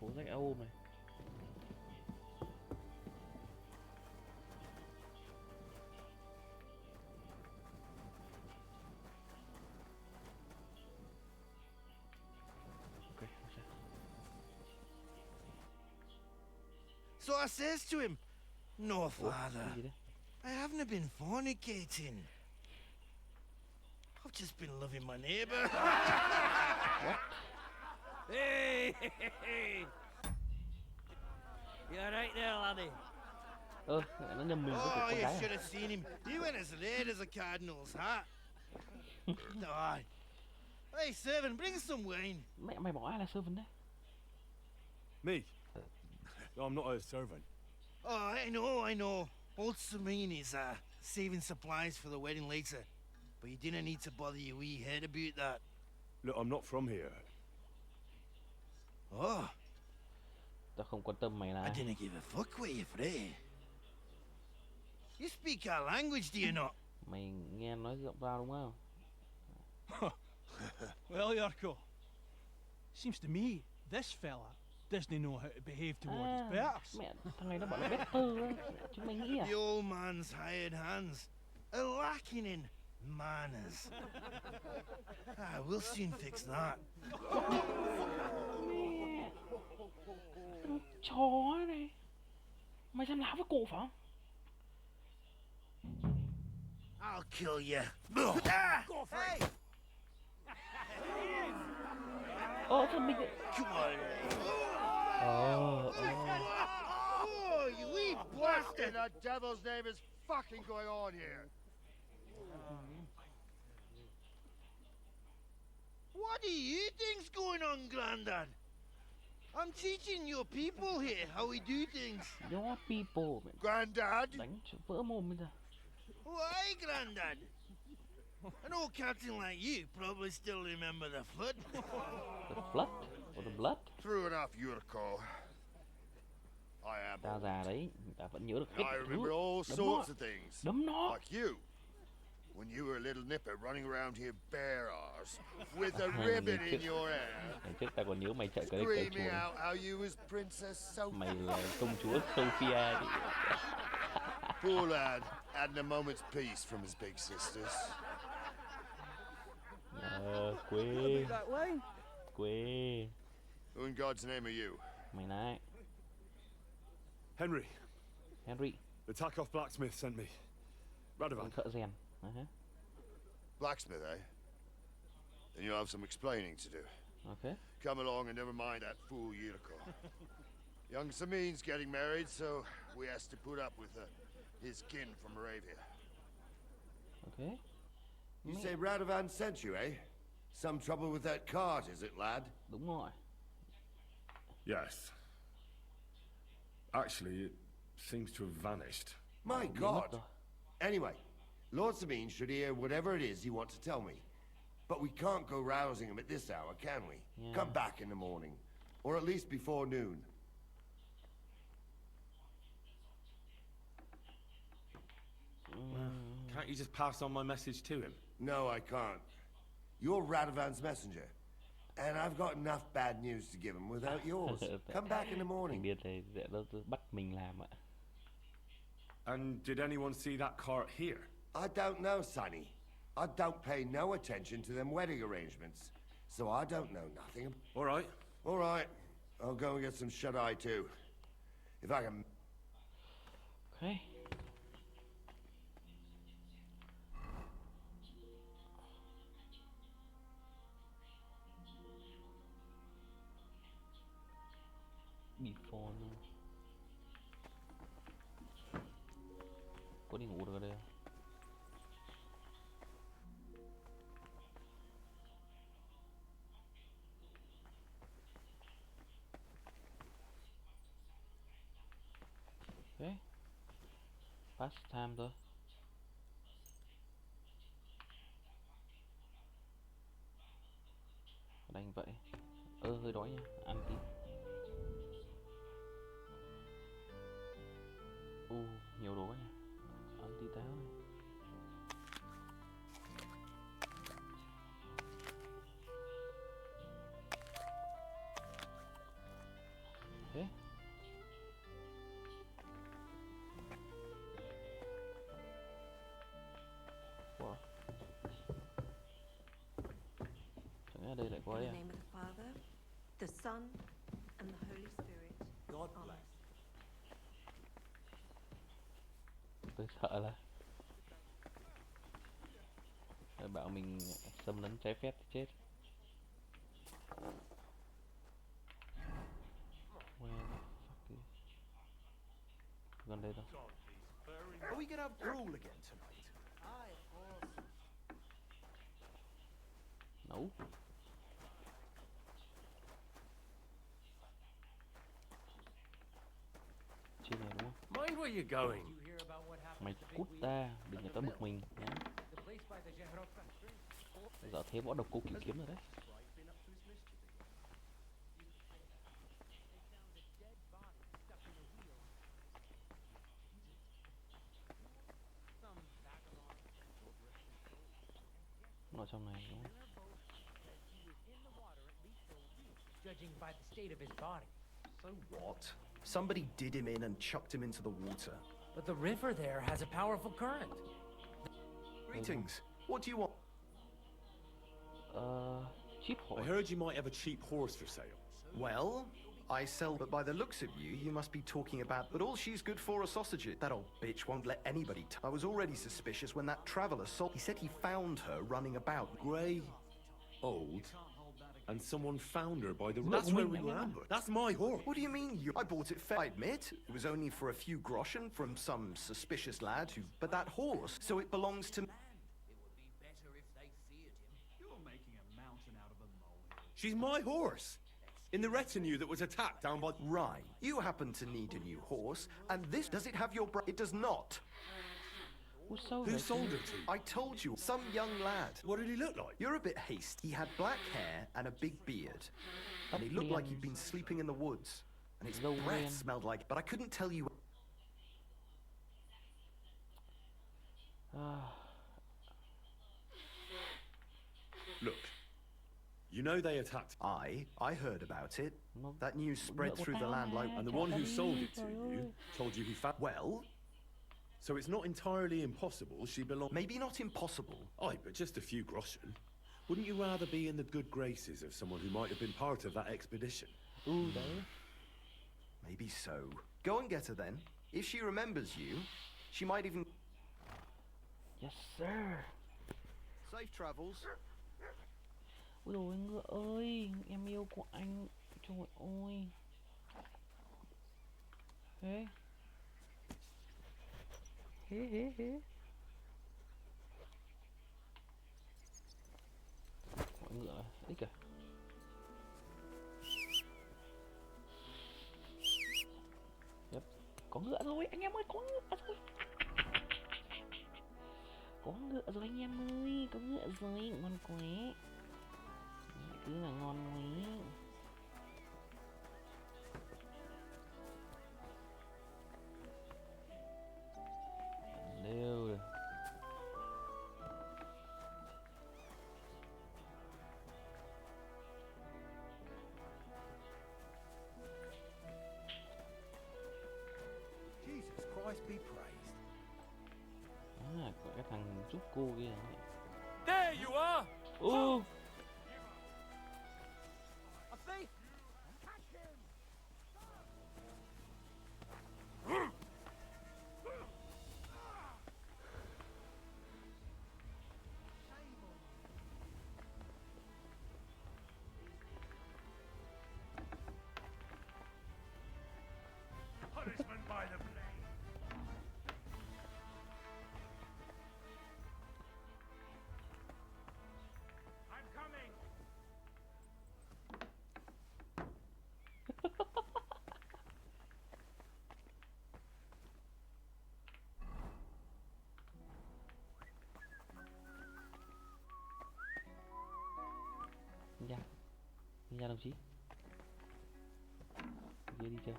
Phố rách ôm này. So I says to him, "No, father, I haven't been fornicating. I've just been loving my neighbour." What? Hey! You alright there, laddie? Nó nhầm mình với Oh, con you gái should have seen him. He went as red as a cardinal's hat. Oh. Hey, servant, bring some wine. Mày bảo ai là servant đấy? Me? No, I'm not a servant. Oh, I know. Old Serene is saving supplies for the wedding later. But you didn't need to bother your wee head about that. Look, I'm not from here. Oh. Tao không quan tâm mày là I didn't give a fuck where you're from. You speak our language, do you not? Mày nghe nói giọng tao đúng không? Well, Yarko, seems to me this fella doesn't know how to behave toward his betters. Mẹ, thằng này nó bảo là better á. Chúng mày nghĩ à? The old man's hired hands are lacking in Manners. We'll soon fix that. Chó này. Mày dám láo với cụ phải không? I'll kill you. Go for it. Sao mình... Come on. Oh, you wee bastard! That devil's name is fucking going on here. What do you think's going on, Grandad? I'm teaching your people here how we do things. Your people. Grandad? Đánh vỡ mồm bây giờ. Why, Grandad? An old captain like you probably still remember the flood. The flood? Or the blood? True enough, Yurko. I am. Ta già đấy, ta vẫn nhớ được hết I thứ. remember all sorts of things. Đấm nó. Like you. When you were a little nipper running around here bare arse with a ribbon in your hair. Ngày trước ta còn nhớ mày chạy cái Screaming chùa. out how you was Princess Sophia. Mày là công chúa Sophia. Poor lad hadn't a moment's peace from his big sisters. Quê. Quê. Who in God's name are you? Mày này. Henry. Henry. The Takoff blacksmith sent me. Radovan. Thợ rèn. Blacksmith, eh? Then you'll have some explaining to do. Okay. Come along and never mind that fool Yurko. Young Samin's getting married, so we has to put up with his kin from Moravia. Okay. You say Radovan sent you, eh? Some trouble with that cart, is it, lad? Đúng rồi. Yes. Actually, it seems to have vanished. My God! Anyway, Lord Sabine should hear whatever it is you want to tell me. But we can't go rousing him at this hour, can we? Yeah. Come back in the morning. Or at least before noon. Can't you just pass on my message to him? No, I can't. You're Radovan's messenger. And I've got enough bad news to give him without yours. Come back in the morning. Biết này nó bắt mình làm ạ. And did anyone see that cart here? I don't know, Sonny. I don't pay no attention to them wedding arrangements. So I don't know nothing. All right. All right. I'll go and get some shut-eye too. If I can... Okay. Before nữa. Có đi ngủ được ở đây không? Okay. Pass time thôi. Đành vậy. Hơi đói nha, ăn tí. Nhiều đồ quá nha. Ăn tí táo này. Okay. Wow. Chẳng lẽ đây lại có ấy à? In the name of the Father, the Son, and the Holy Spirit. God bless. Tôi sợ là bảo mình xâm lấn trái phép thì chết. Gần đây đâu. Are we gonna have gruel again tonight? Nấu. Trên này đúng không? Mind where you're going. Mày cút ta, đừng người ta bực mình nhá. Giờ thế võ độc cô kỷ kiếm rồi đấy. Nó trong này đúng không? Judging by the state of his body. So what? Somebody did him in and chucked him into the water. But the river there has a powerful current. Greetings. What do you want? Cheap horse. I heard you might have a cheap horse for sale. Well, I sell, but by the looks of you, you must be talking about, but all she's good for are sausages. That old bitch won't let anybody I was already suspicious when that traveller saw. He said he found her running about. Grey, old, and someone found her by the road. That's where we were ambushed. That's my horse. What do you mean I bought it fair? I admit, it was only for a few groschen from some suspicious lad who... But that horse, so it belongs to... She's my horse! In the retinue that was attacked down by... Right. You happen to need a new horse, and this... Does it have your... It does not. Who sold Who it? sold it to you? I told you, some young lad. What did he look like? You're a bit hasty. He had black hair and a big beard. And he looked like he'd been sleeping in the woods. And his breath smelled like... But I couldn't tell you... Look. You know they attacked... I heard about it. That news spread through the land like... And the one who sold it to you told you he found... Well... So it's not entirely impossible she belonged... Maybe not impossible. Aye, but just a few groschen. Wouldn't you rather be in the good graces of someone who might have been part of that expedition? Ooh, maybe so. Go and get her then. If she remembers you, she might even... Yes, sir. Safe travels. Ôi dồi ngựa ơi, em yêu của anh. Trời ơi. Thế. Hế. Mọi ngựa ấy kìa. Yep. Có ngựa rồi, anh em ơi, có ngựa rồi. Có ngựa rồi anh em ơi, có ngựa rồi, ngon quá. Cứ là ngon quá. Lêu rồi. Jesus Christ be praised. Có cái thằng giúp cô kia. There you are. Ô. A thief. Punishment by the blade. I'm coming. Đi ra đồng chí. Đi chơi.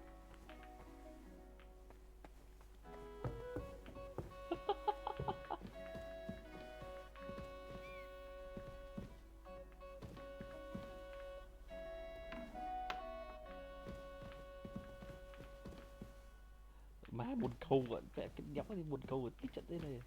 Má buồn câu vậy, cái nhóc đi buồn câu cái trận thế này.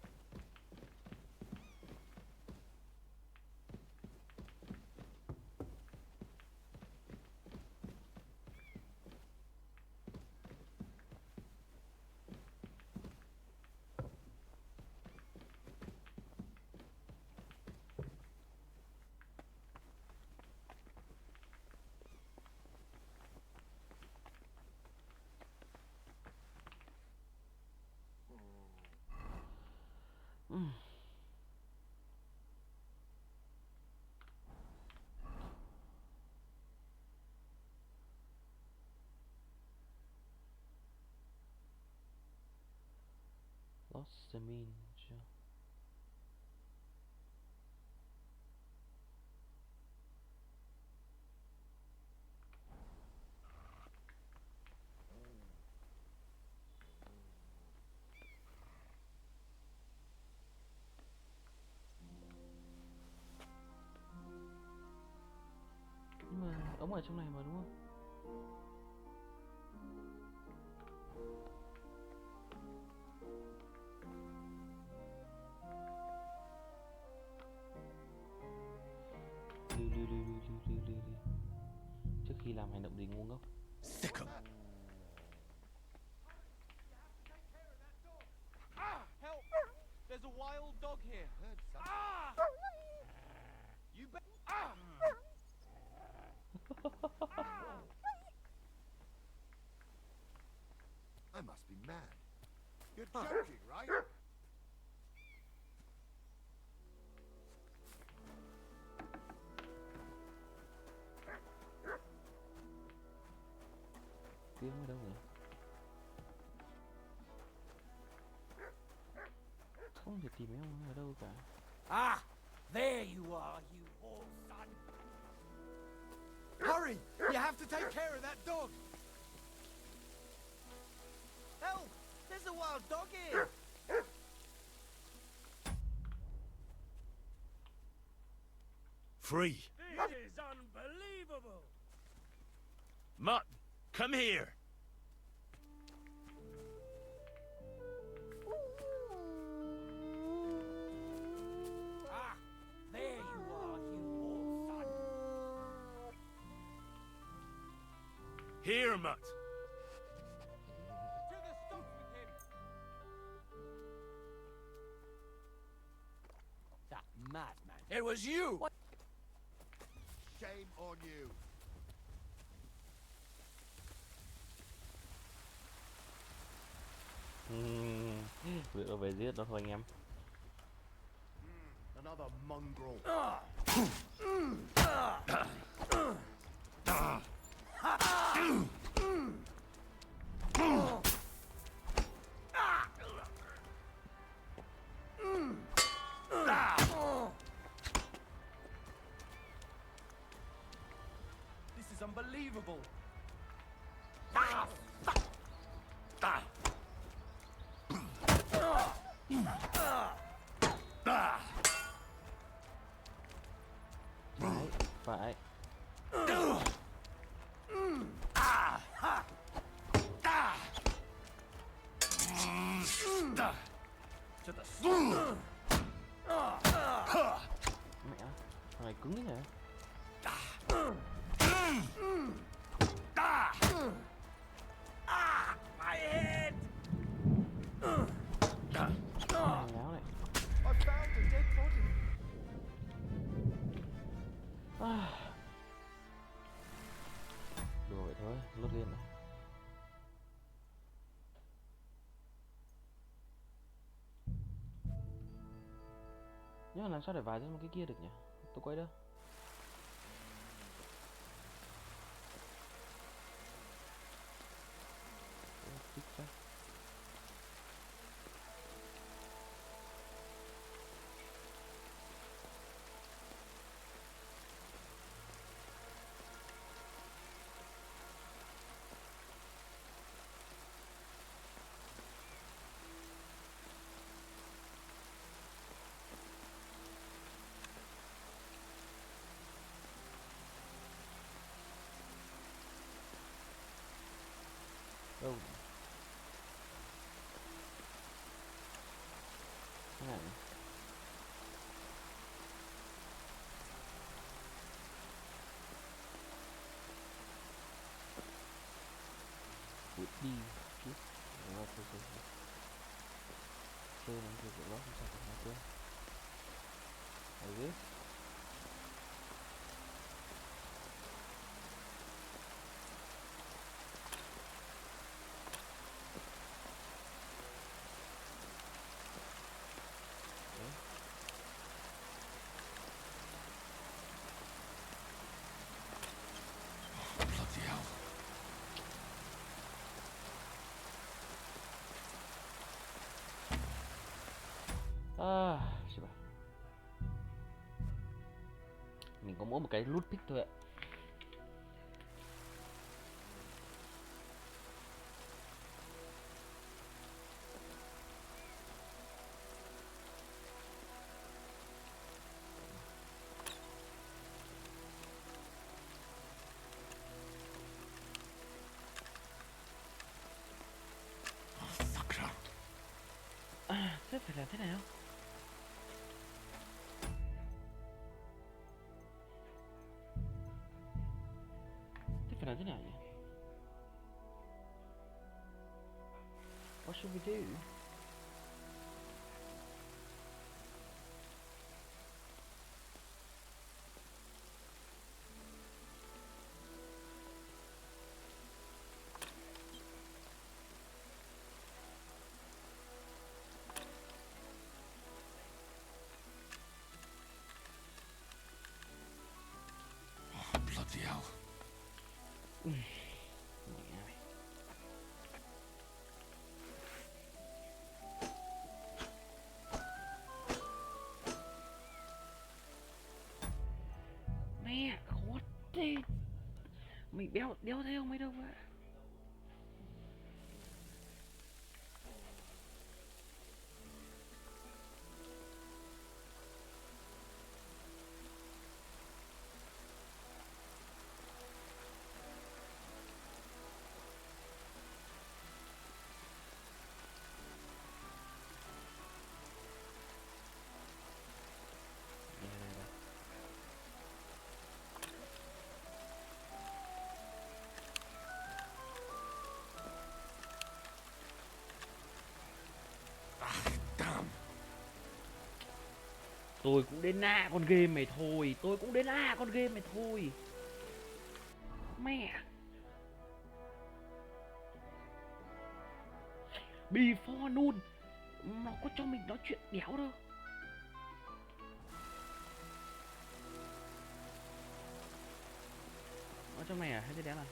Lost the mean. Nhưng mà ống ở trong này mà đúng không? đi. Trước khi làm hành động gì ngu ngốc. Help! There's a wild dog here. You bet. I must be mad. You're joking, right? Tiếng ở đâu nhỉ? Không thể tìm thấy ông ở đâu cả. Ah, there you are, you whore son. Hurry! You have to take care of that dog. Help! There's a wild dog here. Free. This is unbelievable. Mutt, come here. Ah, there you are, you whore son. Here, Mutt. To the stocks with him. That madman. It was you. What? Shame on you. Việc là về giết nó thôi anh em. Another mongrel. This is unbelievable. Phải. Mẹ, thằng này cứng thế nhỉ? My head. Thằng láo này. I found a dead body. Đùa vậy thôi, lốt lên này. Nhưng mà làm sao để vài ra một cái kia được nhỉ? Tôi quay đâu? Tích ra. Đâu? Thế này. Vượt đi chút. Rồi, thôi. Chơi nó thì của nó không sao cả chưa. Đấy. Chị bảo. Mình có mỗi một cái loot pick thôi ạ. Thế phải làm thế nào? phải làm thế nào nhỉ? What should we do? Bloody hell. Mẹ, khó thế. Mình đéo theo mấy đâu vậy? Tôi cũng đến nạ con game mày thôi. Tôi cũng đến nạ con game mày thôi. Mẹ. Before noon. Nó có cho mình nói chuyện đéo đâu. Ở trong này à? Hay thế đéo nào?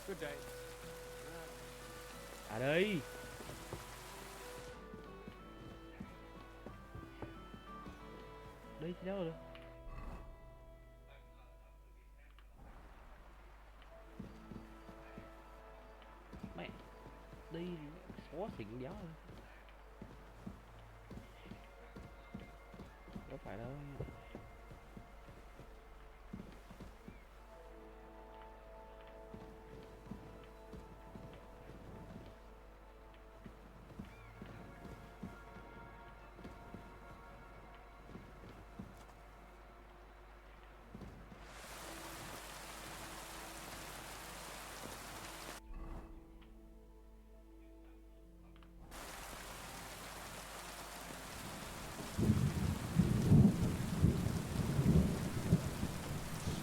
Good day. À đây. Đây thì đâu rồi? Mẹ. Đây xó xỉnh đéo rồi. Đâu phải đâu.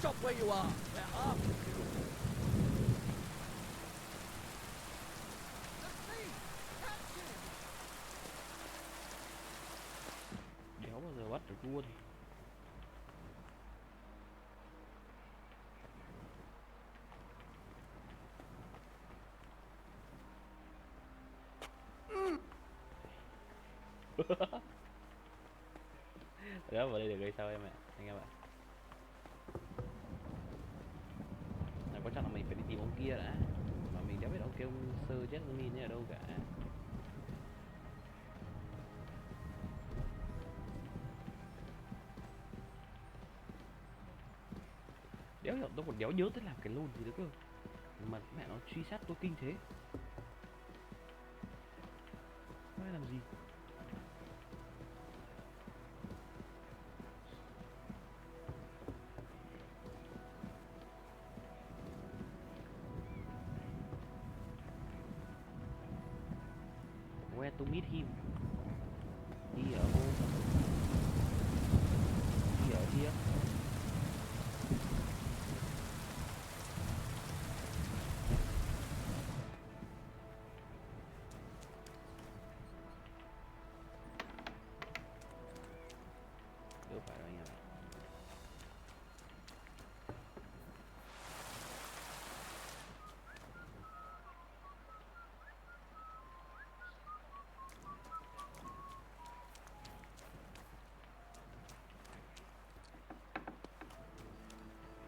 Stop where you are. They're after you. Đéo bao giờ bắt được luôn. Đó vào đây được gây sao em ạ, anh em ạ. Là quan trọng là mình phải đi tìm ông kia đã, mà mình đã biết ông kia ông sơ chết ông nhìn ở đâu cả. Đéo hiểu, tôi còn đéo nhớ tới làm cái lôn gì nữa cơ, mà mẹ nó truy sát tôi kinh thế. Nó làm gì? Where to meet him? Đi ở vô. Đi ở kia. Đâu phải đâu anh em ạ.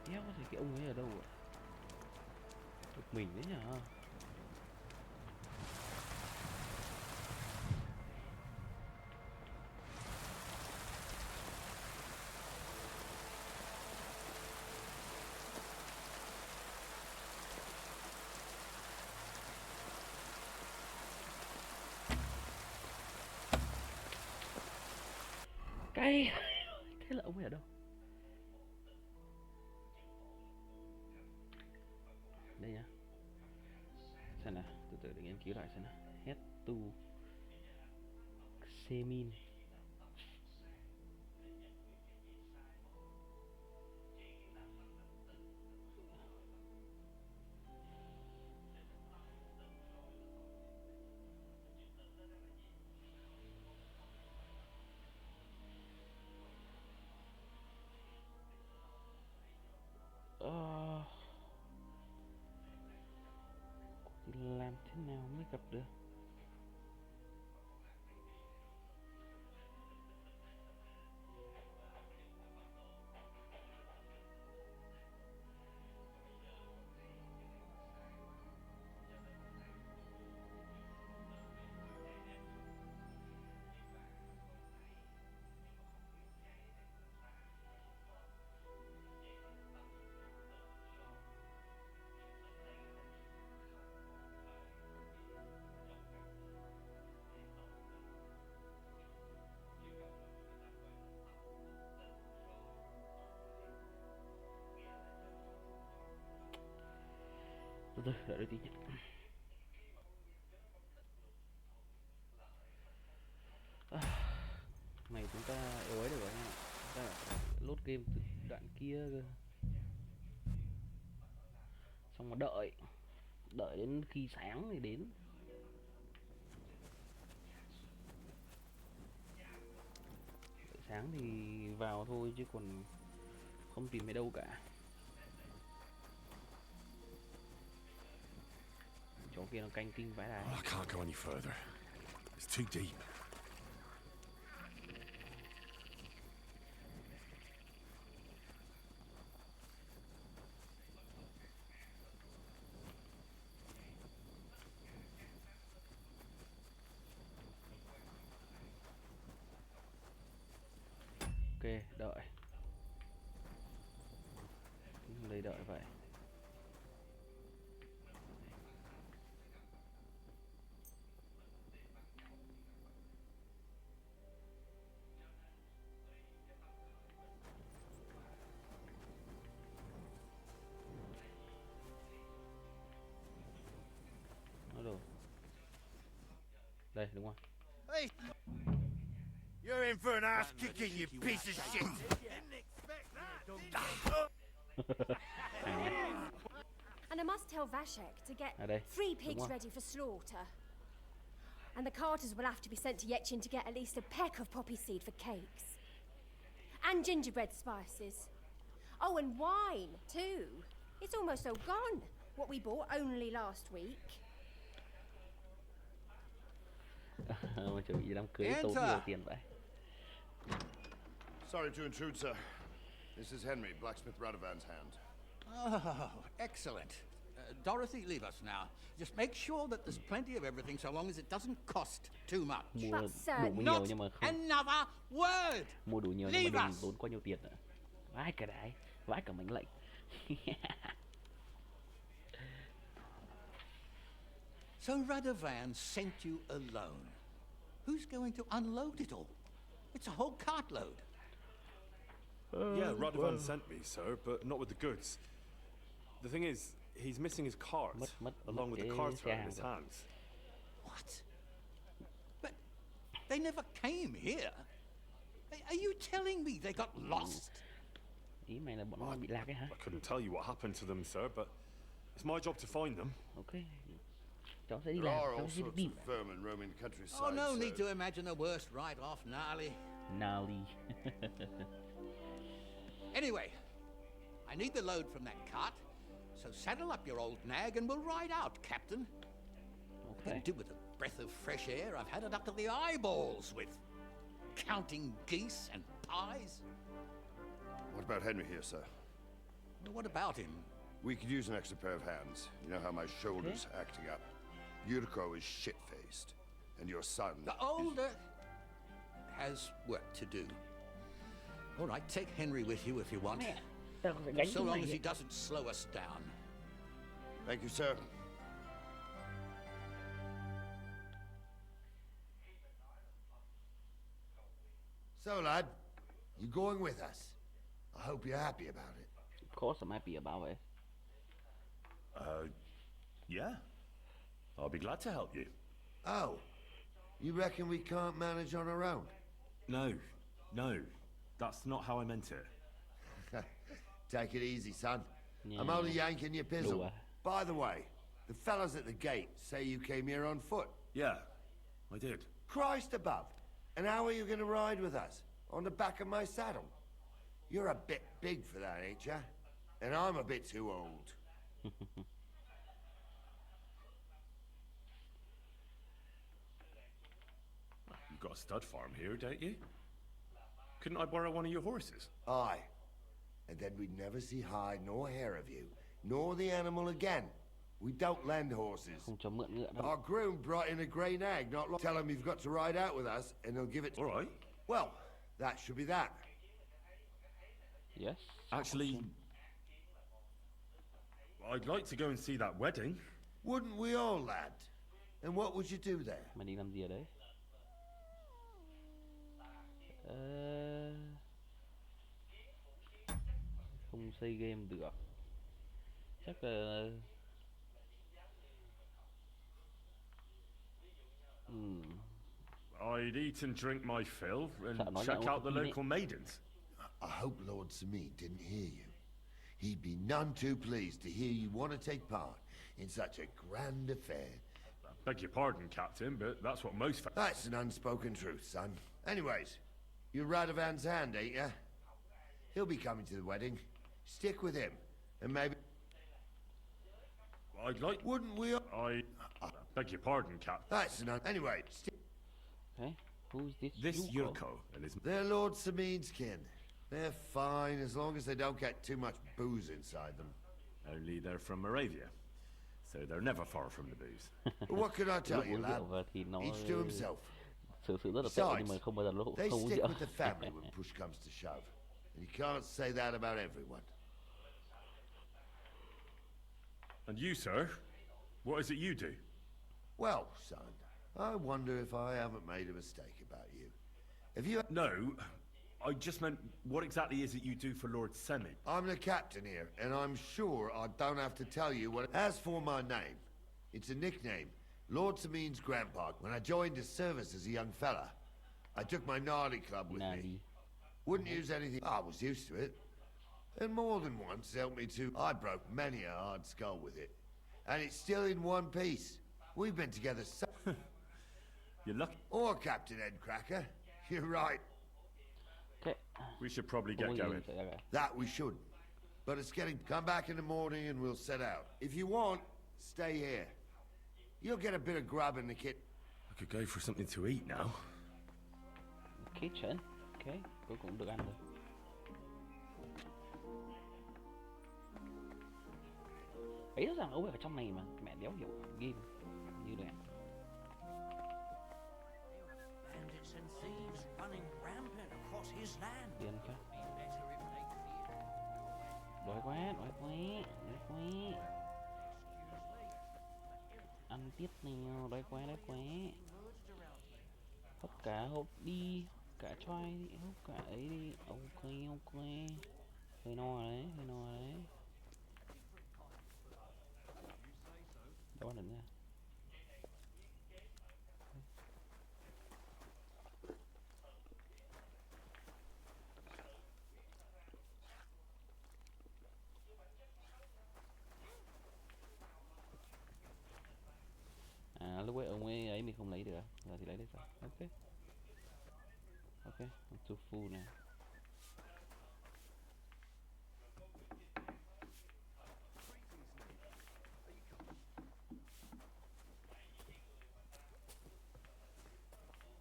Đéo có thể cái ông ấy ở đâu ạ? Được mình đấy nhở? Cái thế là ông ấy ở đâu? xem nào, từ từ để nghiên cứu lại xem nào. Het tu semin. Làm thế nào mới gặp được? Từ từ, đợi đây tí nhé. Này chúng ta yếu ấy được rồi nha. Chúng ta phải load game từ đoạn kia cơ. Xong mà đợi đến khi sáng thì đến. Đợi sáng thì vào thôi chứ còn không tìm thấy đâu cả. Chỗ kia nó canh kinh vãi đài. I can't go any further. It's too deep. Ok, đợi. Đây đợi vậy. Đây, đúng không? Hey! You're in for an ass kicking, you piece of shit! Didn't expect that! And I must tell Vashek to get 3 pigs ready for slaughter. And the carters will have to be sent to Yechin to get at least a peck of poppy seed for cakes. And gingerbread spices. Oh, and wine, too. It's almost all gone. What we bought only last week. Mà chuẩn bị đám cưới tốn nhiều tiền vậy. Sorry to intrude, sir. This is Henry, blacksmith Radovan's hand. Oh, excellent. Dorothy, leave us now. Just make sure that there's plenty of everything so long as it doesn't cost too much. Mua đủ nhiều nhưng mà không. Another word. Mua đủ nhiều nhưng mà đừng tốn quá nhiều tiền nữa. Vãi cả đái, vãi cả mệnh lệnh. So Radovan sent you alone. Who's going to unload it all? It's a whole cartload. Yeah, Radovan sent me, sir, but not with the goods. The thing is, he's missing his cart, along with the carter in his hands. What? But they never came here. Are you telling me they got lost? Ý mày là bọn nó bị lạc ấy hả? I couldn't tell you what happened to them, sir, but it's my job to find them. Okay. Cháu sẽ đi There làm, are cháu all sẽ sorts tìm. of vermin roaming the countryside. Oh, no need to imagine the worst right off, gnarly. Gnarly. Anyway, I need the load from that cart, so saddle up your old nag and we'll ride out, Captain. Okay. Can do with a breath of fresh air. I've had it up to the eyeballs with counting geese and pies. What about Henry here, sir? Well, what about him? We could use an extra pair of hands. You know how my shoulder's acting up. Yuriko is shit-faced, and your son... The older has work to do. All right, take Henry with you if you want. So long as he doesn't slow us down. Thank you, sir. So, lad, you going with us? I hope you're happy about it. Of course I'm happy about it. Yeah. I'll be glad to help you. Oh, you reckon we can't manage on our own? No, that's not how I meant it. Take it easy, son. Yeah. I'm only yanking your pizzle. By the way, the fellas at the gate say you came here on foot. Yeah, I did. Christ above. And how are you going to ride with us? On the back of my saddle? You're a bit big for that, ain't ya? And I'm a bit too old. You've got a stud farm here, don't you? Couldn't I borrow one of your horses? Aye. And then we'd never see hide nor hair of you, nor the animal again. We don't lend horses. Không cho mượn ngựa đâu. Our groom brought in a grey nag not long. Tell him you've got to ride out with us, and he'll give it. All right. Well, that should be that. Yes. Actually, I'd like to go and see that wedding. Wouldn't we all, lad? And what would you do there? Mày đi làm gì ở đấy? Không xây game được. Chắc là I'd eat and drink my fill and check out the local maidens. I hope Lord Samid didn't hear you. He'd be none too pleased to hear you want to take part in such a grand affair. I beg your pardon, Captain, but that's what most... That's an unspoken truth, son. Anyways, you're Radovan's hand, ain't ya? He'll be coming to the wedding. Stick with him, and maybe... I'd like... Wouldn't we... I beg your pardon, Captain. That's an... Anyway, Okay, who's this? This Yurko and his... They're Lord Samid's kin. They're fine as long as they don't get too much booze inside them. Only they're from Moravia, so they're never far from the booze. But what can I tell you, lad? Each to himself. Besides, they stick with the family when push comes to shove. And you can't say that about everyone. And you, sir? What is it you do? Well, son, I wonder if I haven't made a mistake about you. Have you... No, I just meant, what exactly is it you do for Lord Samid? I'm the captain here, and I'm sure I don't have to tell you what... As for my name, it's a nickname. Lord Samid's grandpa. When I joined his service as a young fella, I took my gnarly club with me. Wouldn't use anything. I was used to it. And more than once helped me to... I broke many a hard skull with it. And it's still in one piece. We've been together so... You're lucky. Or Captain Headcracker. You're right. Okay. We should probably get going. That we should. But it's getting... Come back in the morning and we'll set out. If you want, stay here. You'll get a bit of grub in the kit. I could go for something to eat now. Kitchen. Okay, cuối cùng được ăn rồi. Ấy rằng ông ở trong này mà mẹ đéo hiểu game như vậy. Bandits and thieves running rampant across his land. Điên chứ. Đói quá, đói quá, đói quá. Ăn tiếp nào, đói quá, đói quá. Hấp cả hộp đi, cả choai đi, hấp cả ấy đi. Ok, ok. Hơi no đấy, hơi no đấy. Đó là nha. À lúc ấy ông ấy mình không lấy được, giờ thì lấy được rồi. Ok. Ok, I'm too full now.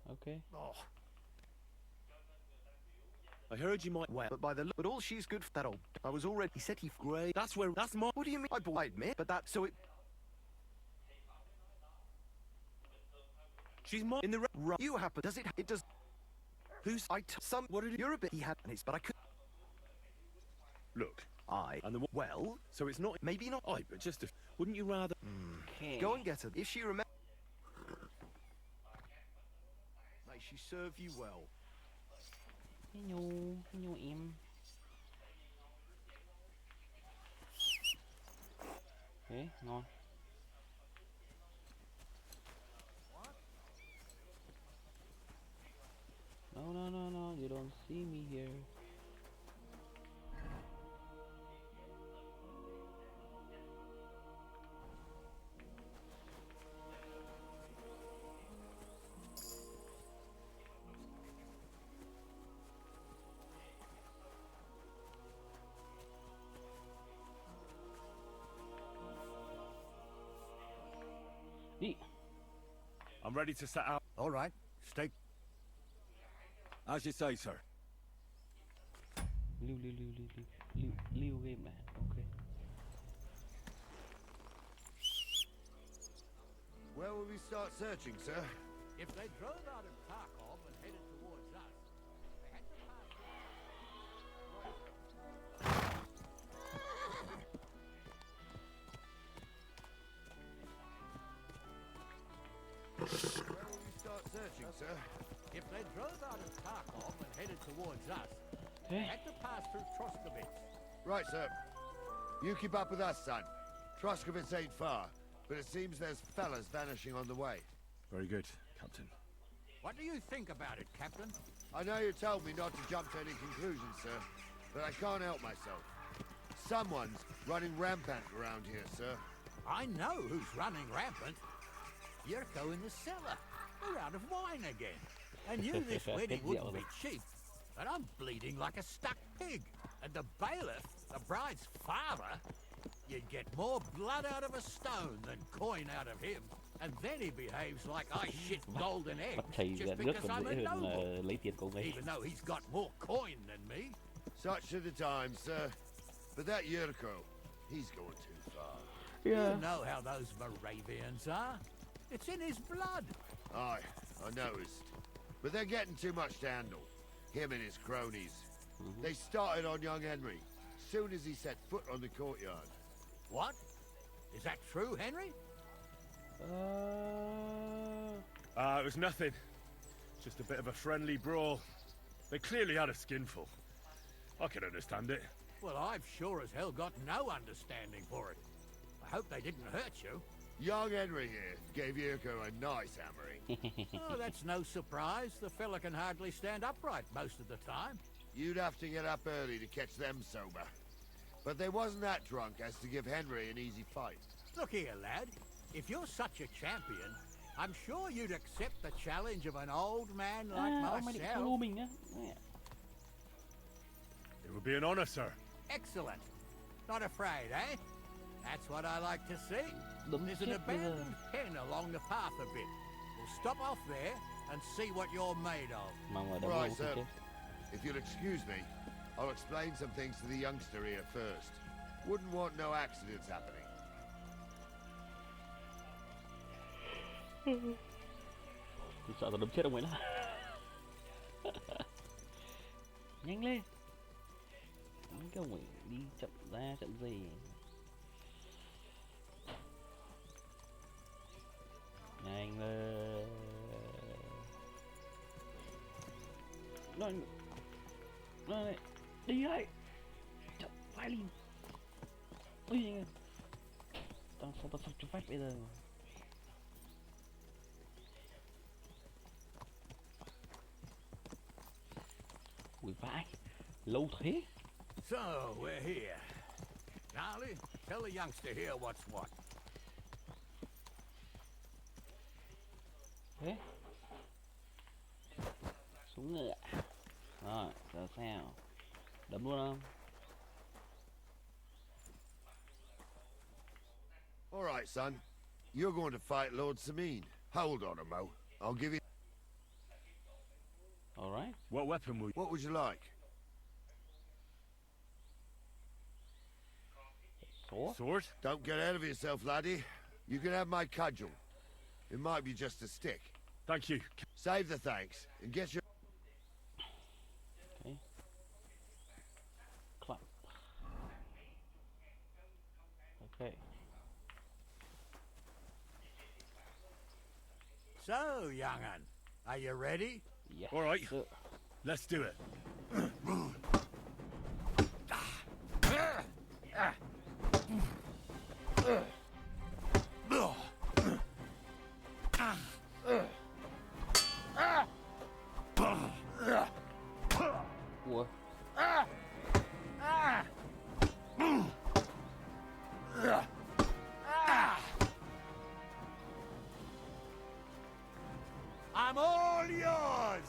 Okay. Oh. I heard you might... Well, but by the look... But all she's good for that old... I was already... He said he... Great. That's where... That's my... What do you mean? I admit, but that... So it... She's my... In the... Right. You happen... Does it... It does... Who's... Some... What did it... You're a bit... He had... And it's... But I could... Look. I... And the... Well... So it's not... Maybe not... I, but just if... Wouldn't you rather... Okay. Go and get her. If she remembers... May she serve you well. Hello em. Ok, ngon. I'm ready to set out. All right, stay. As you say, sir. Lưu game này, ok. Where will we start searching, sir? If they drove out of Kharkov and headed towards us, they had to pass. Where will we start searching, sir? If they drove out of Kharkov and headed towards us, they had to pass through Troskovitz. Right, sir. You keep up with us, son. Troskovitz ain't far, but it seems there's fellas vanishing on the way. Very good, Captain. What do you think about it, Captain? I know you told me not to jump to any conclusions, sir, but I can't help myself. Someone's running rampant around here, sir. I know who's running rampant. Yurko in the cellar. We're out of wine again. I knew this wedding wouldn't be cheap, but I'm bleeding like a stuck pig. And the bailiff, the bride's father, you'd get more blood out of a stone than coin out of him. And then he behaves like I shit golden eggs just because I'm a noble, even though he's got more coin than me. Such are the times, sir. But that Yurko, he's going too far. Yeah. You know how those Moravians are. It's in his blood. Aye, I noticed. But they're getting too much to handle. Him and his cronies. They started on young Henry, soon as he set foot on the courtyard. What? Is that true, Henry? It was nothing. Just a bit of a friendly brawl. They clearly had a skinful. I can understand it. Well, I've sure as hell got no understanding for it. I hope they didn't hurt you. Young Henry here gave Yurko a nice hammering. Oh, that's no surprise. The fella can hardly stand upright most of the time. You'd have to get up early to catch them sober. But they wasn't that drunk as to give Henry an easy fight. Look here, lad. If you're such a champion, I'm sure you'd accept the challenge of an old man like myself. It would be an honor, sir. Excellent. Not afraid, eh? That's what I like to see. There's an abandoned pen along the path a bit. We'll stop off there and see what you're made of. Right, sir. If you'll excuse me, I'll explain some things to the youngster here first. Wouldn't want no accidents happening. Tôi sợ tao đấm chết ông ấy đó. Nhanh lên. Cái ông ấy đi chậm ra chậm gì. Nhanh lên. Rồi. Đi đây. Chậm vai lên. Ui nhanh lên. Tao cho phát bây giờ. Ui vãi, lâu thế. So, we're here. Charlie, tell the youngster here what's what. Thế? Xuống ngựa. Rồi, giờ sao? Đấm luôn không? All right, son. You're going to fight Lord Samin. Hold on a mo. I'll give you... All right. What weapon will you... What would you like? Sword? Sword? Don't get ahead of yourself, laddie. You can have my cudgel. It might be just a stick. Thank you. Save the thanks and get your... Okay. Clap. Okay. So, young'un, are you ready? Yeah. All right. Let's do it. Ủa? I'm all yours!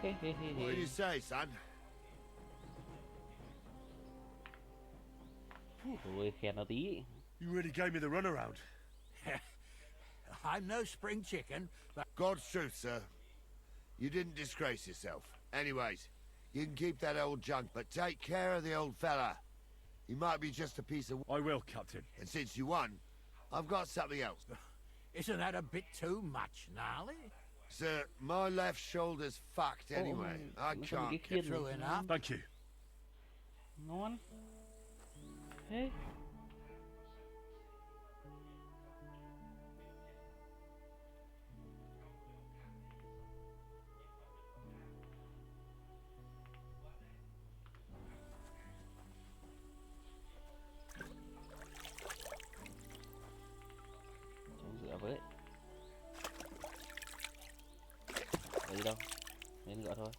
What do you say, son? Ôi, khen nó tí. You really gave me the runaround. I'm no spring chicken, but... God's truth, sir. You didn't disgrace yourself. Anyways, you can keep that old junk, but take care of the old fella. He might be just a piece of... I will, Captain. And since you won, I've got something else. Isn't that a bit too much, gnarly? Sir, my left shoulder's fucked anyway. I can't get through enough. Thank you. Ngon. Thế. Chống dựa với. Có gì đâu. Lên ngựa thôi.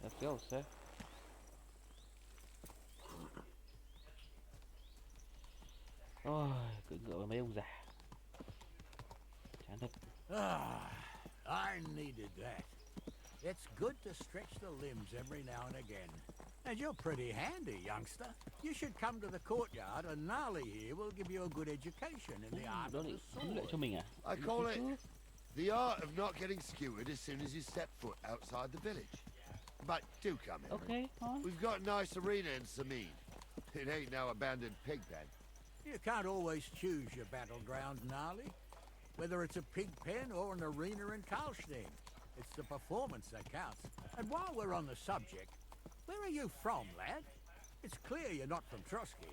Let's go, sir. Ôi, cưỡi ngựa với mấy ông già. Chán thật. I needed that. It's good to stretch the limbs every now and again. And you're pretty handy, youngster. You should come to the courtyard, and Gnarly here will give you a good education in the art of the sword. Cho mình à? I call it the art of not getting skewered as soon as you step foot outside the village. But do come in. Okay, We've got a nice arena in Sameen. It ain't no abandoned pig pen. You can't always choose your battleground, Gnarly. Whether it's a pig pen or an arena in Karlstein, it's the performance that counts. And while we're on the subject, where are you from, lad? It's clear you're not from Trotsky.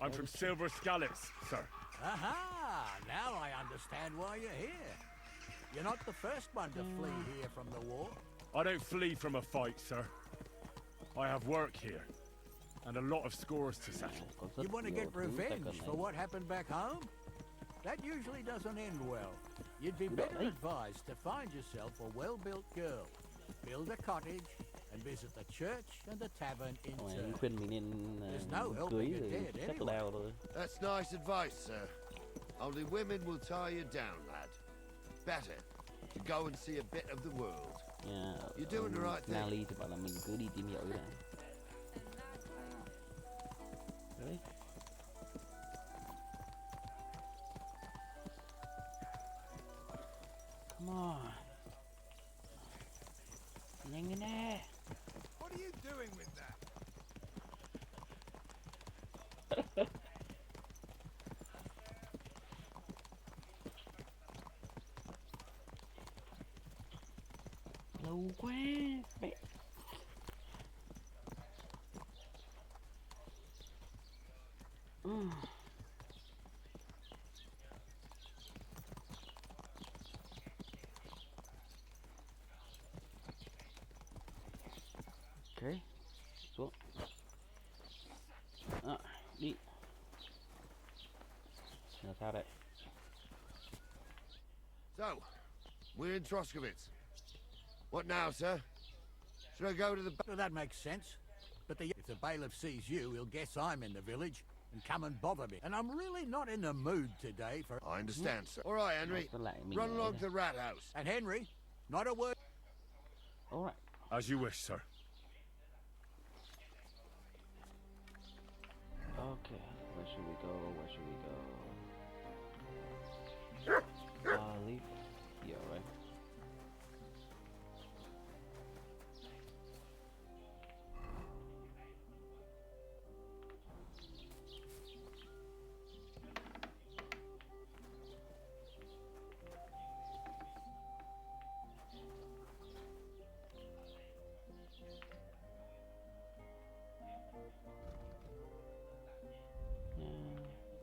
I'm from Silver Scallops, sir. Aha! Now I understand why you're here. You're not the first one to flee here from the war. I don't flee from a fight, sir. I have work here, and a lot of scores to settle. You want to get revenge for what happened back home? That usually doesn't end well. You'd be better advised to find yourself a well-built girl, build a cottage, and visit the church and the tavern in turn. There's no helping a dead anyway. That's nice advice, sir. Only women will tie you down, lad. Better to go and see a bit of the world. You're doing the right thing. Nali thì bảo là mình cứ đi tìm hiểu đã. Đấy. Come on. Nhanh lên nè. What are you doing with that? Lâu quá mẹ. Ok, xuống. Đi. Là sao đây? So, we're in Troskowitz. What now, sir? Should I go to the... Well, that makes sense. But if the bailiff sees you, he'll guess I'm in the village and come and bother me. And I'm really not in the mood today for... I understand, sir. All right, Henry. Run along to the rat house. And Henry, not a word... All right. As you wish, sir. Okay, where should we go? Where should we go? Leave here, right?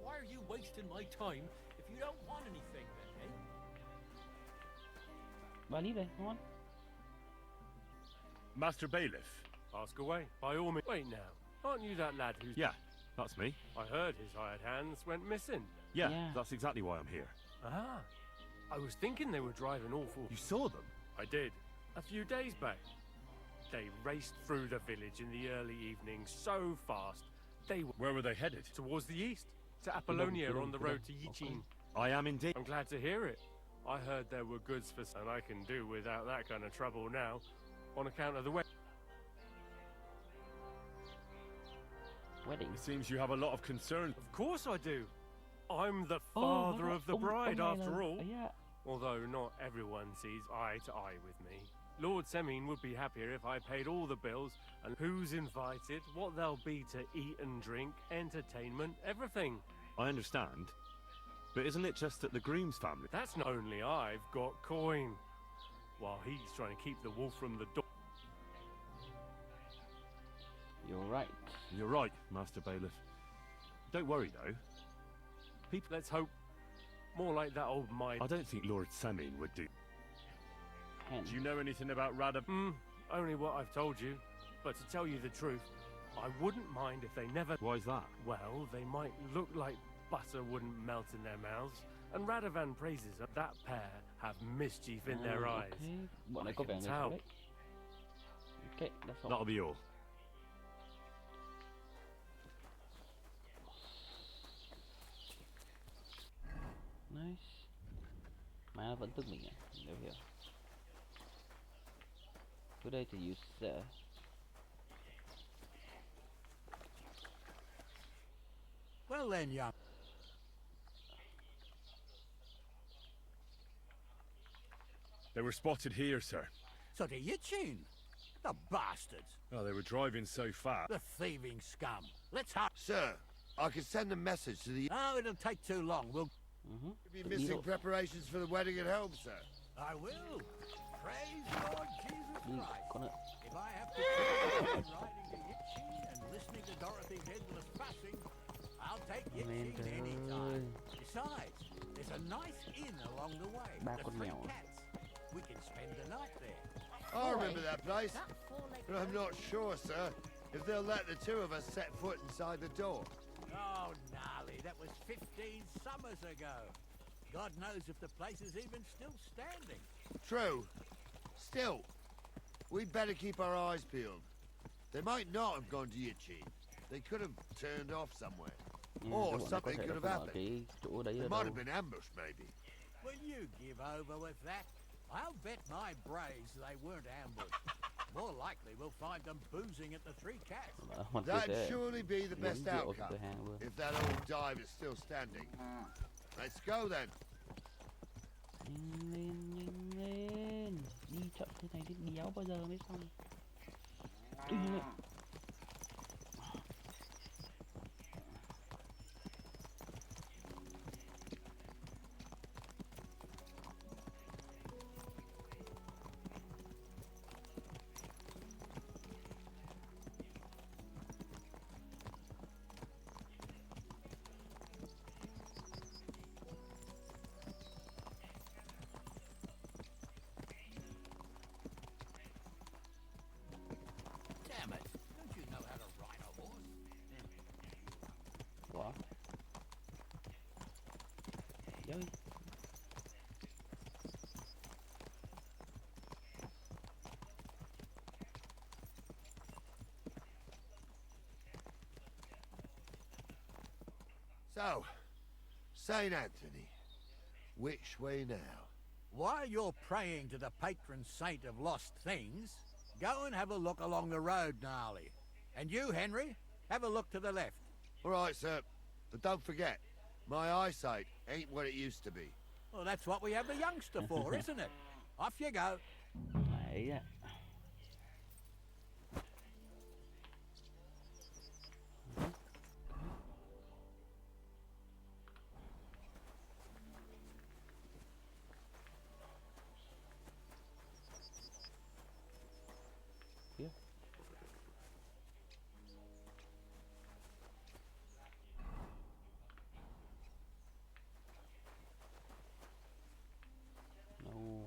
Why are you wasting my time if you don't want anything then, eh? Bà đi về, come on. Master Bailiff. Ask away, by all means. Wait now, aren't you that lad who's... Yeah, that's me. I heard his hired hands went missing. Yeah, that's exactly why I'm here. Ah, I was thinking they were driving awful... You saw them? I did, a few days back. They raced through the village in the early evening so fast. Where were they headed? Towards the east, to Apollonia on the road to Yichin. I am indeed. I'm glad to hear it. I heard there were goods for and I can do without that kind of trouble now, on account of the wedding. It seems you have a lot of concern. Of course I do. I'm the father of the bride, after all. Although not everyone sees eye to eye with me. Lord Semin would be happier if I paid all the bills, and who's invited, what there'll be to eat and drink, entertainment, everything. I understand. But isn't it just that the groom's family? That's not only I've got coin, while he's trying to keep the wolf from the door. You're right. You're right, Master Bailiff. Don't worry, though. Let's hope more like that old mine. I don't think Lord Semin would do. Do you know anything about Rada? Only what I've told you. But to tell you the truth, I wouldn't mind if they never... Why's that? Well, they might look like butter wouldn't melt in their mouths, and Radovan praises that pair have mischief in their eyes. Bọn này có vẻ người xấu đấy. Okay, that's all. That'll be all. Nice. Mà nó vẫn tức mình à? Nếu hiểu. Từ đây thì you sẽ... Well then, young. They were spotted here, sir. So to Yichin? The bastards. Oh, they were driving so fast. The thieving scum. Let's hurry. Sir, I can send a message to the... Oh, it'll take too long. We'll... You'll be missing preparations for the wedding at home, sir. I will. Praise Lord Jesus Christ. If I have to riding to Yichin and listening to Dorothy's endless fussing, I'll take Yichin any time. Besides, there's a nice inn along the way. The Three Cats. We can spend the night there. I remember that place, but I'm not sure, sir, if they'll let the two of us set foot inside the door. Oh, gnarly, that was 15 summers ago. God knows if the place is even still standing. True. Still, we'd better keep our eyes peeled. They might not have gone to Yichin. They could have turned off somewhere. Or something could have happened. They might have been ambushed, maybe. Will you give over with that? I'll bet my braves they weren't ambushed. More likely we'll find them boozing at the Three Cats. That'd surely be the best outcome, if that old dive is still standing. Let's go then. Lên. Đi chậm thế này thì đéo bao giờ mới xong. Lên. Damn it! Don't you know how to ride a horse? What? Giới. So, Saint Anthony, which way now? While you're praying to the patron saint of lost things, go and have a look along the road, Gnarly. And you, Henry, have a look to the left. All right, sir. But don't forget, my eyesight ain't what it used to be. Well, that's what we have the youngster for, isn't it? Off you go. Đấy ạ. No.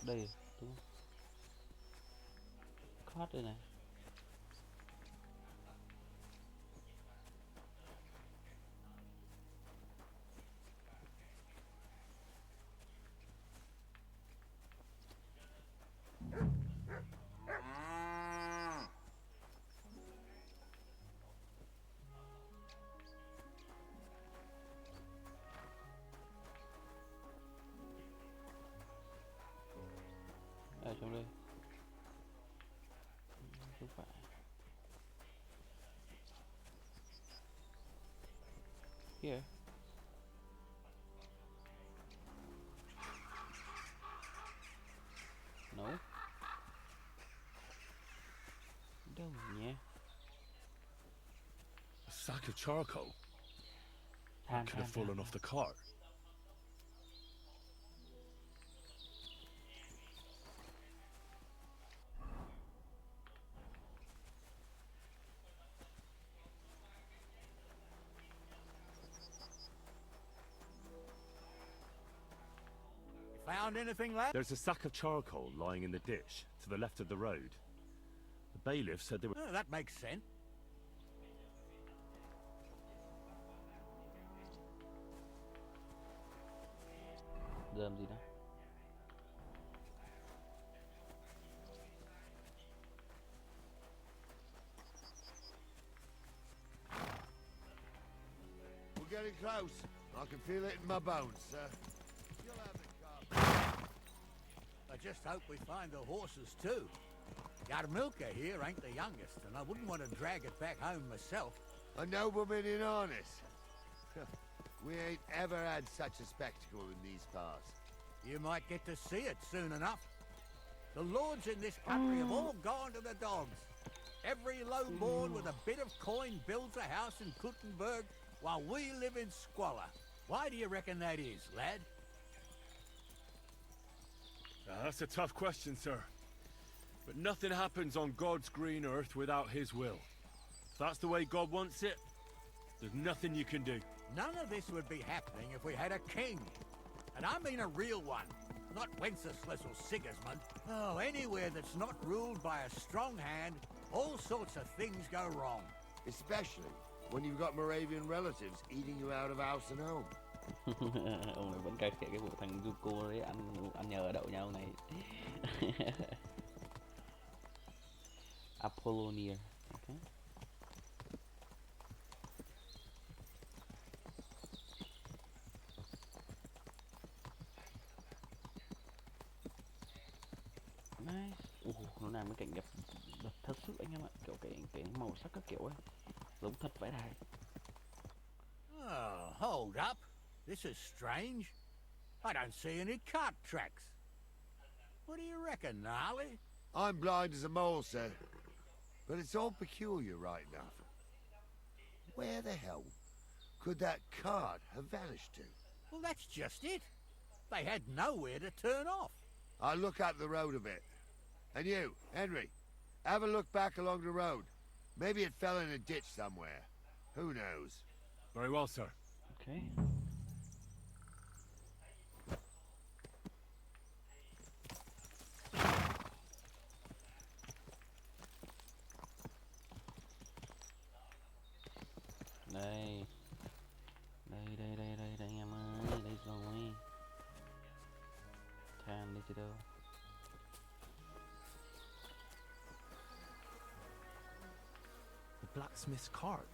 Đây đúng không? Card đây này. Ở trong đây không phải. Here. No. Đâu nhỉ? A sack of charcoal. Than, Could have fallen off the cart. Found anything, lad? There's a sack of charcoal lying in the ditch to the left of the road. The bailiff said there were... Oh, that makes sense. Giờ làm gì đó? We're getting close. I can feel it in my bones, sir. You'll have the car. I just hope we find the horses too. Our milker here ain't the youngest, and I wouldn't want to drag it back home myself. A nobleman in harness. We ain't ever had such a spectacle in these parts. You might get to see it soon enough. The lords in this country have all gone to the dogs. Every low-born with a bit of coin builds a house in Kuttenberg while we live in squalor. Why do you reckon that is, lad? That's a tough question, sir. But nothing happens on God's green earth without his will. If that's the way God wants it, there's nothing you can do. None of this would be happening if we had a king. And I mean a real one, not Wenceslas or Sigismund. Oh, anywhere that's not ruled by a strong hand, all sorts of things go wrong. Especially when you've got Moravian relatives eating you out of house and home. Ông này vẫn cai khệ cái vụ thằng Zuko đấy, ăn nhờ ở đậu nhau này. Apollonia. Okay. Nice. Nó làm cái cảnh đẹp thật sự anh em ạ, kiểu cái màu sắc các kiểu ấy, giống thật vãi đài. Oh, hold up. This is strange. I don't see any cart tracks. What do you reckon, Gnarly? I'm blind as a mole, sir. But it's all peculiar right enough. Where the hell could that cart have vanished to? Well, that's just it. They had nowhere to turn off. I'll look up the road a bit. And you, Henry, have a look back along the road. Maybe it fell in a ditch somewhere. Who knows? Very well, sir. Okay. Đây. Đây anh em ơi, đây rồi. Than đi chứ đâu. The blacksmith's cart.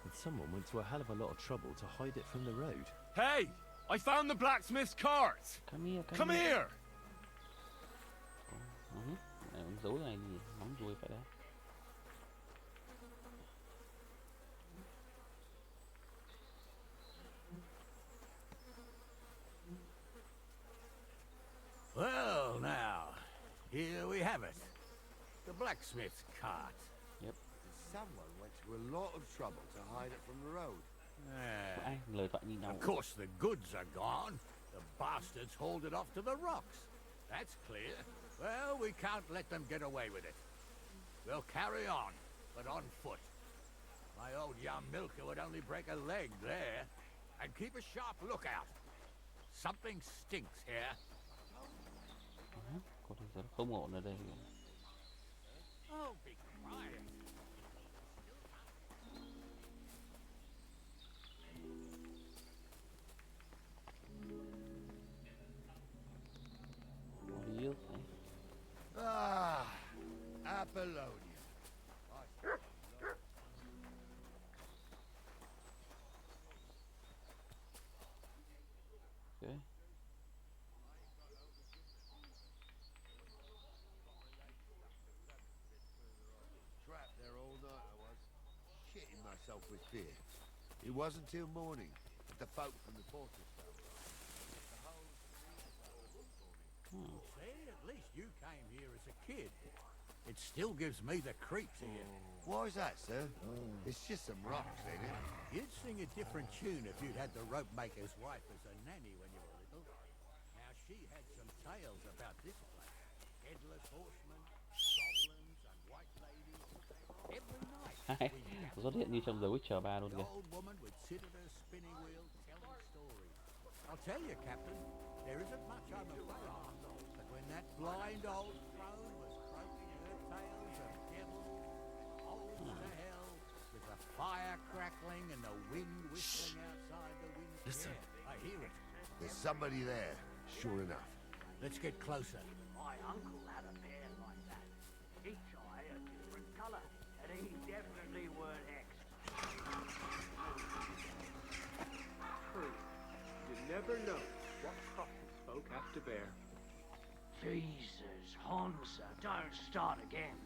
And someone went to a hell of a lot of trouble to hide it from the road. Hey! I found the blacksmith's cart! Come here, Come here! Ông giấu này gì, nóng ruồi phải đấy. Well, now, here we have it. The blacksmith's cart. Yep. Someone went to a lot of trouble to hide it from the road. Lời thoại như nào? Of course, the goods are gone. The bastards hauled it off to the rocks. That's clear. Well, we can't let them get away with it. We'll carry on, but on foot. My old young milker would only break a leg there. And keep a sharp lookout. Something stinks here. Không ổn ở đây. Oh, be quiet. Ah, Apollonia. Okay. Trapped there all night I was, shitting myself with fear. It wasn't till morning that the folk from the fortress found me. See, at least you came here as a kid. It still gives me the creeps here. Why is that, sir? It's just some rocks, ain't it? You'd sing a different tune if you'd had the rope maker's wife as a nanny when you were little. Now she had some tales about this place. Headless horsemen, goblins, and white ladies. Every night Xuất hiện như trong The Witcher 3 luôn the kìa. old woman would sit at her spinning wheel telling stories. I'll tell you, Captain, there isn't much I'm afraid of. But when that blind old crone was croaking her tales of devils, old to hell, with the fire crackling and the wind whistling outside the window. Listen. Yeah, I hear it. There's somebody there, sure enough. Let's get closer. My uncle had a pair like that. Each eye a different colour, and he definitely weren't hexed. True. You never know what crosses folk have to bear. Jesus, Hansa, don't start again.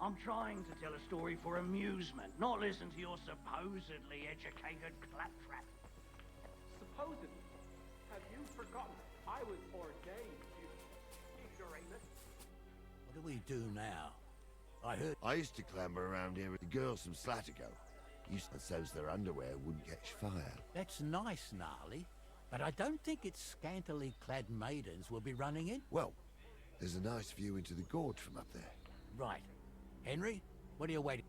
I'm trying to tell a story for amusement, not listen to your supposedly educated claptrap. Supposedly, have you forgotten I was ordained, you ignoramus? What do we do now? I heard... I used to clamber around here with the girls from Slatigo. So's their underwear wouldn't catch fire. That's nice, Gnarly. But I don't think its scantily clad maidens will be running in. Well, there's a nice view into the gorge from up there. Right. Henry, what are you waiting?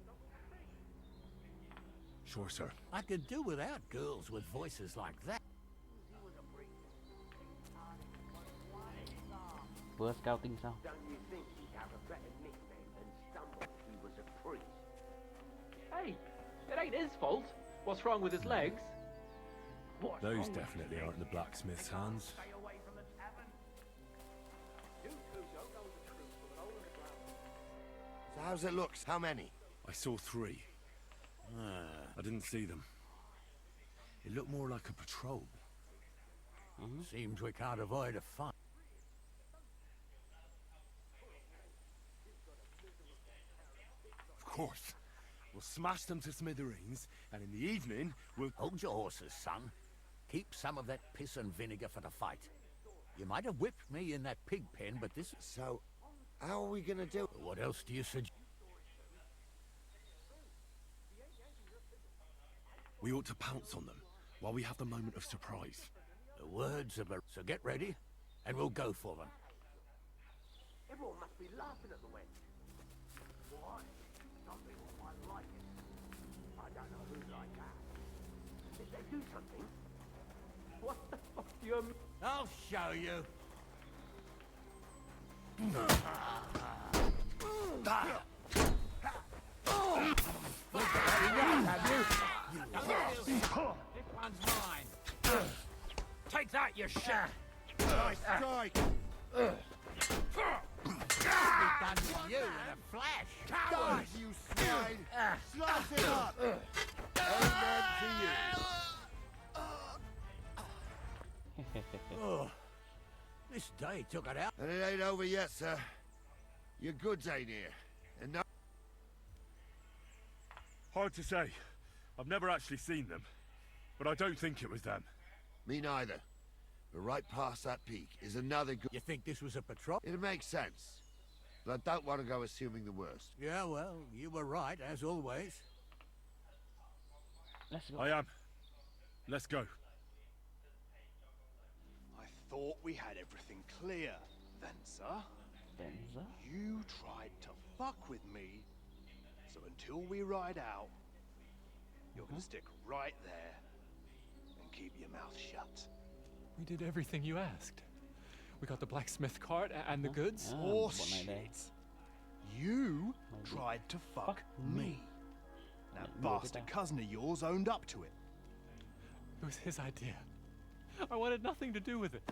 Sure, sir. I could do without girls with voices like that. Vừa scouting sao? Don't you think he'd have a better nickname than Stumble if he was a priest? Hey, it ain't his fault. What's wrong with his legs? Those definitely aren't the blacksmith's hands. Stay away from the tavern. You two don't know the truth from an hole in the ground. So how's it look? How many? I saw 3. I didn't see them. It looked more like a patrol. Seems we can't avoid a fight. Of course. We'll smash them to smithereens, and in the evening, we'll... Hold your horses, son. Keep some of that piss and vinegar for the fight. You might have whipped me in that pig pen, but this... So, how are we gonna do it? What else do you suggest? We ought to pounce on them, while we have the moment of surprise. The words are... So get ready, and we'll go for them. Everyone must be laughing at the wench. Why? Some people might like it. I don't know who's like that. If they do something, what the fuck do you mean? I'll show you. This one's mine. Take that, you shit! Nice strike! Be done with you in a flash. Die, you swine! Slice it up! Amen to you! Oh, this day took it out. And it ain't over yet, sir. Your goods ain't here. And no... Hard to say. I've never actually seen them. But I don't think it was them. Me neither. But right past that peak is another good... You think this was a patrol? It makes sense. But I don't want to go assuming the worst. Yeah, well, you were right, as always. Let's go. I am. Let's go. I thought we had everything clear, Venza. Venza? You tried to fuck with me. So until we ride out, you're gonna stick right there and keep your mouth shut. We did everything you asked. We got the blacksmith cart and the goods. Bullshit. You tried to fuck me. That bastard cousin of yours owned up to it. It was his idea. I wanted nothing to do with it.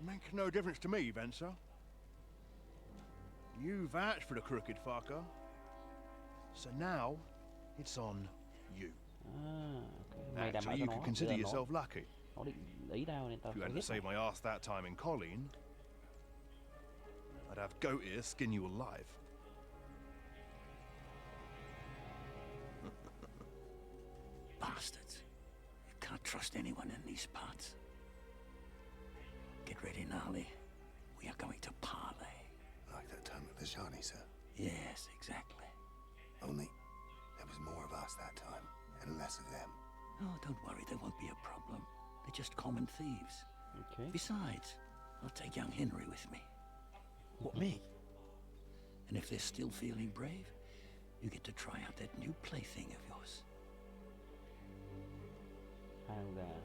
Make no difference to me, Venser. You vouched for the crooked fucker. So now, it's on you. Actually, you can consider yourself lucky. If you hadn't saved my ass that time in Colleen, I'd have goat ear skin you alive. Bastards. You can't trust anyone in these parts. Get ready, Gnarly. We are going to parley. Like that time at the Shani, sir? Yes, exactly. Only there was more of us that time, and less of them. Oh, don't worry, there won't be a problem. They're just common thieves. Okay. Besides, I'll take young Henry with me. What, me? And if they're still feeling brave, you get to try out that new plaything of yours.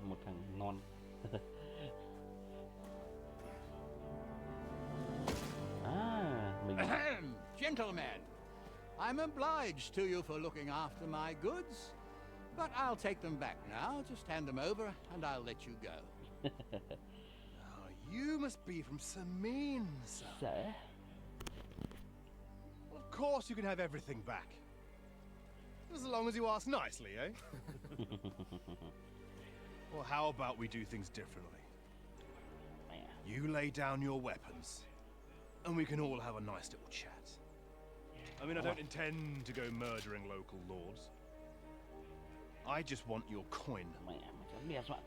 Một thằng non. Gentlemen, I'm obliged to you for looking after my goods, but I'll take them back now. Just hand them over, and I'll let you go. You must be from Samin, sir. Well, of course you can have everything back. As long as you ask nicely, eh? Well, how about we do things differently? You lay down your weapons, and we can all have a nice little chat. I mean, I don't intend to go murdering local lords. I just want your coin.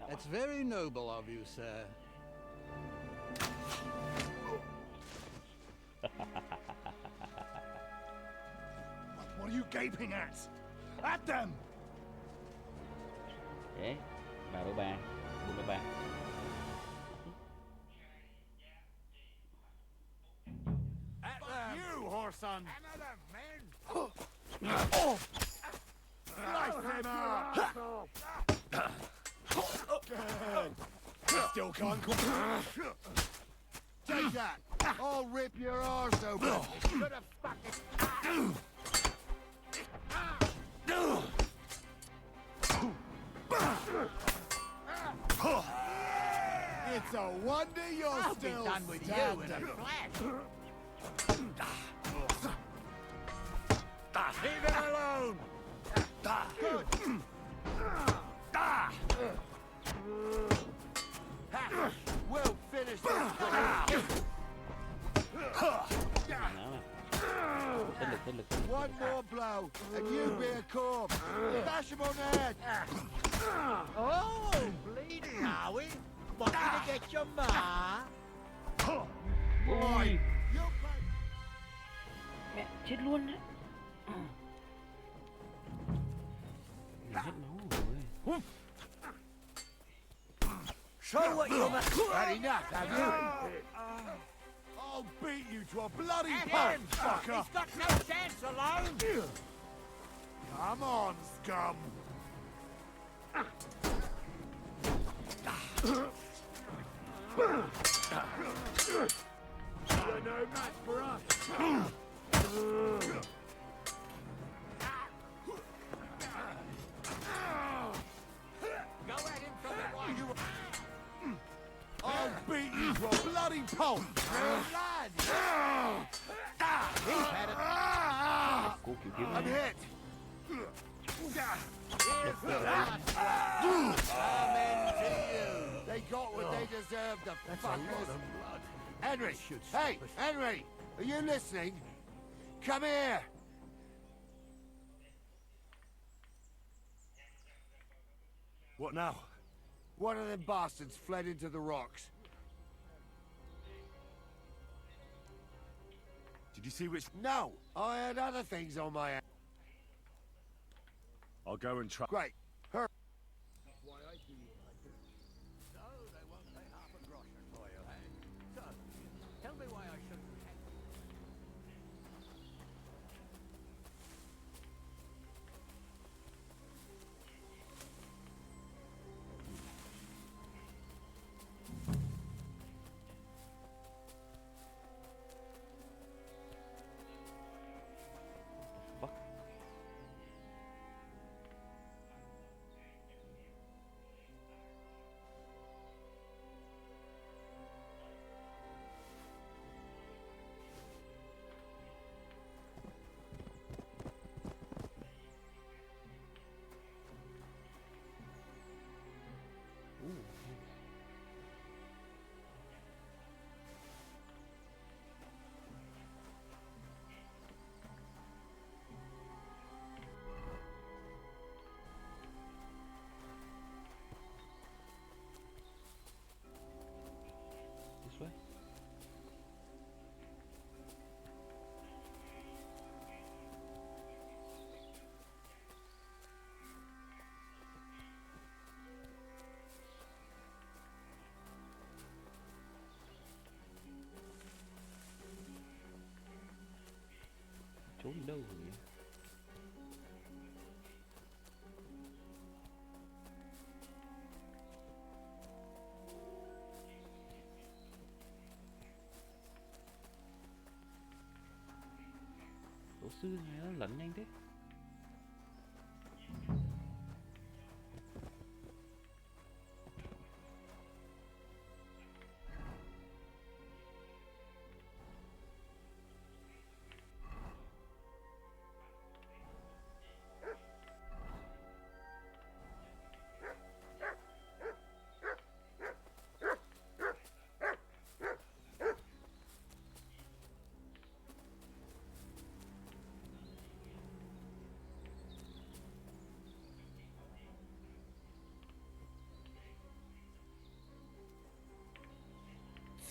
That's very noble of you, sir. What are you gaping at? At them! Okay, vào đôi bàn, buông đôi bàn. You, whoreson! Still can't take that! I'll rip your arse open! Should have fucking... It's a wonder you're still done with you in a flash. Leave it alone! Good! We'll finish this! One more blow, and you be a corpse! Bash him on the head! Oh, bleeding, are we? Want me to get your ma? Boy! Mẹ chết luôn đấy. Hết máu rồi. Show what you're had enough, have you? I'll beat you to a bloody pulp, fucker! He's got no chance alone! Come on, scum! You're no match for us! Go at him from the wire! I'll beat you to a bloody pulp! Lad! He's had it! I'm hit! Here's the last one! Amen to you! They got what they deserved, the fuckers! Henry! Hey, Henry! Are you listening? Come here! What now? One of them bastards fled into the rocks. Did you see which... No! I had other things on my hand. I'll go and try... Great. Hurry. So they won't pay half a groschen for you, eh? So, tell me why I shouldn't have... trốn đâu rồi nhỉ? Tổ sư này nó lẫn nhanh thế.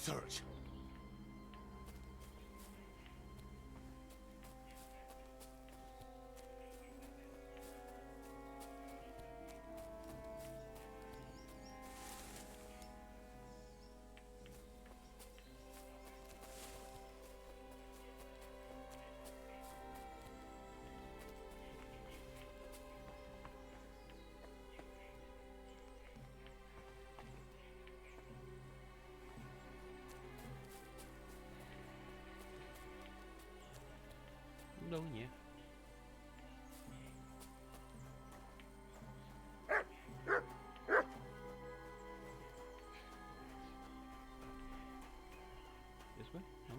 Search. Đâu nhỉ? This way? No.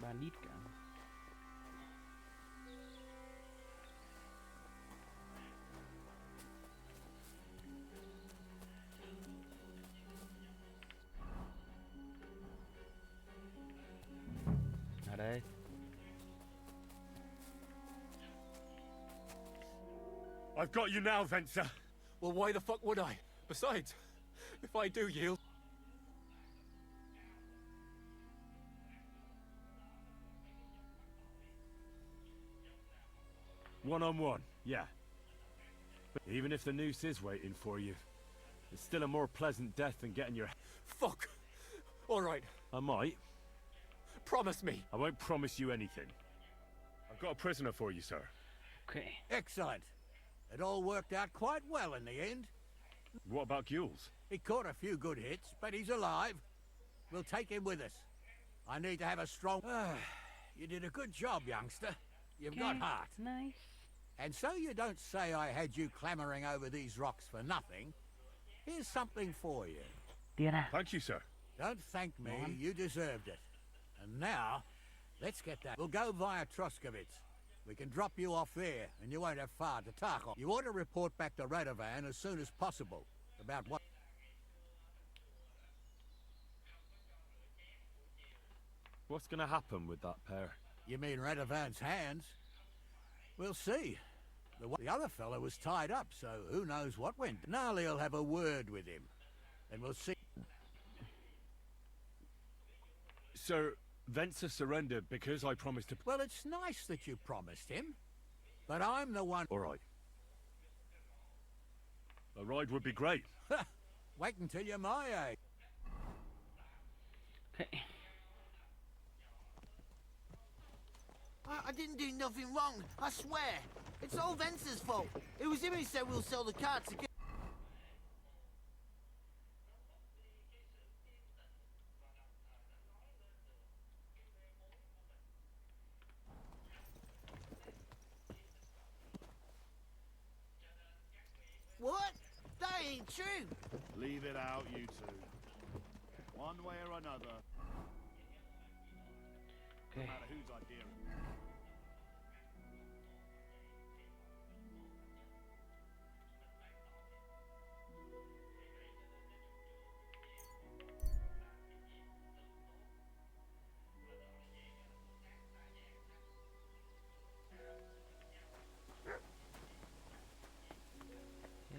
Bandit cả. Ở đây. I've got you now, Venser. Well, why the fuck would I? Besides, if I do yield... One-on-one, yeah. But even if the noose is waiting for you, it's still a more pleasant death than getting your... Fuck! Alright. I might. Promise me. I won't promise you anything. I've got a prisoner for you, sir. Okay. Excellent. It all worked out quite well in the end. What about Gules? He caught a few good hits, but he's alive. We'll take him with us. I need to have a strong... You did a good job, youngster. You've got heart. Nice. And so you don't say I had you clamoring over these rocks for nothing. Here's something for you. Thank you, sir. Don't thank me, you deserved it. And now, let's get that. We'll go via Troskovitz. We can drop you off there, and you won't have far to Tarkov. You ought to report back to Radovan as soon as possible. About what... What's gonna happen with that pair? You mean Radovan's hands? We'll see. The other fellow was tied up, so who knows what went. Gnarly'll have a word with him, and we'll see. Sir, Venser surrendered because I promised to... Well, it's nice that you promised him, but I'm the one... All right. A ride would be great. Wait until you're my age. Okay. I didn't do nothing wrong, I swear. It's all Venser's fault. It was him who said we'll sell the cards again. true. Leave it out, you two. One way or another. No matter whose idea.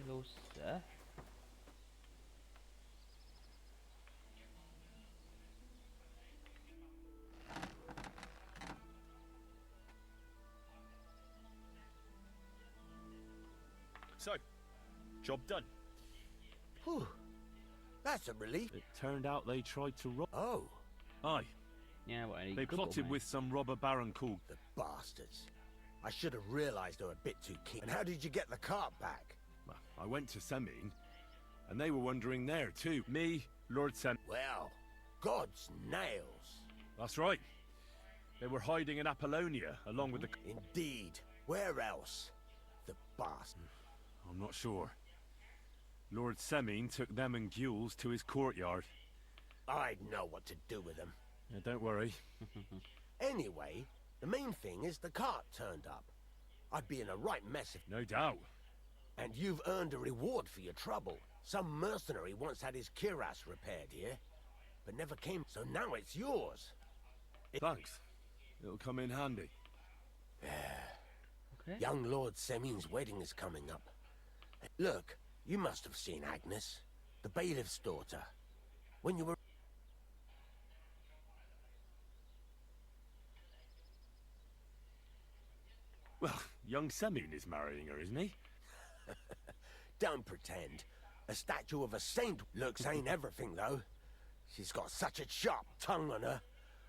Hello, sir. So, job done. Whew. That's a relief. It turned out they tried to rob. Oh. Aye. Yeah, well, they plotted with some robber baron called... The bastards. I should have realised they were a bit too keen. And how did you get the cart back? Well, I went to Semin, and they were wondering there too. Me, Lord Semin. Well, God's nails. That's right. They were hiding in Apollonia, along with the... Indeed. Where else? The bastard. I'm not sure. Lord Semin took them and Gules to his courtyard. I'd know what to do with them. Yeah, don't worry. Anyway, the main thing is the cart turned up. I'd be in a right mess if... No doubt. And you've earned a reward for your trouble. Some mercenary once had his cuirass repaired here, but never came, so now it's yours. Thanks. It'll come in handy. Okay. Young Lord Semin's wedding is coming up. Look, you must have seen Agnes, the bailiff's daughter, when you were... Well, young Semin is marrying her, isn't he? Don't pretend. A statue of a saint. Looks ain't everything, though. She's got such a sharp tongue on her.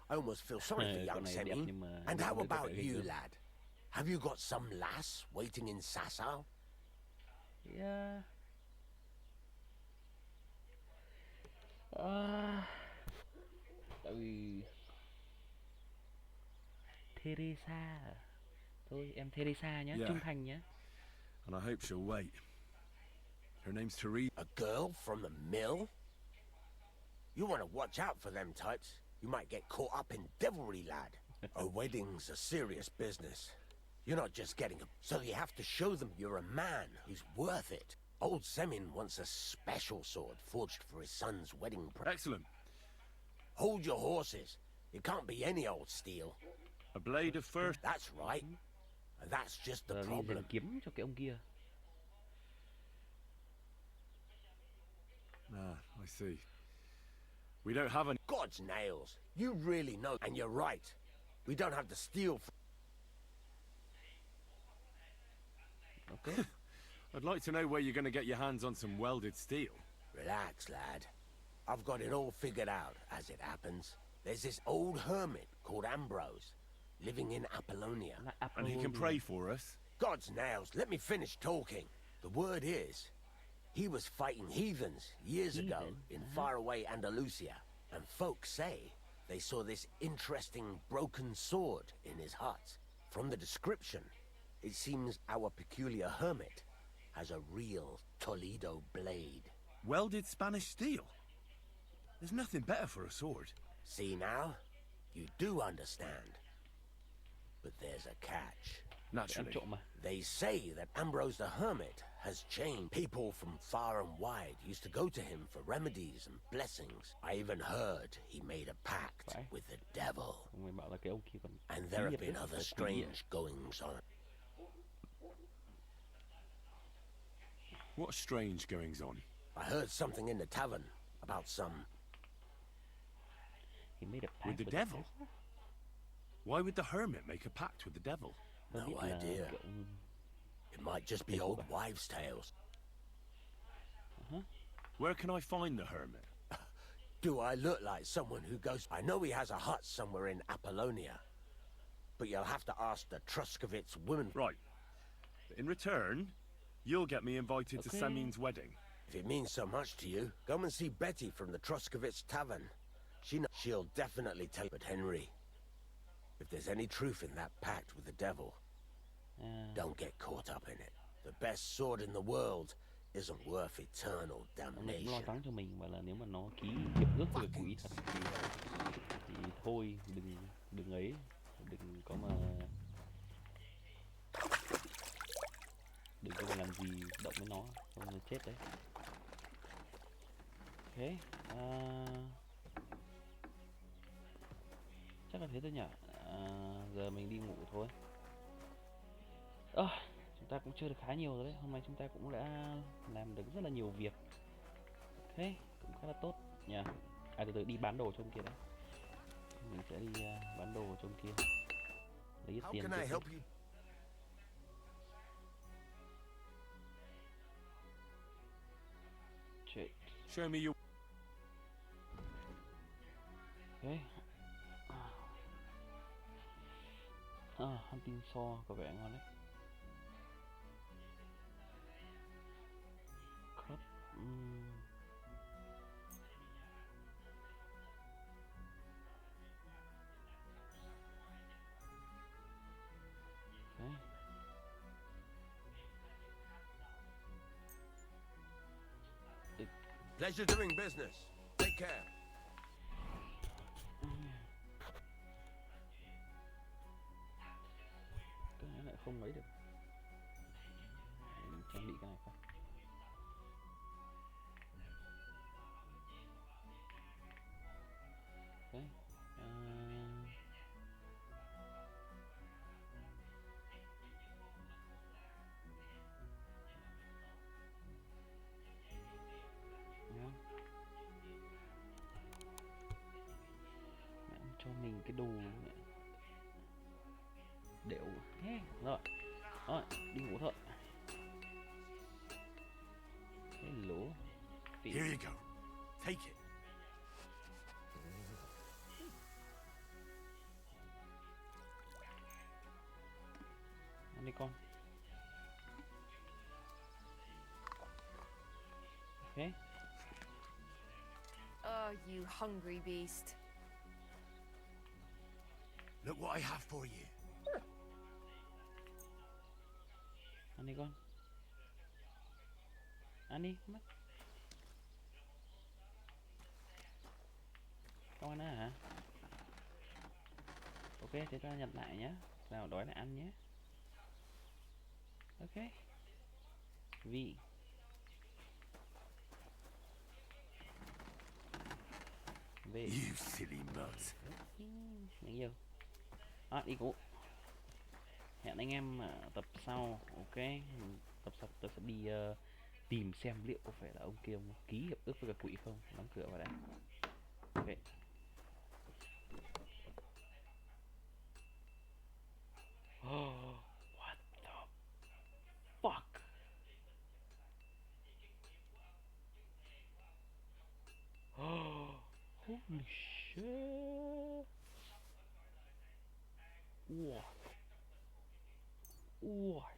I almost feel sorry for young Semin. And how about you, lad? Have you got some lass waiting in Sasau? Yeah. Tại vì Teresa. Thôi em Teresa nhé, trung thành nhé. And I hope she'll wait. Her name's Teresa. A girl from the mill? You want to watch out for them types. You might get caught up in devilry, lad. A wedding's a serious business. You're not just getting a... So you have to show them you're a man who's worth it. Old Semin wants a special sword forged for his son's wedding Excellent. Hold your horses. It can't be any old steel. A blade of fir... That's right. And that's just the problem. Kiếm cho cái ông kia. I see. We don't have any... God's nails. You really know. And you're right. We don't have the steel for... Okay. I'd like to know where you're going to get your hands on some welded steel. Relax, lad. I've got it all figured out, as it happens. There's this old hermit called Ambrose, living in Apollonia. And he can pray for us? God's nails, let me finish talking. The word is, he was fighting heathens years ago in faraway Andalusia. And folks say they saw this interesting broken sword in his hut. From the description, it seems our peculiar hermit has a real Toledo blade. Welded Spanish steel? There's nothing better for a sword. See now? You do understand. But there's a catch. Naturally. They say that Ambrose the Hermit has changed. People from far and wide used to go to him for remedies and blessings. I even heard he made a pact with the devil. And there have been other strange goings on. What strange goings on? I heard something in the tavern about some... He made a pact with the devil? Why would the hermit make a pact with the devil? No idea. It might just be old wives' tales. Where can I find the hermit? Do I look like someone who goes... I know he has a hut somewhere in Apollonia. But you'll have to ask the Truscovitz women... Right. In return, you'll get me invited to Semin's wedding. If it means so much to you, go and see Betty from the Truscovitz tavern. She'll definitely tell you. But Henry, if there's any truth in that pact with the devil, don't get caught up in it. The best sword in the world isn't worth eternal Ông này cũng lo damnation. lắng cho mình, và là nếu mà nó ký hiệp ước với quỷ thật thì thôi, đừng ấy, đừng có mà làm gì động với nó, không là chết đấy. Ok, chắc là thế thôi nhỉ. Giờ mình đi ngủ thôi. Chúng ta cũng chơi được khá nhiều rồi đấy. Hôm nay chúng ta cũng đã làm được rất là nhiều việc. Ok, cũng khá là tốt nhỉ. Từ từ đi bán đồ cho ông kia đấy. Mình sẽ đi bán đồ cho ông kia, lấy ít tiền trước. Show me your. Ok. Hunting saw có vẻ ngon đấy. Cut. Pleasure doing business. Take care. Cái này lại không mấy được. Mình trang bị cái này không? Ok. Cho mình cái đồ đểu. Rồi, đi ngủ thôi. Hello. Here you go. Take it. Ăn đi con. Ok. You hungry beast. Look what I have for you. Ăn đi con. Ăn đi, mất. Không ăn nữa hả? Ok, thế ta nhận lại nhé. Nào đói lại ăn nhé. Ok. Vị. Về. You silly nuts. Nhiều. Đi ngủ. Hẹn anh em ở tập sau. Ok. Tập sau tôi sẽ đi tìm xem liệu có phải là ông kia ông ký hiệp ước với cả quỷ không. Đóng cửa vào đã. Ok. What the fuck? Holy shit. What? What?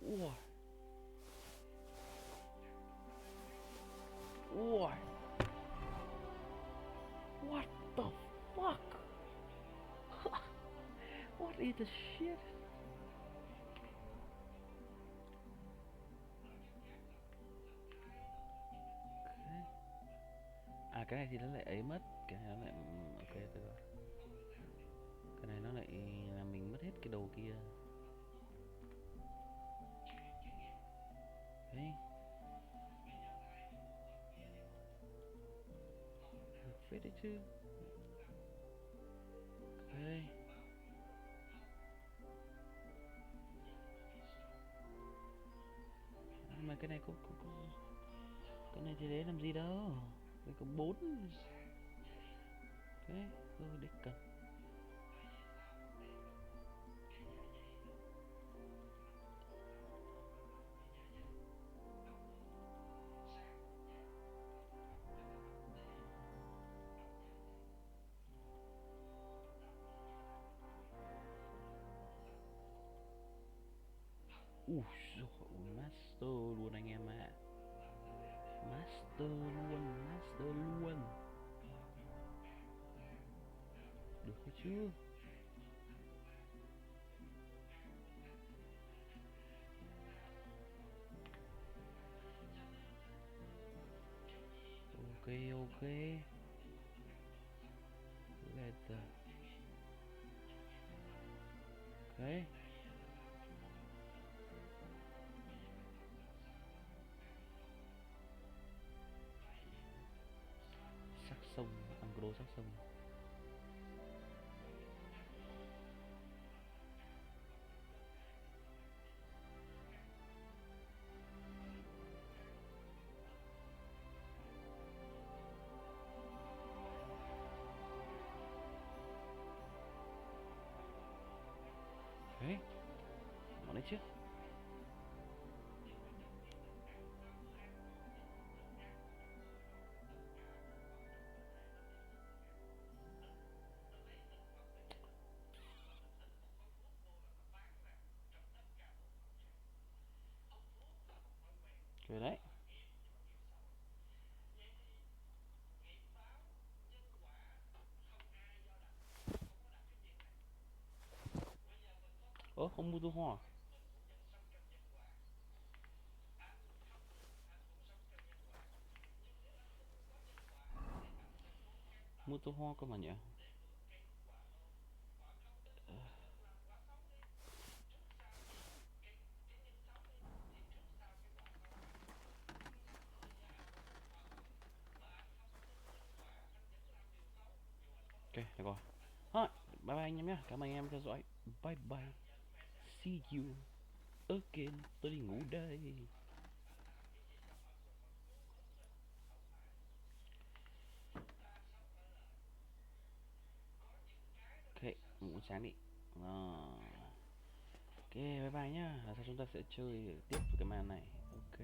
What? What? What the fuck? What is the shit? Cái này thì nó lại ấy mất, cái này nó lại ok được rồi. Cái này nó lại là mình mất hết cái đồ kia. Đấy. Được phết đấy chứ. Ok. Mà cái này có cái này thì để làm gì đâu. Cái có 4. Ok, đích cần. Master luôn anh em ạ. Master luôn. Được hay chưa? Leather. Ok. Sắc sông, Anglo sắc sông. Ok. Nó đấy chứ. Ok đấy. Ơ, không mua tô hoa à? Mua tô hoa cơ mà nhỉ? Ok, được rồi. Thôi, bye bye anh em nhé. Cảm ơn anh em theo dõi. Bye bye. See you again. Tôi đi ngủ đây. Ok, ngủ sáng đi. Ok, bye bye nhá. Là sao chúng ta sẽ chơi tiếp với cái màn này. Ok.